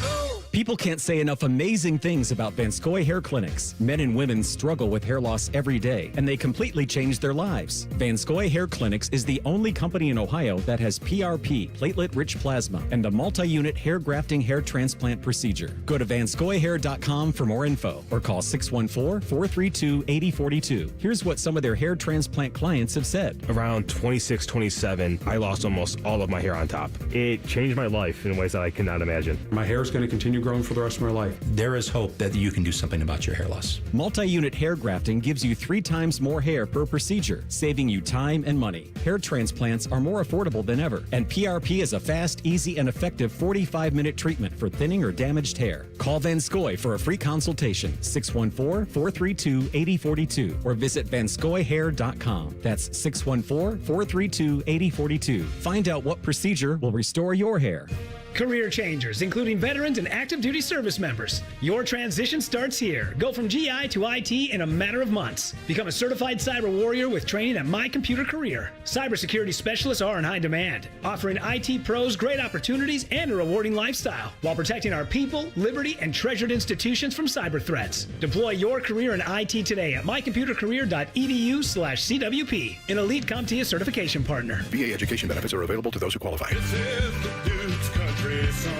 People can't say enough amazing things about Vanscoy Hair Clinics. Men and women struggle with hair loss every day, and they completely change their lives. Vanscoy Hair Clinics is the only company in Ohio that has PRP, platelet-rich plasma, and a multi-unit hair grafting hair transplant procedure. Go to vanscoyhair.com for more info, or call 614-432-8042. Here's what some of their hair transplant clients have said. Around 26, 27, I lost almost all of my hair on top. It changed my life in ways that I cannot imagine. My hair is going to continue growing for the rest of my life. There is hope that you can do something about your hair loss. Multi-unit hair grafting gives you 3 times more hair per procedure, saving you time and money. Hair transplants are more affordable than ever, and PRP is a fast, easy, and effective 45-minute treatment for thinning or damaged hair. Call Vanscoy for a free consultation, 614-432-8042, or visit vanscoyhair.com. That's 614-432-8042. Find out what procedure will restore your hair. Career changers, including veterans and active duty service members. Your transition starts here. Go from GI to IT in a matter of months. Become a certified cyber warrior with training at My Computer Career. Cybersecurity specialists are in high demand, offering IT pros great opportunities and a rewarding lifestyle while protecting our people, liberty, and treasured institutions from cyber threats. Deploy your career in IT today at mycomputercareer.edu/CWP, an elite CompTIA certification partner. VA education benefits are available to those who qualify. This is the Duke's country song.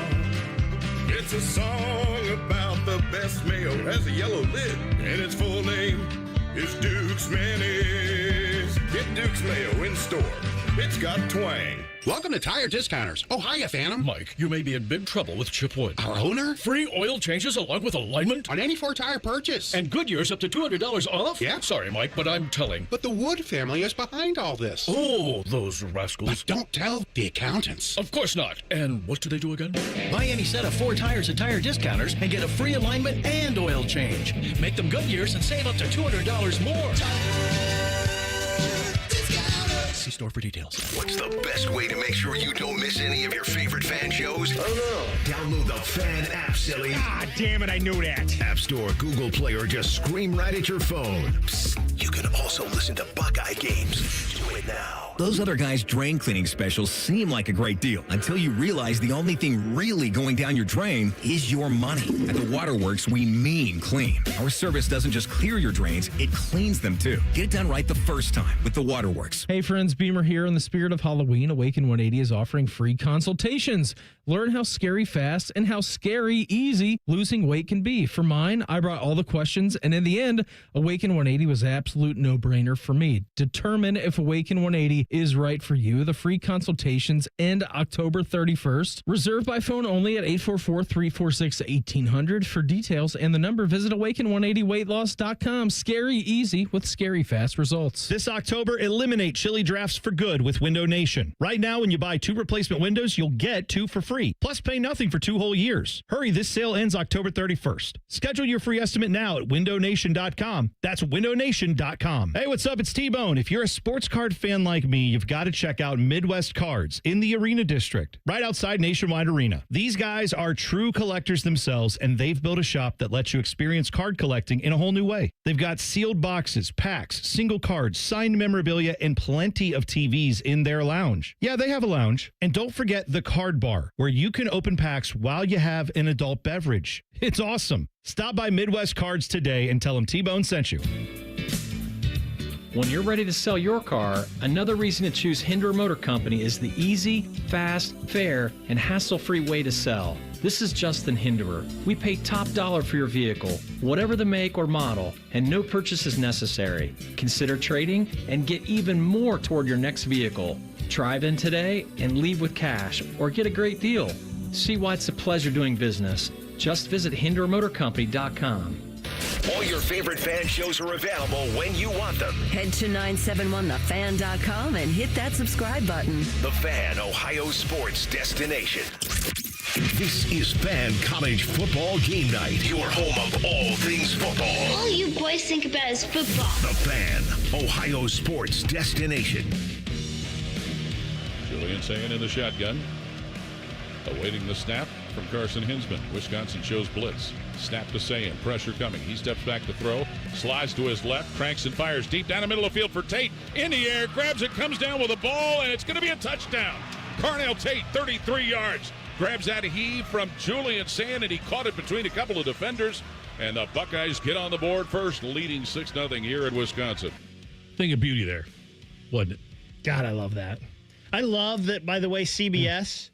It's a song about the best mayo. Has a yellow lid, and its full name is Duke's Mayonnaise. Get Duke's Mayo in store. It's got twang. Welcome to Tire Discounters. Oh, hiya, Phantom. Mike, you may be in big trouble with Chip Wood. Our owner? Free oil changes along with alignment? On any 4 tire purchase. And Goodyear's up to $200 off? Yeah. Sorry, Mike, but I'm telling. But the Wood family is behind all this. Oh, those rascals. But don't tell the accountants. Of course not. And what do they do again? Buy any set of 4 tires at Tire Discounters and get a free alignment and oil change. Make them Goodyear's and save up to $200 more. See store for details. What's the best way to make sure you don't miss any of your favorite fan shows? Oh no. Download the Fan app, silly. Ah, damn it, I knew that. App Store, Google Play, or just scream right at your phone. Psst, you can also listen to Buckeye games. Do it now. Those other guys' drain cleaning specials seem like a great deal until you realize the only thing really going down your drain is your money. At the Waterworks, we mean clean. Our service doesn't just clear your drains, it cleans them too. Get it done right the first time with the Waterworks. Hey friends, Beamer here. In the spirit of Halloween, Awaken 180 is offering free consultations. Learn how scary fast and how scary easy losing weight can be. For mine, I brought all the questions, and in the end, Awaken 180 was an absolute no-brainer for me. Determine if Awaken Awaken 180 is right for you. The free consultations end October 31st. Reserve by phone only at 844-346-1800. For details and the number, visit awaken180weightloss.com. Scary easy with scary fast results. This October, eliminate chili drafts for good with Window Nation. Right now, when you buy 2 replacement windows, you'll get 2 for free. Plus, pay nothing for 2 whole years. Hurry, this sale ends October 31st. Schedule your free estimate now at windownation.com. That's windownation.com. Hey, what's up? It's T-Bone. If you're a sports card fan like me, you've got to check out Midwest Cards in the Arena District, right outside Nationwide Arena. These guys are true collectors themselves, and they've built a shop that lets you experience card collecting in a whole new way. They've got sealed boxes, packs, single cards, signed memorabilia, and plenty of TVs in their lounge. Yeah, they have a lounge. And don't forget the card bar, where you can open packs while you have an adult beverage. It's awesome. Stop by Midwest Cards today and tell them T-Bone sent you. When you're ready to sell your car, another reason to choose Hinderer Motor Company is the easy, fast, fair, and hassle-free way to sell. This is Justin Hinderer. We pay top dollar for your vehicle, whatever the make or model, and no purchase is necessary. Consider trading and get even more toward your next vehicle. Drive in today and leave with cash or get a great deal. See why it's a pleasure doing business. Just visit HindererMotorCompany.com. All your favorite fan shows are available when you want them. Head to 971thefan.com and hit that subscribe button. The Fan, Ohio sports destination. This is Fan College Football Game Night, your home of all things football. All you boys think about is football. The Fan, Ohio sports destination. Julian Sayin in the shotgun, awaiting the snap from Carson Hinsman. Wisconsin shows blitz. Snap to Sayin. Pressure coming. He steps back to throw. Slides to his left. Cranks and fires deep down the middle of the field for Tate. In the air. Grabs it. Comes down with a ball. And it's going to be a touchdown. Carnell Tate, 33 yards. Grabs that heave from Julian Sayin. And he caught it between a couple of defenders. And the Buckeyes get on the board first, leading 6-0 here at Wisconsin. Thing of beauty there, wasn't it? God, I love that. I love that, by the way, CBS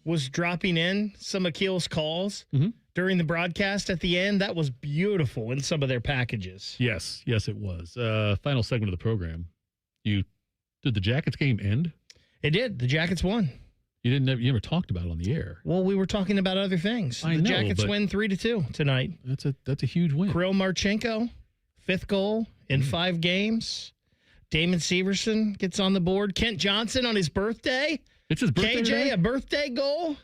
was dropping in some Akil's calls during the broadcast at the end. That was beautiful in some of their packages. Yes, it was. Final segment of the program. Did the Jackets game end? It did. The Jackets won. You never talked about it on the air. Well, we were talking about other things. The Jackets win 3-2 tonight. That's a huge win. Kirill Marchenko, 5th goal in 5 games. Damon Severson gets on the board. Kent Johnson on his birthday. It's his birthday KJ, today? a birthday goal.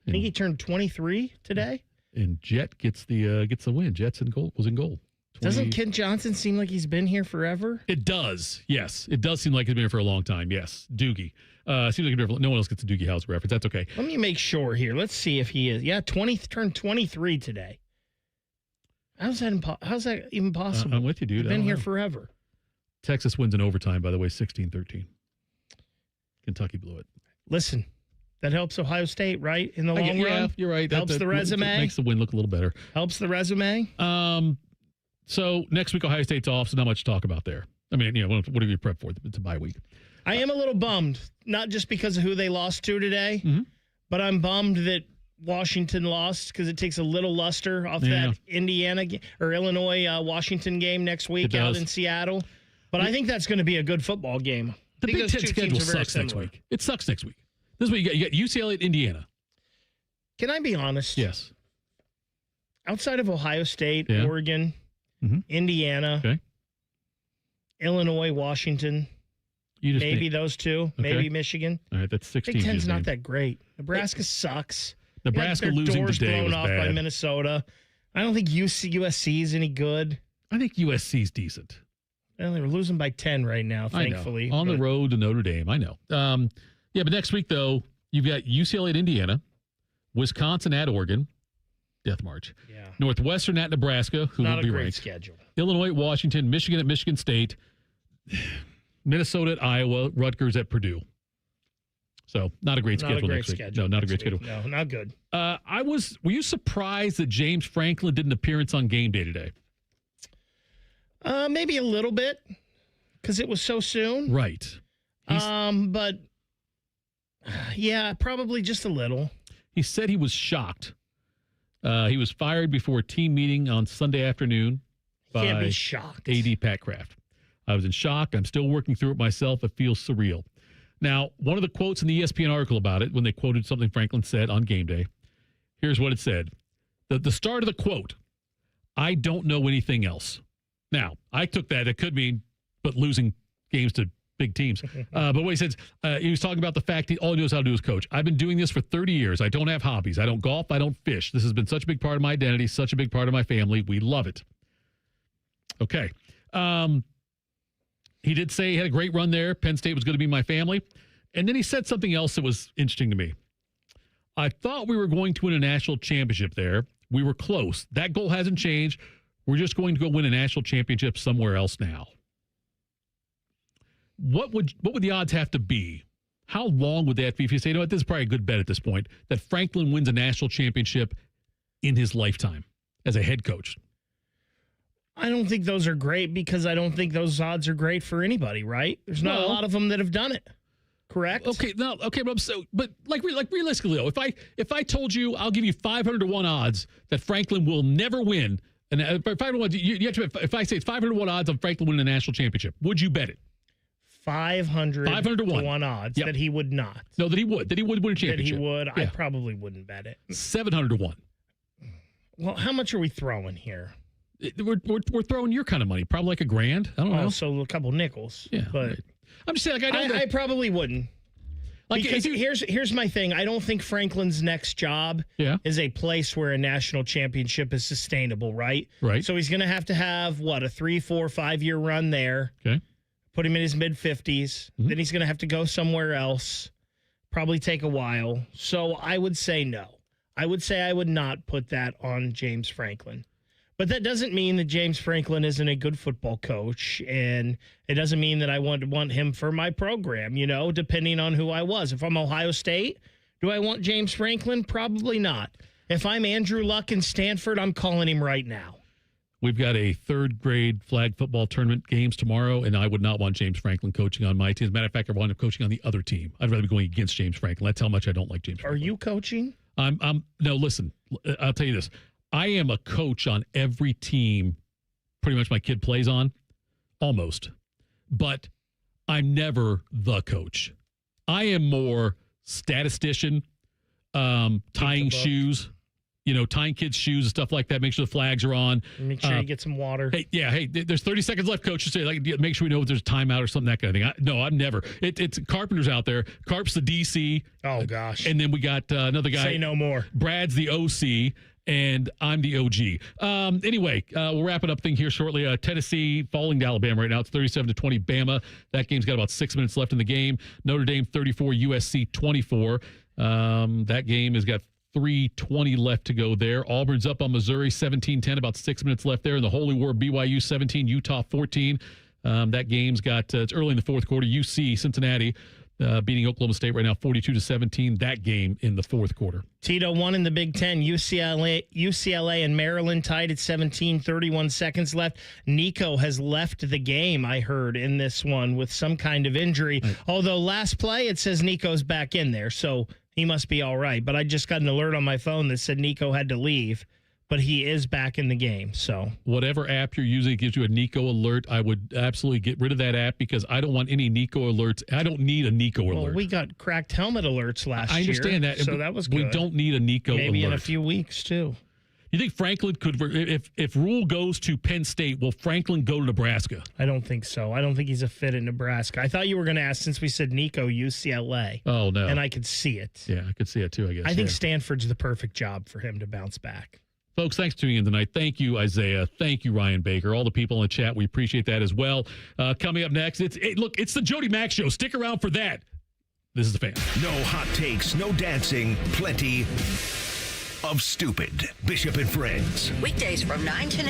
I think he turned 23 today. And Jet gets the win. Jet's in goal. Was in goal. Doesn't Kent Johnson seem like he's been here forever? It does. Yes, it does seem like he's been here for a long time. Yes, Doogie. Seems like no one else gets a Doogie Howse reference. That's okay. Let me make sure here. Let's see if he is. Yeah, turned 23 today. How's that even possible? I'm with you, dude. He's been here forever. Texas wins in overtime, by the way, 16-13. Kentucky blew it. Listen, that helps Ohio State, right? In the long run? Yeah, you're right. Helps the resume. Makes the win look a little better. Helps the resume. So next week, Ohio State's off, so not much to talk about there. I mean, what have you prepped for? It's a bye week. I am a little bummed, not just because of who they lost to today, but I'm bummed that Washington lost because it takes a little luster off that Indiana or Illinois Washington game next week out in Seattle. But I think that's going to be a good football game. The Big Ten schedule sucks next week. It sucks next week. This week you got UCLA at Indiana. Can I be honest? Yes. Outside of Ohio State, Oregon, Indiana, Illinois, Washington, maybe those two, maybe Michigan. All right, that's 16. Big Ten's not that great. Nebraska sucks. Nebraska losing today blown was off bad. by Minnesota. I don't think USC is any good. I think USC's decent. Well, they're losing by 10 right now, thankfully. On the road to Notre Dame, I know. But next week, though, you've got UCLA at Indiana, Wisconsin at Oregon, Death March. Yeah. Northwestern at Nebraska, who not will be a great ranked. Schedule. Illinois, Washington, Michigan at Michigan State, Minnesota at Iowa, Rutgers at Purdue. So not a great schedule next week. No, not a great schedule. No, not good. Were you surprised that James Franklin did an appearance on game day today? Maybe a little bit because it was so soon. Right. But yeah, probably just a little. He said he was shocked. He was fired before a team meeting on Sunday afternoon by Can't be shocked. AD Pat Kraft. I was in shock. I'm still working through it myself. It feels surreal. Now, one of the quotes in the ESPN article about it, when they quoted something Franklin said on game day, here's what it said. The start of the quote, I don't know anything else. Now, I took that. It could mean, but losing games to big teams. But what he says, he was talking about the fact that all he knows how to do is coach. I've been doing this for 30 years. I don't have hobbies. I don't golf. I don't fish. This has been such a big part of my identity, such a big part of my family. We love it. Okay. He did say he had a great run there. Penn State was going to be my family. And then he said something else that was interesting to me. I thought we were going to win a national championship there. We were close. That goal hasn't changed. We're just going to go win a national championship somewhere else now. What would the odds have to be? How long would that be if you say, you know what, this is probably a good bet at this point, that Franklin wins a national championship in his lifetime as a head coach? I don't think those are great because I don't think those odds are great for anybody, right? There's not a lot of them that have done it. Correct? Okay, but realistically though, if I told you I'll give you 500 to 1 odds that Franklin will never win, and you have to, if I say it's 500 to 1 odds on Franklin winning a national championship, would you bet it? 500 to 1 odds that he would not. No, that he would win a championship. That he would. Yeah. I probably wouldn't bet it. 700 to 1. Well, how much are we throwing here? We're throwing your kind of money, probably like $1,000. I don't know. So a couple nickels. Yeah, but right. I'm just saying, I probably wouldn't. Like, because here's my thing. I don't think Franklin's next job is a place where a national championship is sustainable, right? Right. So he's going to have what, a 3, 4, 5 year run there. Okay. Put him in his mid-50s. Mm-hmm. Then he's going to have to go somewhere else. Probably take a while. So I would say no. I would say I would not put that on James Franklin. But that doesn't mean that James Franklin isn't a good football coach, and it doesn't mean that I want him for my program, depending on who I was. If I'm Ohio State, do I want James Franklin? Probably not. If I'm Andrew Luck in Stanford, I'm calling him right now. We've got a 3rd grade flag football tournament games tomorrow, and I would not want James Franklin coaching on my team. As a matter of fact, I want him coaching on the other team. I'd rather be going against James Franklin. That's how much I don't like James Franklin. Are you coaching? No, listen, I'll tell you this. I am a coach on every team pretty much my kid plays on, almost. But I'm never the coach. I am more statistician, tying shoes, tying kids' shoes and stuff like that. Make sure the flags are on. Make sure you get some water. Hey, there's 30 seconds left, coach. Just say, make sure we know if there's a timeout or something, that kind of thing. I'm never. It's Carpenter's out there. Carp's the DC. Oh, gosh. And then we got another guy. Say no more. Brad's the OC. And I'm the OG. Anyway, we'll wrap it up thing here shortly. Tennessee falling to Alabama right now. It's 37-20 Bama. That game's got about 6 minutes left in the game. Notre Dame 34, USC 24. That game has got 3:20 left to go there. Auburn's up on Missouri 17-10, about 6 minutes left there. In the Holy War, BYU 17, Utah 14. That game's got, it's early in the fourth quarter. UC, Cincinnati, beating Oklahoma State right now 42-17. That game in the fourth quarter. Tito won in the Big Ten. UCLA and Maryland tied at 17, 31 seconds left. Nico has left the game, I heard, in this one with some kind of injury. Right. Although last play, it says Nico's back in there, so he must be all right. But I just got an alert on my phone that said Nico had to leave. But he is back in the game. So whatever app you're using gives you a Nico alert. I would absolutely get rid of that app because I don't want any Nico alerts. I don't need a Nico alert. Well, we got cracked helmet alerts last year. I understand that. So that was good. We don't need a Nico alert. Maybe in a few weeks, too. You think Franklin could, if Rule goes to Penn State, will Franklin go to Nebraska? I don't think so. I don't think he's a fit in Nebraska. I thought you were going to ask, since we said Nico, UCLA. Oh, no. And I could see it. Yeah, I could see it, too, I guess. I think Stanford's the perfect job for him to bounce back. Folks, thanks for tuning in tonight. Thank you, Isaiah. Thank you, Ryan Baker. All the people in the chat, we appreciate that as well. Coming up next, it's the Jody Mack Show. Stick around for that. This is The Fan. No hot takes, no dancing, plenty of stupid. Bishop and Friends. Weekdays from 9 to noon.